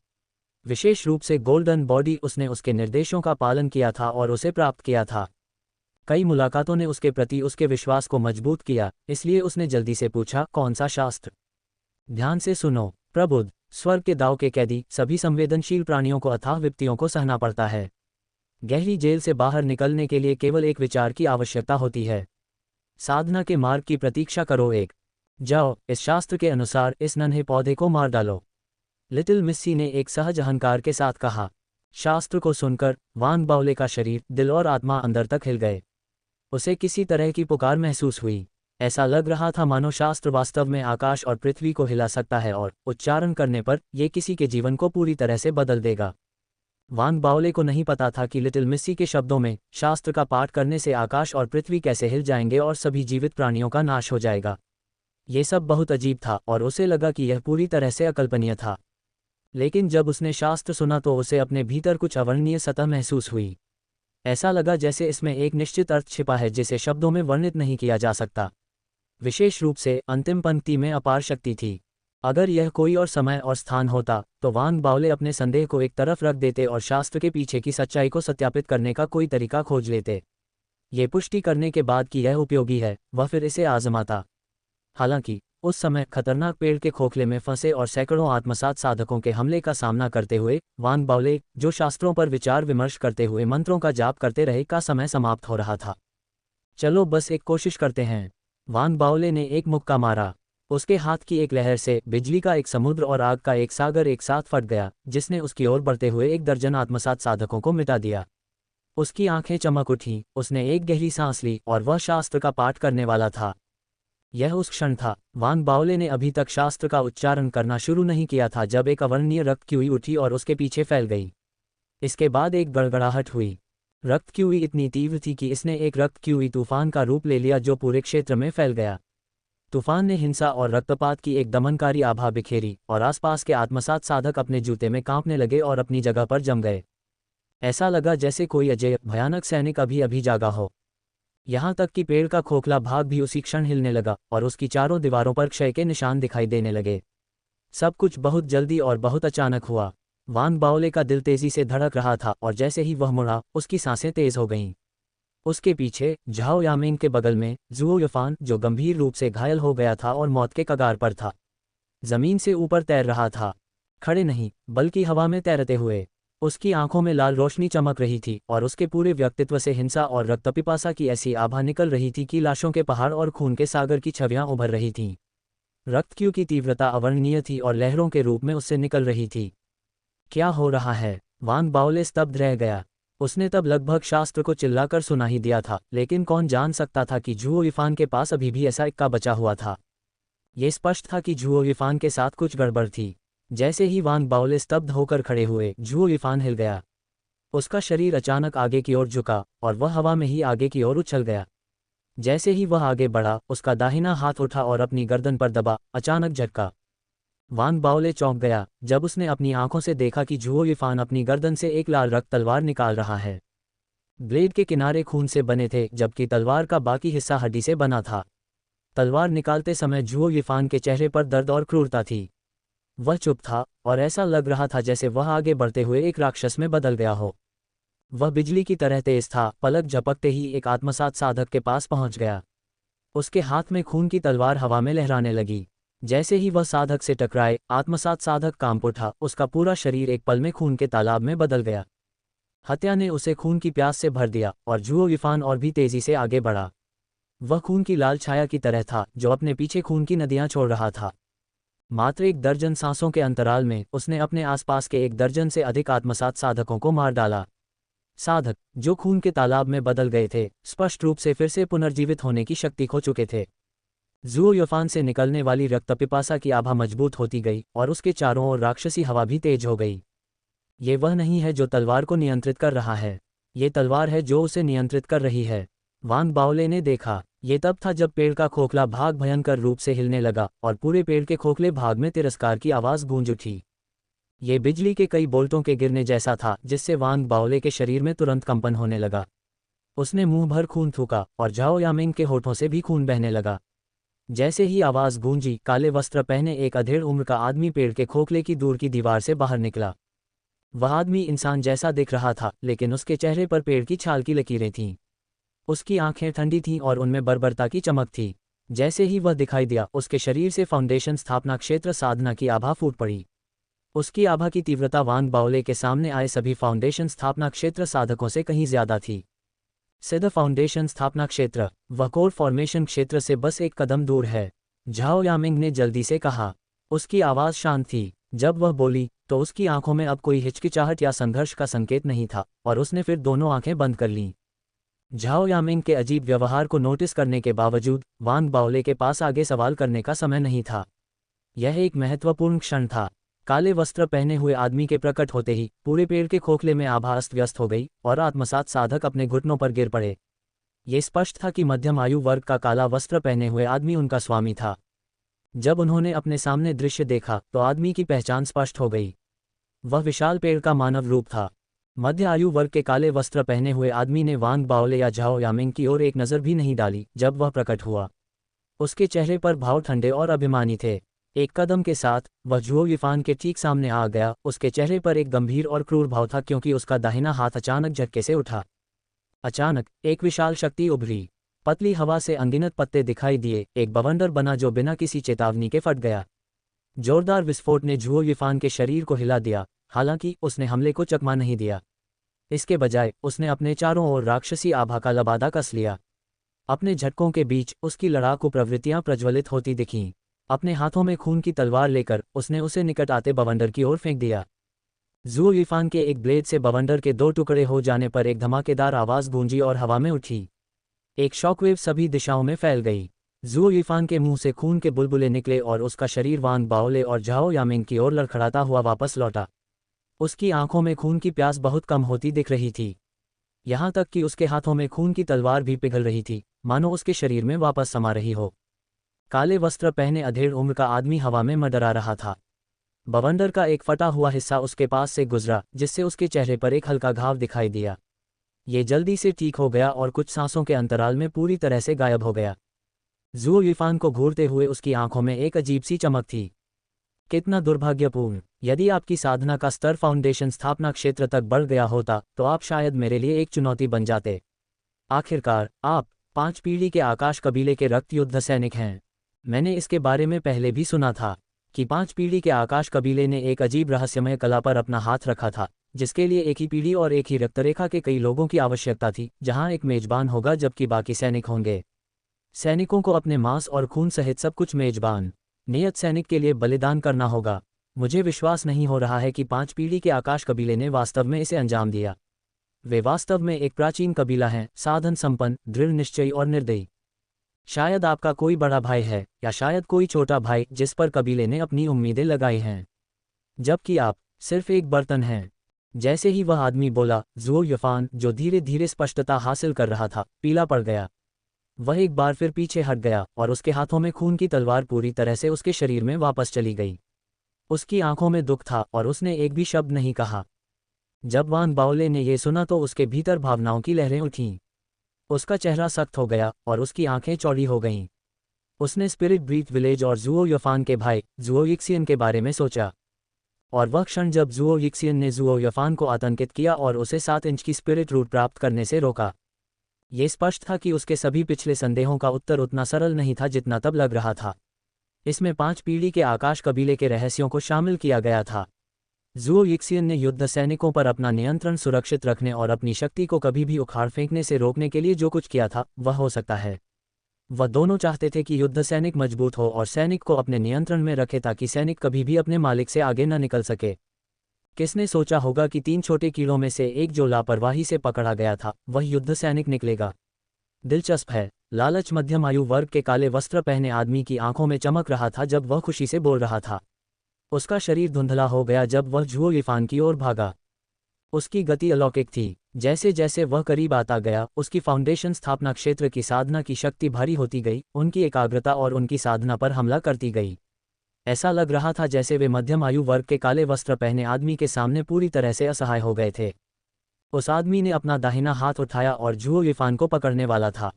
विशेष रूप से गोल्डन बॉडी, उसने उसके निर्देशों का पालन किया था और उसे प्राप्त किया था। कई मुलाकातों ने उसके प्रति उसके विश्वास को मजबूत किया, इसलिए उसने जल्दी से पूछा, कौन सा शास्त्र? ध्यान से सुनो प्रबुद्ध, स्वर्ग के दाव के कैदी सभी संवेदनशील प्राणियों को अथाह विपत्तियों को सहना पड़ता है। गहरी जेल से बाहर निकलने के लिए केवल एक विचार की आवश्यकता होती है। साधना के मार्ग की प्रतीक्षा करो। जाओ, इस शास्त्र के अनुसार इस नन्हे पौधे को मार डालो। लिटिल मिस्सी ने एक सहज अहंकार के साथ कहा। शास्त्र को सुनकर वांग बाओले का शरीर, दिल और आत्मा अंदर तक हिल गए। उसे किसी तरह की पुकार महसूस हुई। ऐसा लग रहा था मानो शास्त्र वास्तव में आकाश और पृथ्वी को हिला सकता है और उच्चारण करने पर यह किसी के जीवन को पूरी तरह से बदल देगा। वांग बाओले को नहीं पता था कि लिटिल मिस्सी के शब्दों में शास्त्र का पाठ करने से आकाश और पृथ्वी कैसे हिल जाएंगे और सभी जीवित प्राणियों का नाश हो जाएगा। ये सब बहुत अजीब था और उसे लगा कि यह पूरी तरह से अकल्पनीय था। लेकिन जब उसने शास्त्र सुना तो उसे अपने भीतर कुछ अवर्णनीय सतह महसूस हुई। ऐसा लगा जैसे इसमें एक निश्चित अर्थ छिपा है जिसे शब्दों में वर्णित नहीं किया जा सकता। विशेष रूप से अंतिम पंक्ति में अपार शक्ति थी। अगर यह कोई और समय और स्थान होता तो वांग बाओले अपने संदेह को एक तरफ रख देते और शास्त्र के पीछे की सच्चाई को सत्यापित करने का कोई तरीका खोज लेते। ये पुष्टि करने के बाद कि यह उपयोगी है, वह फिर इसे आजमाता। हालांकि उस समय खतरनाक पेड़ के खोखले में फंसे और सैकड़ों आत्मसात साधकों के हमले का सामना करते हुए वांग बाओले, जो शास्त्रों पर विचार विमर्श करते हुए मंत्रों का जाप करते रहे, का समय समाप्त हो रहा था। चलो बस एक कोशिश करते हैं। वांग बाओले ने एक मुक्का मारा। उसके हाथ की एक लहर से बिजली का एक समुद्र और आग का एक सागर एक साथ फट गया, जिसने उसकी ओर बढ़ते हुए एक दर्जन आत्मसात साधकों को मिटा दिया। उसकी आंखें चमक उठीं, उसने एक गहरी सांस ली और वह शास्त्र का पाठ करने वाला था। यह उस क्षण था। वांग बाओले ने अभी तक शास्त्र का उच्चारण करना शुरू नहीं किया था जब एक अवर्णनीय रक्त क्यूई उठी और उसके पीछे फैल गई। इसके बाद एक गड़गड़ाहट हुई। रक्त क्यूई इतनी तीव्र थी कि इसने एक रक्त क्यूई तूफान का रूप ले लिया जो पूरे क्षेत्र में फैल गया। तूफान ने हिंसा और रक्तपात की एक दमनकारी आभा बिखेरी और आसपास के आत्मसात साधक अपने जूते में कांपने लगे और अपनी जगह पर जम गए। ऐसा लगा जैसे कोई अजय भयानक सैनिक अभी अभी जागा हो। यहाँ तक कि पेड़ का खोखला भाग भी उसी क्षण हिलने लगा और उसकी चारों दीवारों पर क्षय के निशान दिखाई देने लगे। सब कुछ बहुत जल्दी और बहुत अचानक हुआ। वांग बाओले का दिल तेजी से धड़क रहा था और जैसे ही वह मुड़ा, उसकी सांसें तेज हो गईं। उसके पीछे झाओ यामिंग के बगल में जुओ युफान, जो गंभीर रूप से घायल हो गया था और मौत के कगार पर था, जमीन से ऊपर तैर रहा था। खड़े नहीं बल्कि हवा में तैरते हुए। उसकी आंखों में लाल रोशनी चमक रही थी और उसके पूरे व्यक्तित्व से हिंसा और रक्तपिपासा की ऐसी आभा निकल रही थी कि लाशों के पहाड़ और खून के सागर की छवियां उभर रही थीं। रक्तक्यू की तीव्रता अवर्णनीय थी और लहरों के रूप में उससे निकल रही थी। क्या हो रहा है? वांग बाओले स्तब्ध रह गया। उसने तब लगभग शास्त्र को चिल्लाकर सुना ही दिया था, लेकिन कौन जान सकता था कि जुओ युफान के पास अभी भी ऐसा इक्का बचा हुआ था। ये स्पष्ट था कि जुओ युफान के साथ कुछ गड़बड़ थी। जैसे ही वांग बाओले स्तब्ध होकर खड़े हुए, जुओ युफान हिल गया। उसका शरीर अचानक आगे की ओर झुका और वह हवा में ही आगे की ओर उछल गया। जैसे ही वह आगे बढ़ा, उसका दाहिना हाथ उठा और अपनी गर्दन पर दबा। अचानक झटका। वांग बाओले चौंक गया जब उसने अपनी आंखों से देखा कि जुओ युफान अपनी गर्दन से एक लाल रक्त तलवार निकाल रहा है। ब्लेड के किनारे खून से बने थे जबकि तलवार का बाकी हिस्सा हड्डी से बना था। तलवार निकालते समय जुओ युफान के चेहरे पर दर्द और क्रूरता थी। वह चुप था और ऐसा लग रहा था जैसे वह आगे बढ़ते हुए एक राक्षस में बदल गया हो। वह बिजली की तरह तेज था। पलक झपकते ही एक आत्मसात साधक के पास पहुंच गया। उसके हाथ में खून की तलवार हवा में लहराने लगी। जैसे ही वह साधक से टकराए, आत्मसात साधक कांप उठा। उसका पूरा शरीर एक पल में खून के तालाब में बदल गया। हत्या ने उसे खून की प्यास से भर दिया और जुओ युफान और भी तेजी से आगे बढ़ा। वह खून की लाल छाया की तरह था जो अपने पीछे खून की नदियां छोड़ रहा था। मात्र 1 दर्जन सांसों के अंतराल में उसने अपने आसपास के 1 दर्जन से अधिक आत्मसात साधकों को मार डाला। साधक जो खून के तालाब में बदल गए थे, स्पष्ट रूप से फिर से पुनर्जीवित होने की शक्ति खो चुके थे। ज़ुओ युफान से निकलने वाली रक्त पिपासा की आभा मजबूत होती गई और उसके चारों ओर राक्षसी हवा भी तेज हो गई। ये वह नहीं है जो तलवार को नियंत्रित कर रहा है, ये तलवार है जो उसे नियंत्रित कर रही है। वांग बाओले ने देखा। ये तब था जब पेड़ का खोखला भाग भयंकर रूप से हिलने लगा और पूरे पेड़ के खोखले भाग में तिरस्कार की आवाज़ गूंज उठी। ये बिजली के कई बोल्टों के गिरने जैसा था जिससे वांग बाओले के शरीर में तुरंत कंपन होने लगा। उसने मुंह भर खून थूका और झाओ यामिंग के होठों से भी खून बहने लगा। जैसे ही आवाज़ गूंजी, काले वस्त्र पहने एक अधेड़ उम्र का आदमी पेड़ के खोखले की दूर की दीवार से बाहर निकला। वह आदमी इंसान जैसा दिख रहा था, लेकिन उसके चेहरे पर पेड़ की छाल की लकीरें थीं। उसकी आंखें ठंडी थीं और उनमें बर्बरता की चमक थी। जैसे ही वह दिखाई दिया, उसके शरीर से फाउंडेशन स्थापना क्षेत्र साधना की आभा फूट पड़ी। उसकी आभा की तीव्रता वांग बाओले के सामने आए सभी फाउंडेशन स्थापना क्षेत्र साधकों से कहीं ज्यादा थी। सिद्ध फाउंडेशन स्थापना क्षेत्र, वह कोर फॉर्मेशन क्षेत्र से बस 1 कदम दूर है, झाओ यामिंग ने जल्दी से कहा। उसकी आवाज़ शांत थी। जब वह बोली तो उसकी आंखों में अब कोई हिचकिचाहट या संघर्ष का संकेत नहीं था और उसने फिर दोनों आंखें बंद कर लीं। झाओ यामिंग के अजीब व्यवहार को नोटिस करने के बावजूद वांग बाओले के पास आगे सवाल करने का समय नहीं था। यह एक महत्वपूर्ण क्षण था। काले वस्त्र पहने हुए आदमी के प्रकट होते ही पूरे पेड़ के खोखले में आभा अस्त व्यस्त हो गई और आत्मसात साधक अपने घुटनों पर गिर पड़े। ये स्पष्ट था कि मध्यम आयु वर्ग का काला वस्त्र पहने हुए आदमी उनका स्वामी था। जब उन्होंने अपने सामने दृश्य देखा तो आदमी की पहचान स्पष्ट हो गई। वह विशाल पेड़ का मानव रूप था। मध्य आयु वर्ग के काले वस्त्र पहने हुए आदमी ने वांग बाओले या झाओ यामिंग की ओर एक नज़र भी नहीं डाली जब वह प्रकट हुआ। उसके चेहरे पर भाव ठंडे और अभिमानी थे। 1 कदम के साथ वह ज़ुओ युफान के ठीक सामने आ गया। उसके चेहरे पर एक गंभीर और क्रूर भाव था क्योंकि उसका दाहिना हाथ अचानक झटके से उठा। अचानक एक विशाल शक्ति उभरी। पतली हवा से अनगिनत पत्ते दिखाई दिए। एक बवंडर बना जो बिना किसी चेतावनी के फट गया। जोरदार विस्फोट ने ज़ुओ युफान के शरीर को हिला दिया, हालांकि उसने हमले को चकमा नहीं दिया। इसके बजाय उसने अपने चारों ओर राक्षसी आभा का लबादा कस लिया। अपने झटकों के बीच उसकी लड़ाकू प्रवृत्तियां प्रज्वलित होती दिखीं। अपने हाथों में खून की तलवार लेकर उसने उसे निकट आते बवंडर की ओर फेंक दिया। ज़ुओ युफान के एक ब्लेड से बवंडर के 2 टुकड़े हो जाने पर एक धमाकेदार आवाज़ गूंजी और हवा में उठी। एक शॉकवेव सभी दिशाओं में फैल गई। ज़ुओ युफान के मुंह से खून के बुलबुले निकले और उसका शरीर वांग बाओले और झाओ यामिंग की ओर लड़खड़ाता हुआ वापस लौटा। उसकी आंखों में खून की प्यास बहुत कम होती दिख रही थी। यहाँ तक कि उसके हाथों में खून की तलवार भी पिघल रही थी, मानो उसके शरीर में वापस समा रही हो। काले वस्त्र पहने अधेड़ उम्र का आदमी हवा में मंडरा रहा था। बवंडर का एक फटा हुआ हिस्सा उसके पास से गुजरा, जिससे उसके चेहरे पर एक हल्का घाव दिखाई दिया। ये जल्दी से ठीक हो गया और कुछ सांसों के अंतराल में पूरी तरह से गायब हो गया। ज़ुओ युफान को घूरते हुए उसकी आंखों में एक अजीब सी चमक थी। कितना दुर्भाग्यपूर्ण! यदि आपकी साधना का स्तर फाउंडेशन स्थापना क्षेत्र तक बढ़ गया होता तो आप शायद मेरे लिए एक चुनौती बन जाते। आखिरकार आप 5 पीढ़ी के आकाश कबीले के रक्त युद्ध सैनिक हैं। मैंने इसके बारे में पहले भी सुना था कि 5 पीढ़ी के आकाश कबीले ने एक अजीब रहस्यमय कला पर अपना हाथ रखा था, जिसके लिए एक ही पीढ़ी और एक ही रक्तरेखा के कई लोगों की आवश्यकता थी, जहां एक मेजबान होगा जबकि बाकी सैनिक होंगे। सैनिकों को अपने मांस और खून सहित सब कुछ मेजबान नियत सैनिक के लिए बलिदान करना होगा। मुझे विश्वास नहीं हो रहा है कि 5 पीढ़ी के आकाश कबीले ने वास्तव में इसे अंजाम दिया। वे वास्तव में एक प्राचीन कबीला हैं, साधन संपन्न, दृढ़ निश्चयी और निर्दयी। शायद आपका कोई बड़ा भाई है या शायद कोई छोटा भाई जिस पर कबीले ने अपनी उम्मीदें लगाई हैं, जबकि आप सिर्फ एक बर्तन हैं। जैसे ही वह आदमी बोला, ज़ुओ युफान, जो धीरे धीरे स्पष्टता हासिल कर रहा था, पीला पड़ गया। वह एक बार फिर पीछे हट गया और उसके हाथों में खून की तलवार पूरी तरह से उसके शरीर में वापस चली गई। उसकी आंखों में दुख था और उसने एक भी शब्द नहीं कहा। जब वांग बाओले ने यह सुना तो उसके भीतर भावनाओं की लहरें उठीं। उसका चेहरा सख्त हो गया और उसकी आंखें चौड़ी हो गईं। उसने स्पिरिट ब्रीथ विलेज और ज़ुओ युफान के भाई ज़ुओ यिक्सियन के बारे में सोचा। और वह क्षण जब ज़ुओ यिक्सियन ने ज़ुओ युफान को आतंकित किया और उसे 7 इंच की स्पिरिट रूट प्राप्त करने से रोका। ये स्पष्ट था कि उसके सभी पिछले संदेहों का उत्तर उतना सरल नहीं था जितना तब लग रहा था। इसमें 5 पीढ़ी के आकाश कबीले के रहस्यों को शामिल किया गया था। ज़ुओ यिक्सियन ने युद्ध सैनिकों पर अपना नियंत्रण सुरक्षित रखने और अपनी शक्ति को कभी भी उखाड़ फेंकने से रोकने के लिए जो कुछ किया था, वह हो सकता है वह दोनों चाहते थे कि युद्ध सैनिक मजबूत हो और सैनिक को अपने नियंत्रण में रखे ताकि सैनिक कभी भी अपने मालिक से आगे न निकल सके। किसने सोचा होगा कि 3 छोटे कीड़ों में से एक जो लापरवाही से पकड़ा गया था वह युद्ध सैनिक निकलेगा। दिलचस्प है, लालच मध्यम आयु वर्ग के काले वस्त्र पहने आदमी की आंखों में चमक रहा था जब वह खुशी से बोल रहा था। उसका शरीर धुंधला हो गया जब वह झुओ यिफान की ओर भागा। उसकी गति अलौकिक थी। जैसे जैसे वह करीब आता गया उसकी फाउंडेशन स्थापना क्षेत्र की साधना की शक्ति भारी होती गई, उनकी एकाग्रता और उनकी साधना पर हमला करती गई। ऐसा लग रहा था जैसे वे मध्यम आयु वर्ग के काले वस्त्र पहने आदमी के सामने पूरी तरह से असहाय हो गए थे। उस आदमी ने अपना दाहिना हाथ उठाया और झुओ यिफान को पकड़ने वाला था।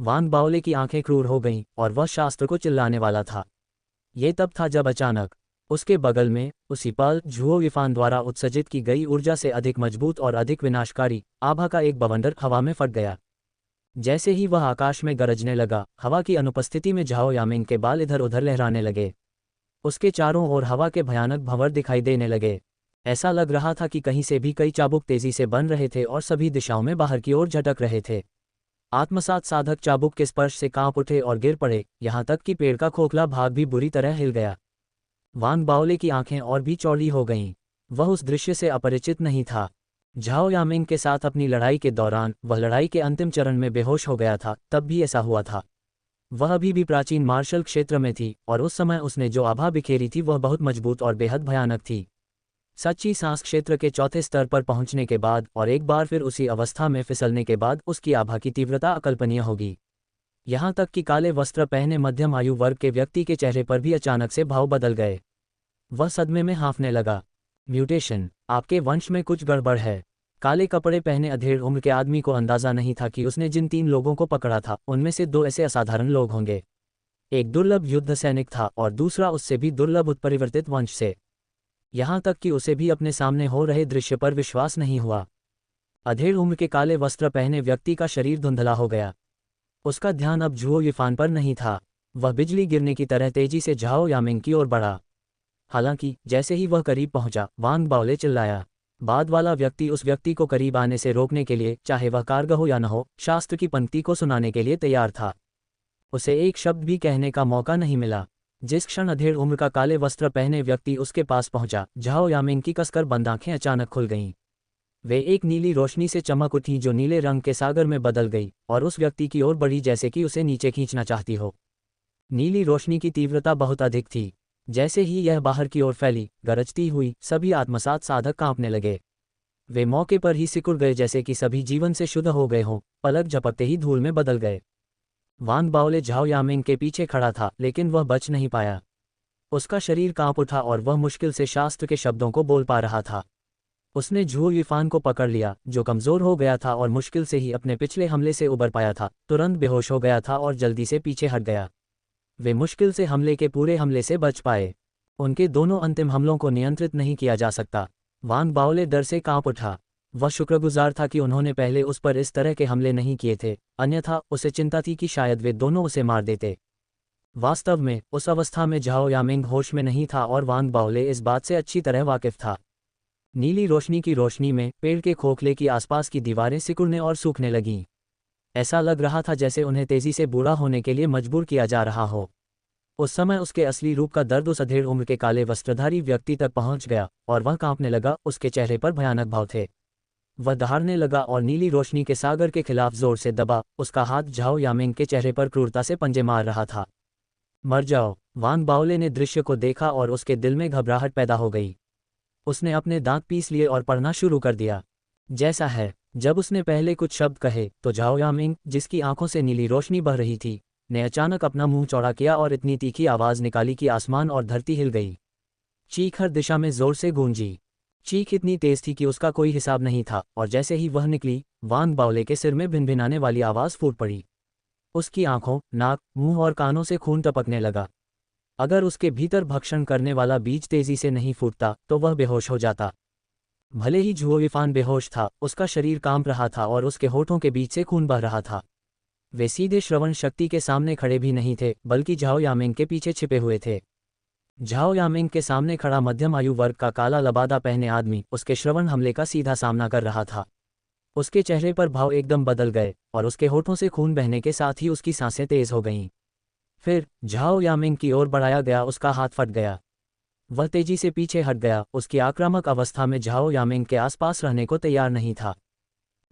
वांग बाओले की आंखें क्रूर हो गईं और वह शास्त्र को चिल्लाने वाला था। ये तब था जब अचानक उसके बगल में उसी पल झुओ यिफान द्वारा उत्सर्जित की गई ऊर्जा से अधिक मजबूत और अधिक विनाशकारी आभा का एक बवंडर हवा में फट गया। जैसे ही वह आकाश में गरजने लगा, हवा की अनुपस्थिति में झाओ यामिंग के बाल इधर उधर लहराने लगे। उसके चारों ओर हवा के भयानक भंवर दिखाई देने लगे। ऐसा लग रहा था कि कहीं से भी कई चाबुक तेजी से बन रहे थे और सभी दिशाओं में बाहर की ओर झटक रहे थे। आत्मसात साधक चाबुक के स्पर्श से कांप उठे और गिर पड़े, यहाँ तक कि पेड़ का खोखला भाग भी बुरी तरह हिल गया। वांग बाओले की आंखें और भी चौड़ी हो गईं। वह उस दृश्य से अपरिचित नहीं था। झाओ यामिंग के साथ अपनी लड़ाई के दौरान वह लड़ाई के अंतिम चरण में बेहोश हो गया था, तब भी ऐसा हुआ था। वह अभी भी प्राचीन मार्शल क्षेत्र में थी और उस समय उसने जो आभा बिखेरी थी वह बहुत मजबूत और बेहद भयानक थी। सच्ची सांस क्षेत्र के चौथे स्तर पर पहुंचने के बाद और एक बार फिर उसी अवस्था में फिसलने के बाद उसकी आभा की तीव्रता अकल्पनीय होगी। यहाँ तक कि काले वस्त्र पहने मध्यम आयु वर्ग के व्यक्ति के चेहरे पर भी अचानक से भाव बदल गए। वह सदमे में हाँफने लगा। म्यूटेशन, आपके वंश में कुछ गड़बड़ है। काले कपड़े पहने अधेड़ उम्र के आदमी को अंदाजा नहीं था कि उसने जिन 3 लोगों को पकड़ा था उनमें से 2 ऐसे असाधारण लोग होंगे। एक दुर्लभ युद्ध सैनिक था और दूसरा उससे भी दुर्लभ उत्परिवर्तित वंश से। यहाँ तक कि उसे भी अपने सामने हो रहे दृश्य पर विश्वास नहीं हुआ। अधेड़ उम्र के काले वस्त्र पहने व्यक्ति का शरीर धुंधला हो गया। उसका ध्यान अब झुओ यिफान पर नहीं था। वह बिजली गिरने की तरह तेजी से झाओ यामिंग की ओर बढ़ा। हालांकि जैसे ही वह करीब पहुंचा, वांग बाओले चिल्लाया। बाद वाला व्यक्ति उस व्यक्ति को करीब आने से रोकने के लिए, चाहे वह कारगर हो या न हो, शास्त्र की पंक्ति को सुनाने के लिए तैयार था। उसे एक शब्द भी कहने का मौका नहीं मिला। जिस क्षण अधेड़ उम्र का काले वस्त्र पहने व्यक्ति उसके पास पहुंचा, झाओ यामिंग की कसकर बंद आंखें अचानक खुल गईं। वे एक नीली रोशनी से चमक उठी जो नीले रंग के सागर में बदल गई और उस व्यक्ति की ओर बढ़ी जैसे कि उसे नीचे खींचना चाहती हो। नीली रोशनी की तीव्रता बहुत अधिक थी। जैसे ही यह बाहर की ओर फैली, गरजती हुई, सभी आत्मसात साधक कांपने लगे। वे मौके पर ही सिकुड़ गए जैसे कि सभी जीवन से शुद्ध हो गए हों, पलक झपकते ही धूल में बदल गए। वांग बाओले झाओ यामिंग के पीछे खड़ा था, लेकिन वह बच नहीं पाया। उसका शरीर कांप उठा और वह मुश्किल से शास्त्र के शब्दों को बोल पा रहा था। उसने झुओ यिफान को पकड़ लिया, जो कमजोर हो गया था और मुश्किल से ही अपने पिछले हमले से उबर पाया था, तुरंत बेहोश हो गया था और जल्दी से पीछे हट गया। वे मुश्किल से हमले के पूरे हमले से बच पाए। उनके दोनों अंतिम हमलों को नियंत्रित नहीं किया जा सकता। वांग बाओले डर से कांप उठा। वह शुक्रगुजार था कि उन्होंने पहले उस पर इस तरह के हमले नहीं किए थे, अन्यथा उसे चिंता थी कि शायद वे दोनों उसे मार देते। वास्तव में उस अवस्था में झाओ यामिंग होश में नहीं था और वांग बाओले इस बात से अच्छी तरह वाकिफ था। नीली रोशनी की रोशनी में पेड़ के खोखले की आसपास की दीवारें सिकुड़ने और सूखने लगीं। ऐसा लग रहा था जैसे उन्हें तेजी से बूढ़ा होने के लिए मजबूर किया जा रहा हो। उस समय उसके असली रूप का दर्द उस अधेड़ उम्र के काले वस्त्रधारी व्यक्ति तक पहुंच गया और वह कांपने लगा। उसके चेहरे पर भयानक भाव थे। वह दहाड़ने लगा और नीली रोशनी के सागर के खिलाफ जोर से दबा। उसका हाथ झाओ यामिंग के चेहरे पर क्रूरता से पंजे मार रहा था। मर जाओ। वांग बाओले ने दृश्य को देखा और उसके दिल में घबराहट पैदा हो गई। उसने अपने दांत पीस लिए और पढ़ना शुरू कर दिया। जैसा है, जब उसने पहले कुछ शब्द कहे तो झाओ यामिंग, जिसकी आंखों से नीली रोशनी बह रही थी, ने अचानक अपना मुंह चौड़ा किया और इतनी तीखी आवाज निकाली कि आसमान और धरती हिल गई। चीख हर दिशा में जोर से गूंजी। चीख इतनी तेज थी कि उसका कोई हिसाब नहीं था और जैसे ही वह निकली, वांग बाओले के सिर में भिनभिनाने वाली आवाज फूट पड़ी। उसकी आंखों, नाक, मुंह और कानों से खून टपकने लगा। अगर उसके भीतर भक्षण करने वाला बीज तेजी से नहीं फूटता तो वह बेहोश हो जाता। भले ही झुओ यिफान बेहोश था, उसका शरीर कांप रहा था और उसके होठों के बीच से खून बह रहा था। वे सीधे श्रवण शक्ति के सामने खड़े भी नहीं थे, बल्कि झाओ यामिंग के पीछे छिपे हुए थे। झाओ यामिंग के सामने खड़ा मध्यम आयु वर्ग का काला लबादा पहने आदमी उसके श्रवण हमले का सीधा सामना कर रहा था। उसके चेहरे पर भाव एकदम बदल गए और उसके होठों से खून बहने के साथ ही उसकी सांसें तेज हो गईं। फिर झाओ यामिंग की ओर बढ़ाया गया, उसका हाथ फट गया। वह तेजी से पीछे हट गया, उसकी आक्रामक अवस्था में झाओ यामिंग के आसपास रहने को तैयार नहीं था।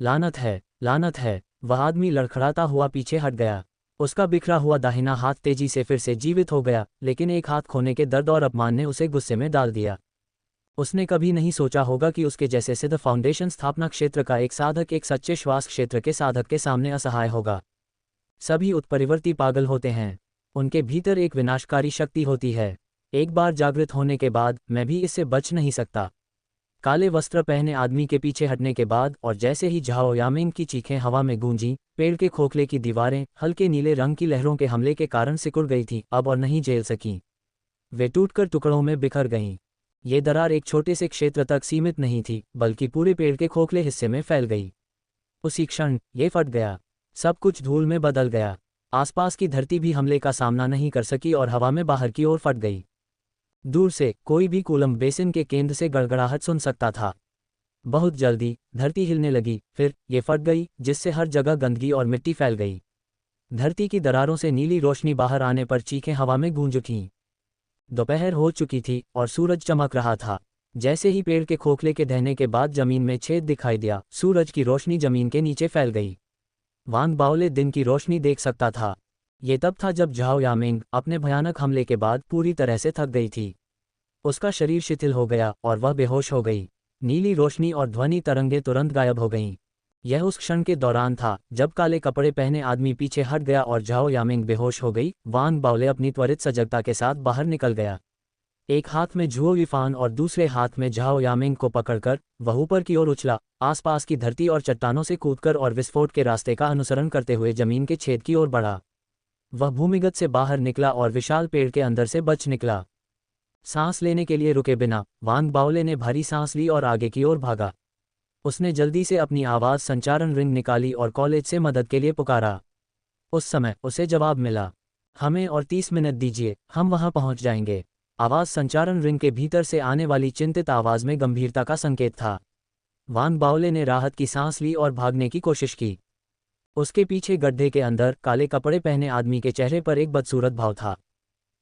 लानत है, लानत है। वह आदमी लड़खड़ाता हुआ पीछे हट गया। उसका बिखरा हुआ दाहिना हाथ तेजी से फिर से जीवित हो गया, लेकिन एक हाथ खोने के दर्द और अपमान ने उसे गुस्से में डाल दिया। उसने कभी नहीं सोचा होगा कि उसके जैसे सिद्ध फाउंडेशन स्थापना क्षेत्र का एक साधक एक सच्चे श्वास क्षेत्र के साधक के सामने असहाय होगा। सभी उत्परिवर्ती पागल होते हैं। उनके भीतर एक विनाशकारी शक्ति होती है। एक बार जागृत होने के बाद मैं भी इससे बच नहीं सकता। काले वस्त्र पहने आदमी के पीछे हटने के बाद और जैसे ही झाओ यामिंग की चीखें हवा में गूंजी, पेड़ के खोखले की दीवारें हल्के नीले रंग की लहरों के हमले के कारण सिकुड़ गई थीं, अब और नहीं झेल सकीं। वे टूटकर टुकड़ों में बिखर गईं। ये दरार एक छोटे से क्षेत्र तक सीमित नहीं थी, बल्कि पूरे पेड़ के खोखले हिस्से में फैल गई। उसी क्षण ये फट गया। सब कुछ धूल में बदल गया। आसपास की धरती भी हमले का सामना नहीं कर सकी और हवा में बाहर की ओर फट गई। दूर से कोई भी कूलम बेसिन के केंद्र से गड़गड़ाहट सुन सकता था। बहुत जल्दी धरती हिलने लगी, फिर ये फट गई, जिससे हर जगह गंदगी और मिट्टी फैल गई। धरती की दरारों से नीली रोशनी बाहर आने पर चीखें हवा में गूंज उठीं। दोपहर हो चुकी थी और सूरज चमक रहा था। जैसे ही पेड़ के खोखले के ढहने के बाद जमीन में छेद दिखाई दिया, सूरज की रोशनी जमीन के नीचे फैल गई। वांग बाओले दिन की रोशनी देख सकता था। ये तब था जब झाओ यामिंग अपने भयानक हमले के बाद पूरी तरह से थक गई थी। उसका शरीर शिथिल हो गया और वह बेहोश हो गई। नीली रोशनी और ध्वनि तरंगें तुरंत गायब हो गईं। यह उस क्षण के दौरान था जब काले कपड़े पहने आदमी पीछे हट गया और झाओ यामिंग बेहोश हो गई। वांग बाओले अपनी त्वरित सजगता के साथ बाहर निकल गया। एक हाथ में झुओ युफान और दूसरे हाथ में झाओ यामिंग को पकड़कर वह ऊपर की ओर उछला, आसपास की धरती और चट्टानों से कूदकर और विस्फोट के रास्ते का अनुसरण करते हुए जमीन के छेद की ओर बढ़ा। वह भूमिगत से बाहर निकला और विशाल पेड़ के अंदर से बच निकला। सांस लेने के लिए रुके बिना वांग बाओले ने भारी सांस ली और आगे की ओर भागा। उसने जल्दी से अपनी आवाज़ संचारण रिंग निकाली और कॉलेज से मदद के लिए पुकारा। उस समय उसे जवाब मिला, हमें और 30 मिनट दीजिए, हम वहां पहुंच जाएंगे। आवाज़ संचारण रिंग के भीतर से आने वाली चिंतित आवाज़ में गंभीरता का संकेत था। वांग बाओले ने राहत की सांस ली और भागने की कोशिश की। उसके पीछे गड्ढे के अंदर काले कपड़े पहने आदमी के चेहरे पर एक बदसूरत भाव था।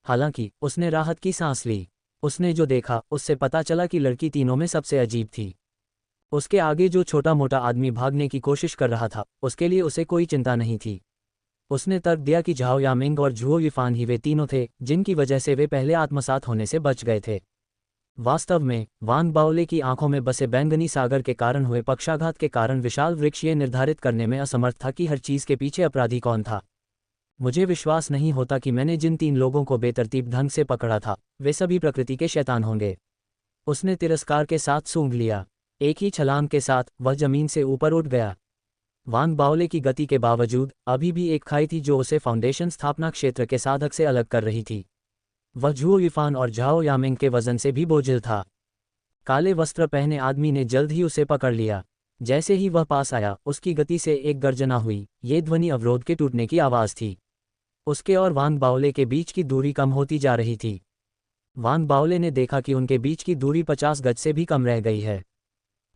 हालांकि उसने राहत की सांस ली। उसने जो देखा उससे पता चला कि लड़की तीनों में सबसे अजीब थी। उसके आगे जो छोटा मोटा आदमी भागने की कोशिश कर रहा था, उसके लिए उसे कोई चिंता नहीं थी। उसने तर्क दिया कि झाओ यामिंग और झुओ युफान ही वे तीनों थे जिनकी वजह से वे पहले आत्मसात होने से बच गए थे। वास्तव में वांग बाओले की आंखों में बसे बैंगनी सागर के कारण हुए पक्षाघात के कारण विशाल वृक्ष ये निर्धारित करने में असमर्थ था कि हर चीज़ के पीछे अपराधी कौन था। मुझे विश्वास नहीं होता कि मैंने जिन 3 लोगों को बेतरतीब ढंग से पकड़ा था वे सभी प्रकृति के शैतान होंगे। उसने तिरस्कार के साथ सूंघ लिया। एक ही छलांग के साथ वह जमीन से ऊपर उठ गया। वांग बाओले की गति के बावजूद अभी भी एक खाई थी जो उसे फाउंडेशन स्थापना क्षेत्र के साधक से अलग कर रही थी। वह झुओ युफान और झाओ यामिंग के वजन से भी बोझिल था। काले वस्त्र पहने आदमी ने जल्द ही उसे पकड़ लिया। जैसे ही वह पास आया, उसकी गति से एक गर्जना हुई। ये ध्वनि अवरोध के टूटने की आवाज़ थी। उसके और वांग बाओले के बीच की दूरी कम होती जा रही थी। वांग बाओले ने देखा कि उनके बीच की दूरी 50 गज से भी कम रह गई है।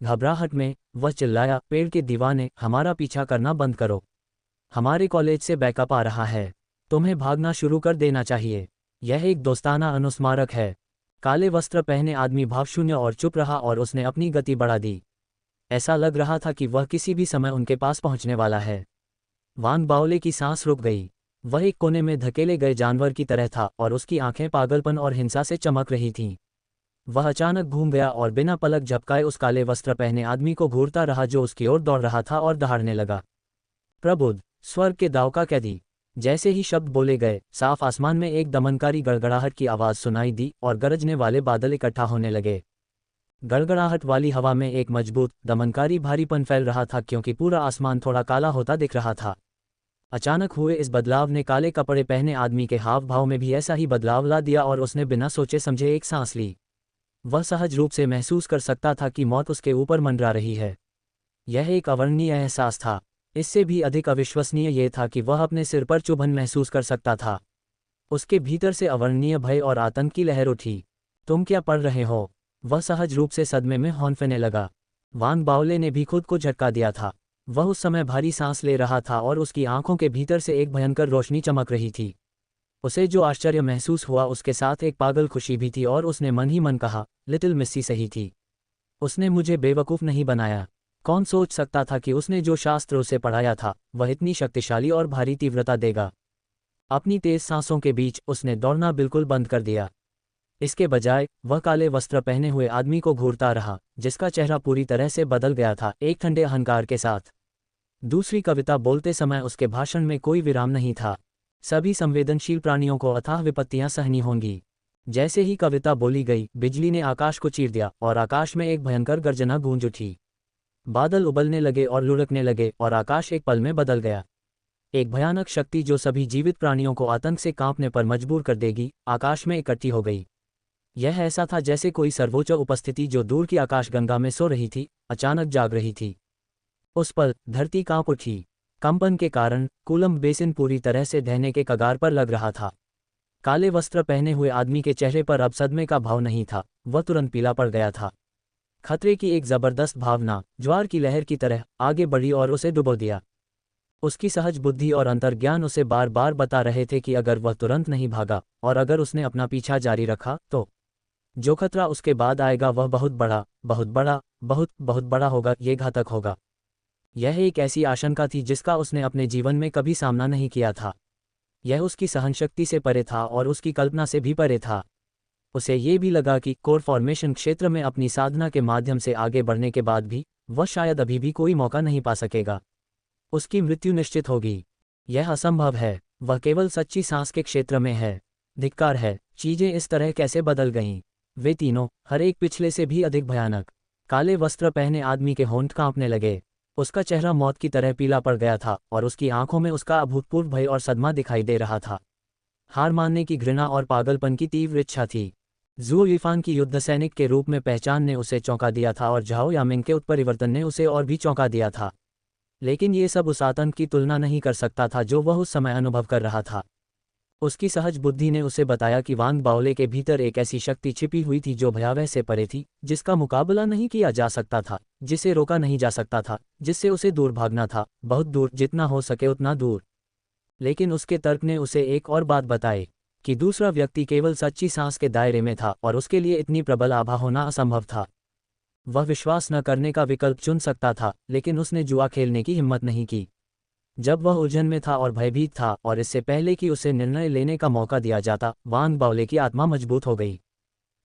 घबराहट में वह चिल्लाया, पेड़ के दीवाने, हमारा पीछा करना बंद करो। हमारे कॉलेज से बैकअप आ रहा है। तुम्हें भागना शुरू कर देना चाहिए। यह एक दोस्ताना अनुस्मारक है। काले वस्त्र पहने आदमी भावशून्य और चुप रहा और उसने अपनी गति बढ़ा दी। ऐसा लग रहा था कि वह किसी भी समय उनके पास पहुंचने वाला है। वांग बाओले की सांस रुक गई। वह एक कोने में धकेले गए जानवर की तरह था और उसकी आंखें पागलपन और हिंसा से चमक रही थीं। वह अचानक घूम गया और बिना पलक झपकाए उस काले वस्त्र पहने आदमी को घूरता रहा जो उसकी ओर दौड़ रहा था और दहाड़ने लगा। प्रबुद्ध, स्वर्ग के दाव का कैदी। जैसे ही शब्द बोले गए, साफ आसमान में एक दमनकारी गड़गड़ाहट की आवाज़ सुनाई दी और गरजने वाले बादल इकट्ठा होने लगे। गड़गड़ाहट वाली हवा में एक मजबूत, दमनकारी भारीपन फैल रहा था क्योंकि पूरा आसमान थोड़ा काला होता दिख रहा था। अचानक हुए इस बदलाव ने काले कपड़े पहने आदमी के हाव भाव में भी ऐसा ही बदलाव ला दिया और उसने बिना सोचे समझे एक सांस ली। वह सहज रूप से महसूस कर सकता था कि मौत उसके ऊपर मंडरा रही है। यह एक अवर्णनीय एहसास था। इससे भी अधिक अविश्वसनीय ये था कि वह अपने सिर पर चुभन महसूस कर सकता था। उसके भीतर से अवर्णनीय भय और आतंक की लहर उठी। तुम क्या पढ़ रहे हो? वह सहज रूप से सदमे में हौंफने लगा। वांग बाओले ने भी खुद को झटका दिया था। वह उस समय भारी सांस ले रहा था और उसकी आंखों के भीतर से एक भयंकर रोशनी चमक रही थी। उसे जो आश्चर्य महसूस हुआ उसके साथ एक पागल खुशी भी थी और उसने मन ही मन कहा, लिटिल मिस्सी सही थी। उसने मुझे बेवकूफ़ नहीं बनाया। कौन सोच सकता था कि उसने जो शास्त्र उसे पढ़ाया था वह इतनी शक्तिशाली और भारी तीव्रता देगा। अपनी तेज सांसों के बीच उसने दौड़ना बिल्कुल बंद कर दिया। इसके बजाय वह काले वस्त्र पहने हुए आदमी को घूरता रहा, जिसका चेहरा पूरी तरह से बदल गया था, एक ठंडे अहंकार के साथ। दूसरी कविता बोलते समय उसके भाषण में कोई विराम नहीं था। सभी संवेदनशील प्राणियों को अथाह विपत्तियां सहनी होंगी। जैसे ही कविता बोली गई, बिजली ने आकाश को चीर दिया और आकाश में एक भयंकर गर्जना गूंज उठी। बादल उबलने लगे और लुढ़कने लगे और आकाश एक पल में बदल गया। एक भयानक शक्ति जो सभी जीवित प्राणियों को आतंक से कांपने पर मजबूर कर देगी, आकाश में इकट्ठी हो गई। यह ऐसा था जैसे कोई सर्वोच्च उपस्थिति जो दूर की आकाशगंगा में सो रही थी, अचानक जाग रही थी। उस पल धरती कांप उठी। कंपन के कारण कोलंब बेसिन पूरी तरह से ढहने के कगार पर लग रहा था। काले वस्त्र पहने हुए आदमी के चेहरे पर अब सदमे का भाव नहीं था, वह तुरंत पीला पड़ गया था। खतरे की एक जबरदस्त भावना ज्वार की लहर की तरह आगे बढ़ी और उसे डुबो दिया। उसकी सहज बुद्धि और अंतर्ज्ञान उसे बार बार बता रहे थे कि अगर वह तुरंत नहीं भागा और अगर उसने अपना पीछा जारी रखा तो जो खतरा उसके बाद आएगा वह बहुत बड़ा, बहुत बड़ा, बहुत बहुत बड़ा होगा, ये घातक होगा। यह एक ऐसी आशंका थी जिसका उसने अपने जीवन में कभी सामना नहीं किया था। यह उसकी सहनशक्ति से परे था और उसकी कल्पना से भी परे था। उसे ये भी लगा कि कोर फॉर्मेशन क्षेत्र में अपनी साधना के माध्यम से आगे बढ़ने के बाद भी वह शायद अभी भी कोई मौका नहीं पा सकेगा। उसकी मृत्यु निश्चित होगी। यह असंभव है। वह केवल सच्ची सांस के क्षेत्र में है। धिक्कार है, चीजें इस तरह कैसे बदल गईं। वे तीनों, हर एक पिछले से भी अधिक भयानक। काले वस्त्र पहने आदमी के होंठ कांपने लगे। उसका चेहरा मौत की तरह पीला पड़ गया था और उसकी आंखों में उसका अभूतपूर्व भय और सदमा दिखाई दे रहा था। हार मानने की घृणा और पागलपन की तीव्र इच्छा थी। ज़ुओ युफान की युद्ध सैनिक के रूप में पहचान ने उसे चौंका दिया था और झाओ यामिंग के उत्परिवर्तन ने उसे और भी चौंका दिया था। लेकिन ये सब उस आतंक की तुलना नहीं कर सकता था जो वह उस समय अनुभव कर रहा था। उसकी सहज बुद्धि ने उसे बताया कि वांग बाओले के भीतर एक ऐसी शक्ति छिपी हुई थी जो भयावह से परे थी, जिसका मुकाबला नहीं किया जा सकता था, जिसे रोका नहीं जा सकता था, जिससे उसे दूर भागना था, बहुत दूर, जितना हो सके उतना दूर। लेकिन उसके तर्क ने उसे एक और बात बताई कि दूसरा व्यक्ति केवल सच्ची सांस के दायरे में था और उसके लिए इतनी प्रबल आभा होना असंभव था। वह विश्वास न करने का विकल्प चुन सकता था, लेकिन उसने जुआ खेलने की हिम्मत नहीं की। जब वह उलझन में था और भयभीत था और इससे पहले कि उसे निर्णय लेने का मौका दिया जाता, वांग बाओले की आत्मा मजबूत हो गई।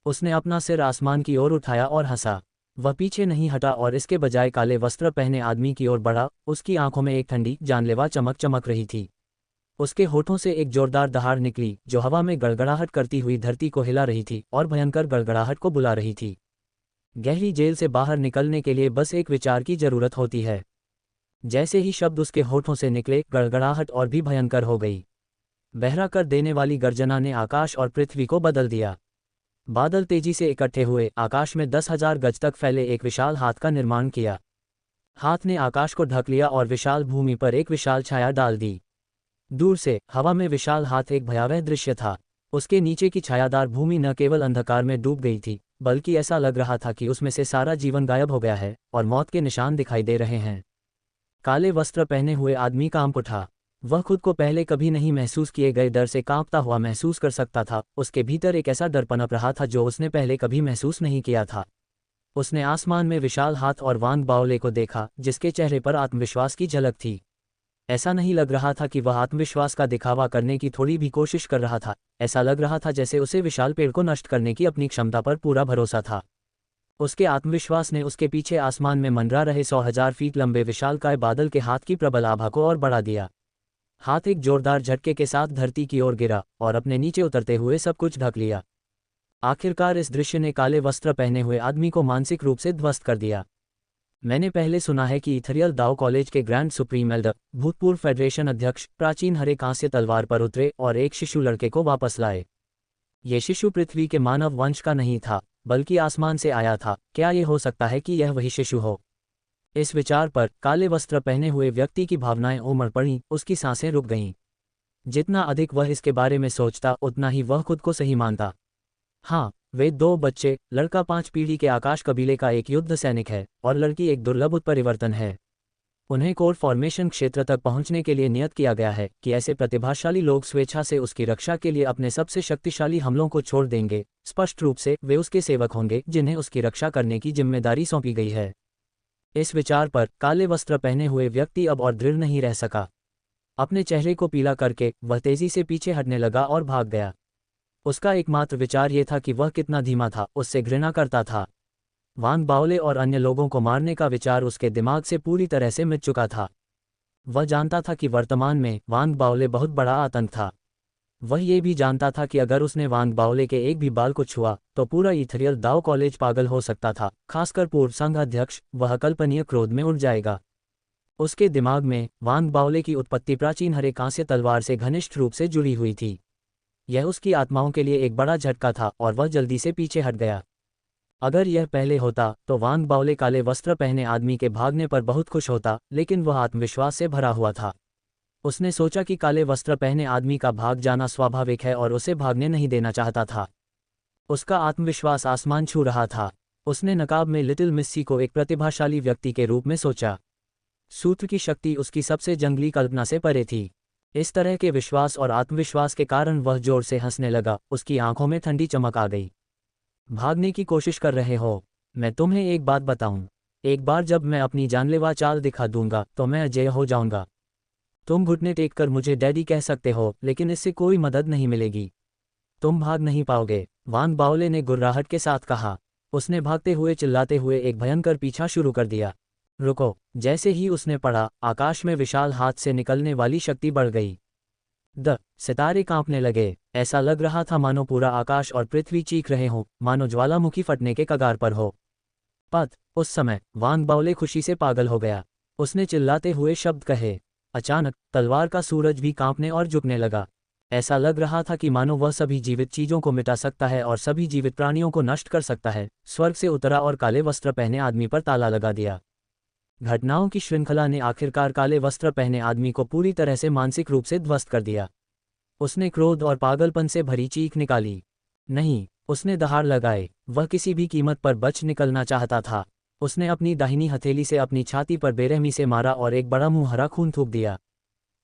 उसने अपना सिर आसमान की ओर उठाया और हंसा। वह पीछे नहीं हटा और इसके बजाय काले वस्त्र पहने आदमी की ओर बढ़ा। उसकी आंखों में एक ठंडी, जानलेवा चमक चमक रही थी। उसके होठों से एक जोरदार दहाड़ निकली जो हवा में गड़गड़ाहट करती हुई धरती को हिला रही थी और भयंकर गड़गड़ाहट को बुला रही थी। गहरी जेल से बाहर निकलने के लिए बस एक विचार की जरूरत होती है। जैसे ही शब्द उसके होठों से निकले, गड़गड़ाहट और भी भयंकर हो गई। बहरा कर देने वाली गर्जना ने आकाश और पृथ्वी को बदल दिया। बादल तेजी से इकट्ठे हुए, आकाश में 10,000 गज तक फैले एक विशाल हाथ का निर्माण किया। हाथ ने आकाश को ढक लिया और विशाल भूमि पर एक विशाल छाया डाल दी। दूर से हवा में विशाल हाथ एक भयावह दृश्य था। उसके नीचे की छायादार भूमि न केवल अंधकार में डूब गई थी, बल्कि ऐसा लग रहा था कि उसमें से सारा जीवन गायब हो गया है और मौत के निशान दिखाई दे रहे हैं। काले वस्त्र पहने हुए आदमी कांप उठा। वह खुद को पहले कभी नहीं महसूस किए गए डर से कांपता हुआ महसूस कर सकता था। उसके भीतर एक ऐसा डर पनप रहा था जो उसने पहले कभी महसूस नहीं किया था। उसने आसमान में विशाल हाथ और वांग बाओले को देखा, जिसके चेहरे पर आत्मविश्वास की झलक थी। ऐसा नहीं लग रहा था कि वह आत्मविश्वास का दिखावा करने की थोड़ी भी कोशिश कर रहा था। ऐसा लग रहा था जैसे उसे विशाल पेड़ को नष्ट करने की अपनी क्षमता पर पूरा भरोसा था। उसके आत्मविश्वास ने उसके पीछे आसमान में मंडरा रहे 100,000 फीट लंबे विशालकाय बादल के हाथ की प्रबल आभा को और बढ़ा दिया। हाथ एक जोरदार झटके के साथ धरती की ओर गिरा और अपने नीचे उतरते हुए सब कुछ ढक लिया। आखिरकार इस दृश्य ने काले वस्त्र पहने हुए आदमी को मानसिक रूप से ध्वस्त कर दिया। मैंने पहले सुना है कि इथरियल दाओ कॉलेज के ग्रैंड सुप्रीम एल्डर, भूतपूर्व फेडरेशन अध्यक्ष, प्राचीन हरे कांस्य तलवार पर उतरे और एक शिशु लड़के को वापस लाए। ये शिशु पृथ्वी के मानव वंश का नहीं था, बल्कि आसमान से आया था। क्या ये हो सकता है कि यह वही शिशु हो? इस विचार पर काले वस्त्र पहने हुए व्यक्ति की भावनाएं उमड़ पड़ीं, उसकी सांसें रुक गईं। जितना अधिक वह इसके बारे में सोचता, उतना ही वह खुद को सही मानता। हाँ, वे 2 बच्चे, लड़का 5 पीढ़ी के आकाश कबीले का एक युद्ध सैनिक है और लड़की एक दुर्लभ उत्परिवर्तन है। उन्हें कोर फॉर्मेशन क्षेत्र तक पहुंचने के लिए नियत किया गया है कि ऐसे प्रतिभाशाली लोग स्वेच्छा से उसकी रक्षा के लिए अपने सबसे शक्तिशाली हमलों को छोड़ देंगे। स्पष्ट रूप से वे उसके सेवक होंगे जिन्हें उसकी रक्षा करने की जिम्मेदारी सौंपी गई है। इस विचार पर काले वस्त्र पहने हुए व्यक्ति अब और दृढ़ नहीं रह सका। अपने चेहरे को पीला करके वह तेजी से पीछे हटने लगा और भाग गया। उसका एकमात्र विचार ये था कि वह कितना धीमा था, उससे घृणा करता था। वांग बाओले और अन्य लोगों को मारने का विचार उसके दिमाग से पूरी तरह से मिट चुका था। वह जानता था कि वर्तमान में वांग बाओले बहुत बड़ा आतंक था। वह ये भी जानता था कि अगर उसने वांग बाओले के एक भी बाल को छुआ तो पूरा इथरियल दाओ कॉलेज पागल हो सकता था, खासकर पूर्व संघ अध्यक्ष। वह अकल्पनीय क्रोध में उड़ जाएगा। उसके दिमाग में वांग बाओले की उत्पत्ति प्राचीन हरे कांस्य तलवार से घनिष्ठ रूप से जुड़ी हुई थी। यह उसकी आत्माओं के लिए एक बड़ा झटका था और वह जल्दी से पीछे हट गया। अगर यह पहले होता तो वांग बाओले काले वस्त्र पहने आदमी के भागने पर बहुत खुश होता, लेकिन वह आत्मविश्वास से भरा हुआ था। उसने सोचा कि काले वस्त्र पहने आदमी का भाग जाना स्वाभाविक है और उसे भागने नहीं देना चाहता था। उसका आत्मविश्वास आसमान छू रहा था। उसने नकाब में लिटिल मिस्सी को एक प्रतिभाशाली व्यक्ति के रूप में सोचा। सूत्र की शक्ति उसकी सबसे जंगली कल्पना से परे थी। इस तरह के विश्वास और आत्मविश्वास के कारण वह जोर से हंसने लगा। उसकी आंखों में ठंडी चमक आ गई। भागने की कोशिश कर रहे हो? मैं तुम्हें एक बात बताऊं, एक बार जब मैं अपनी जानलेवा चाल दिखा दूंगा तो मैं अजेय हो जाऊंगा। तुम घुटने टेक कर मुझे डैडी कह सकते हो, लेकिन इससे कोई मदद नहीं मिलेगी। तुम भाग नहीं पाओगे, वांग बाओले ने गुर्राहट के साथ कहा। उसने भागते हुए चिल्लाते हुए एक भयंकर पीछा शुरू कर दिया। रुको! जैसे ही उसने पढ़ा, आकाश में विशाल हाथ से निकलने वाली शक्ति बढ़ गई। सितारे कांपने लगे। ऐसा लग रहा था मानो पूरा आकाश और पृथ्वी चीख रहे हों, मानो ज्वालामुखी फटने के कगार पर हो। उस समय वांग बाओले खुशी से पागल हो गया। उसने चिल्लाते हुए शब्द कहे। अचानक तलवार का सूरज भी कांपने और झुकने लगा। ऐसा लग रहा था कि मानो वह सभी जीवित चीजों को मिटा सकता है और सभी जीवित प्राणियों को नष्ट कर सकता है। स्वर्ग से उतरा और काले वस्त्र पहने आदमी पर ताला लगा दिया। घटनाओं की श्रृंखला ने आखिरकार काले वस्त्र पहने आदमी को पूरी तरह से मानसिक रूप से ध्वस्त कर दिया। उसने क्रोध और पागलपन से भरी चीख निकाली। नहीं, उसने दहाड़ लगाए। वह किसी भी कीमत पर बच निकलना चाहता था। उसने अपनी दाहिनी हथेली से अपनी छाती पर बेरहमी से मारा और एक बड़ा मुंह हरा खून थूक दिया।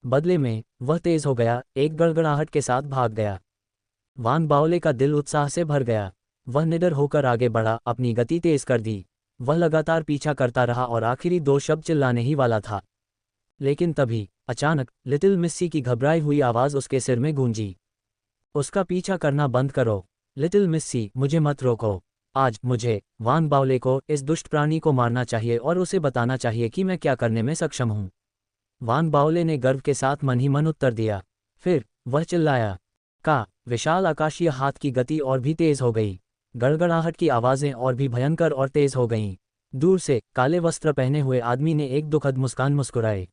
बदले में वह तेज हो गया, एक गड़गड़ाहट के साथ भाग गया। वांग बाओले का दिल उत्साह से भर गया। वह निडर होकर आगे बढ़ा, अपनी गति तेज कर दी। वह लगातार पीछा करता रहा और आखिरी 2 शब्द चिल्लाने ही वाला था। लेकिन तभी अचानक लिटिल मिस्सी की घबराई हुई आवाज उसके सिर में गूंजी। उसका पीछा करना बंद करो। लिटिल मिस्सी, मुझे मत रोको। आज मुझे, वांग बाओले को, इस दुष्ट प्राणी को मारना चाहिए और उसे बताना चाहिए कि मैं क्या करने में सक्षम हूं। वांग बाओले ने गर्व के साथ मन ही मन उत्तर दिया। फिर वह चिल्लाया। विशाल आकाशीय हाथ की गति और भी तेज हो गई। गड़गड़ाहट की आवाजें और भी भयंकर और तेज हो गईं। दूर से काले वस्त्र पहने हुए आदमी ने एक दुखद मुस्कान मुस्कुराई।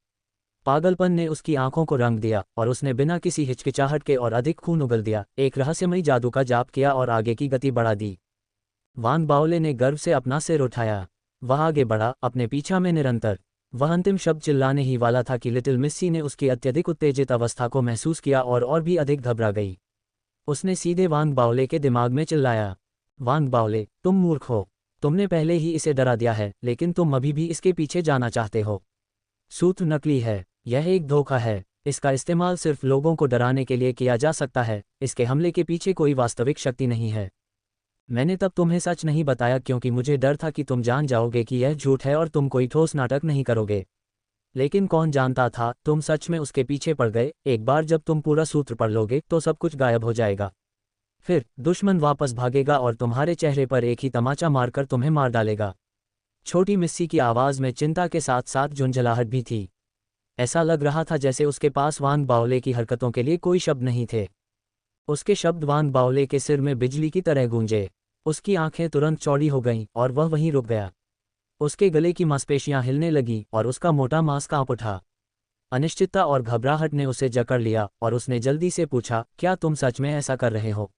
पागलपन ने उसकी आंखों को रंग दिया और उसने बिना किसी हिचकिचाहट के और अधिक खून उगल दिया, एक रहस्यमयी जादू का जाप किया और आगे की गति बढ़ा दी। वांग बाओले ने गर्व से अपना सिर उठाया। वह आगे बढ़ा, अपने पीछा में निरंतर। वह अंतिम शब्द चिल्लाने ही वाला था कि लिटिल मिस्सी ने उसकी अत्यधिक उत्तेजित अवस्था को महसूस किया और भी अधिक घबरा गई। उसने सीधे वांग बाओले के दिमाग में चिल्लाया। वांग बाओले, तुम मूर्ख हो। तुमने पहले ही इसे डरा दिया है, लेकिन तुम अभी भी इसके पीछे जाना चाहते हो। सूत्र नकली है। यह एक धोखा है। इसका इस्तेमाल सिर्फ लोगों को डराने के लिए किया जा सकता है। इसके हमले के पीछे कोई वास्तविक शक्ति नहीं है। मैंने तब तुम्हें सच नहीं बताया क्योंकि मुझे डर था कि तुम जान जाओगे कि यह झूठ है और तुम कोई ठोस नाटक नहीं करोगे। लेकिन कौन जानता था तुम सच में उसके पीछे पड़ गए। एक बार जब तुम पूरा सूत्र पढ़ लोगे तो सब कुछ गायब हो जाएगा। फिर दुश्मन वापस भागेगा और तुम्हारे चेहरे पर एक ही तमाचा मारकर तुम्हें मार डालेगा। छोटी मिस्सी की आवाज़ में चिंता के साथ साथ झुंझलाहट भी थी। ऐसा लग रहा था जैसे उसके पास वांग बाओले की हरकतों के लिए कोई शब्द नहीं थे। उसके शब्द वांग बाओले के सिर में बिजली की तरह गूंजे। उसकी आंखें तुरंत चौड़ी हो गईं और वह वहीं रुक गया। उसके गले की मांसपेशियां हिलने लगीं और उसका मोटा मांस कांप उठा। अनिश्चितता और घबराहट ने उसे जकड़ लिया और उसने जल्दी से पूछा, क्या तुम सच में ऐसा कर रहे हो?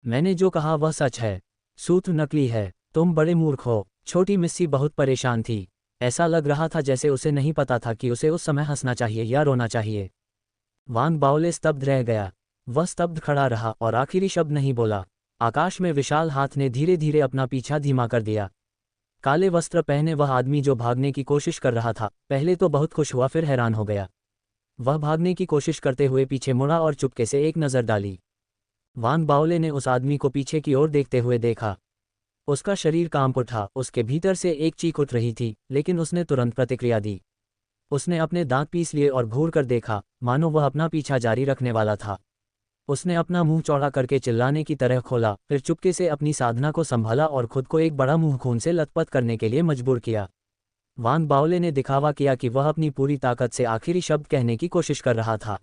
मैंने जो कहा वह सच है। सूत्र नकली है। तुम बड़े मूर्ख हो। छोटी मिस्सी बहुत परेशान थी। ऐसा लग रहा था जैसे उसे नहीं पता था कि उसे उस समय हंसना चाहिए या रोना चाहिए। वांग बाओले स्तब्ध रह गया। वह स्तब्ध खड़ा रहा और आखिरी शब्द नहीं बोला। आकाश में विशाल हाथ ने धीरे धीरे अपना पीछा धीमा कर दिया। काले वस्त्र पहने वह आदमी जो भागने की कोशिश कर रहा था, पहले तो बहुत खुश हुआ, फिर हैरान हो गया। वह भागने की कोशिश करते हुए पीछे मुड़ा और चुपके से एक नज़र डाली। वान बाओले ने उस आदमी को पीछे की ओर देखते हुए देखा। उसका शरीर कांप उठा, उसके भीतर से एक चीख उठ रही थी, लेकिन उसने तुरंत प्रतिक्रिया दी। उसने अपने दांत पीस लिए और घूर कर देखा, मानो वह अपना पीछा जारी रखने वाला था। उसने अपना मुंह चौड़ा करके चिल्लाने की तरह खोला, फिर चुपके से अपनी साधना को संभाला और खुद को एक बड़ा मुंह खून से लथपथ करने के लिए मजबूर किया। वान बाओले ने दिखावा किया कि वह अपनी पूरी ताकत से आखिरी शब्द कहने की कोशिश कर रहा था।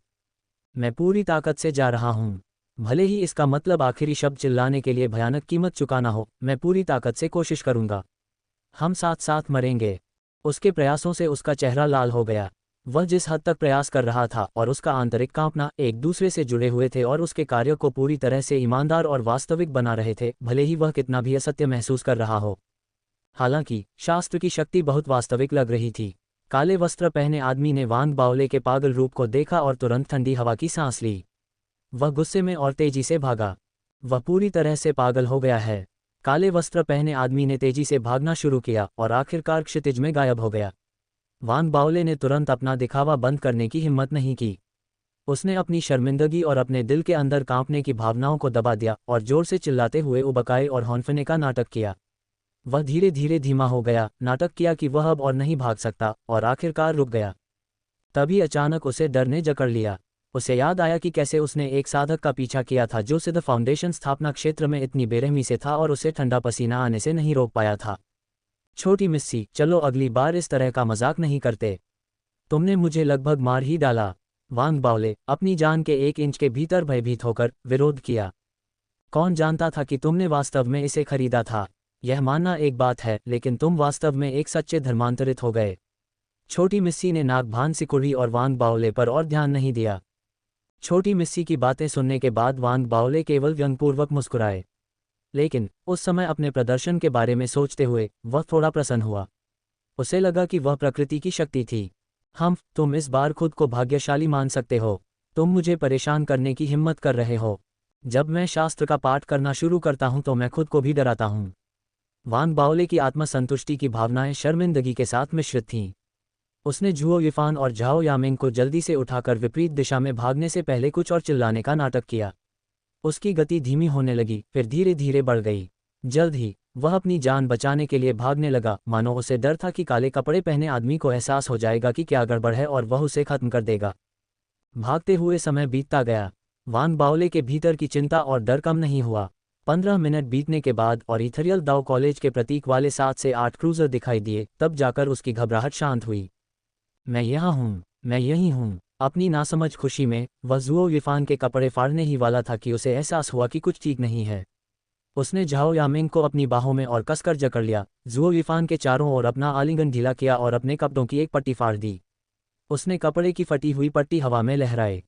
मैं पूरी ताकत से जा रहा हूँ, भले ही इसका मतलब आखिरी शब्द चिल्लाने के लिए भयानक कीमत चुकाना हो, मैं पूरी ताकत से कोशिश करूंगा। हम साथ साथ मरेंगे। उसके प्रयासों से उसका चेहरा लाल हो गया। वह जिस हद तक प्रयास कर रहा था और उसका आंतरिक कांपना एक दूसरे से जुड़े हुए थे और उसके कार्य को पूरी तरह से ईमानदार और वास्तविक बना रहे थे, भले ही वह कितना भी असत्य महसूस कर रहा हो। हालांकि शास्त्र की शक्ति बहुत वास्तविक लग रही थी। काले वस्त्र पहने आदमी ने वान बाओले के पागल रूप को देखा और तुरंत ठंडी हवा की सांस ली। वह गुस्से में और तेजी से भागा। वह पूरी तरह से पागल हो गया है। काले वस्त्र पहने आदमी ने तेजी से भागना शुरू किया और आखिरकार क्षितिज में गायब हो गया। वान बाओले ने तुरंत अपना दिखावा बंद करने की हिम्मत नहीं की। उसने अपनी शर्मिंदगी और अपने दिल के अंदर कांपने की भावनाओं को दबा दिया और जोर से चिल्लाते हुए उबकाए और हौंफने का नाटक किया। वह धीरे धीरे धीमा हो गया, नाटक किया कि वह अब और नहीं भाग सकता, और आखिरकार रुक गया। तभी अचानक उसे डर ने जकड़ लिया। उसे याद आया कि कैसे उसने एक साधक का पीछा किया था जो सिद्ध फाउंडेशन स्थापना क्षेत्र में इतनी बेरहमी से था और उसे ठंडा पसीना आने से नहीं रोक पाया था। छोटी मिस्सी, चलो अगली बार इस तरह का मजाक नहीं करते। तुमने मुझे लगभग मार ही डाला। वान बाओले अपनी जान के 1 इंच के भीतर भयभीत होकर विरोध किया। कौन जानता था कि तुमने वास्तव में इसे खरीदा था। यह मानना एक बात है, लेकिन तुम वास्तव में एक सच्चे धर्मांतरित हो गए। छोटी मिस्सी ने नाक भान सिकुड़ी और वान बाओले पर और ध्यान नहीं दिया। छोटी मिस्सी की बातें सुनने के बाद वान बाओले केवल व्यंगपूर्वक मुस्कुराए, लेकिन उस समय अपने प्रदर्शन के बारे में सोचते हुए वह थोड़ा प्रसन्न हुआ। उसे लगा कि वह प्रकृति की शक्ति थी। तुम इस बार खुद को भाग्यशाली मान सकते हो। तुम मुझे परेशान करने की हिम्मत कर रहे हो। जब मैं शास्त्र का पाठ करना शुरू करता हूं तो मैं खुद को भी डराता हूं। वान बाओले की आत्मसंतुष्टि की भावनाएं शर्मिंदगी के साथ मिश्रित थीं। उसने झुओ यिफान और झाओ यामिंग को जल्दी से उठाकर विपरीत दिशा में भागने से पहले कुछ और चिल्लाने का नाटक किया। उसकी गति धीमी होने लगी, फिर धीरे धीरे बढ़ गई। जल्द ही वह अपनी जान बचाने के लिए भागने लगा, मानो उसे डर था कि काले कपड़े पहने आदमी को एहसास हो जाएगा कि क्या गड़बड़ है और वह उसे खत्म कर देगा। भागते हुए समय बीतता गया। वान बाओले के भीतर की चिंता और डर कम नहीं हुआ। 15 मिनट बीतने के बाद और इथरियल दाओ कॉलेज के प्रतीक वाले 7 से 8 क्रूजर दिखाई दिए, तब जाकर उसकी घबराहट शांत हुई। मैं यहाँ हूँ, मैं यहीं हूँ। अपनी नासमझ खुशी में वह झुओ यिफान के कपड़े फाड़ने ही वाला था कि उसे एहसास हुआ कि कुछ ठीक नहीं है। उसने झाओ यामिंग को अपनी बाहों में और कसकर जकड़ लिया, झुओ यिफान के चारों ओर अपना आलिंगन ढीला किया और अपने कपड़ों की एक पट्टी फाड़ दी। उसने कपड़े की फटी हुई पट्टी हवा में लहराए।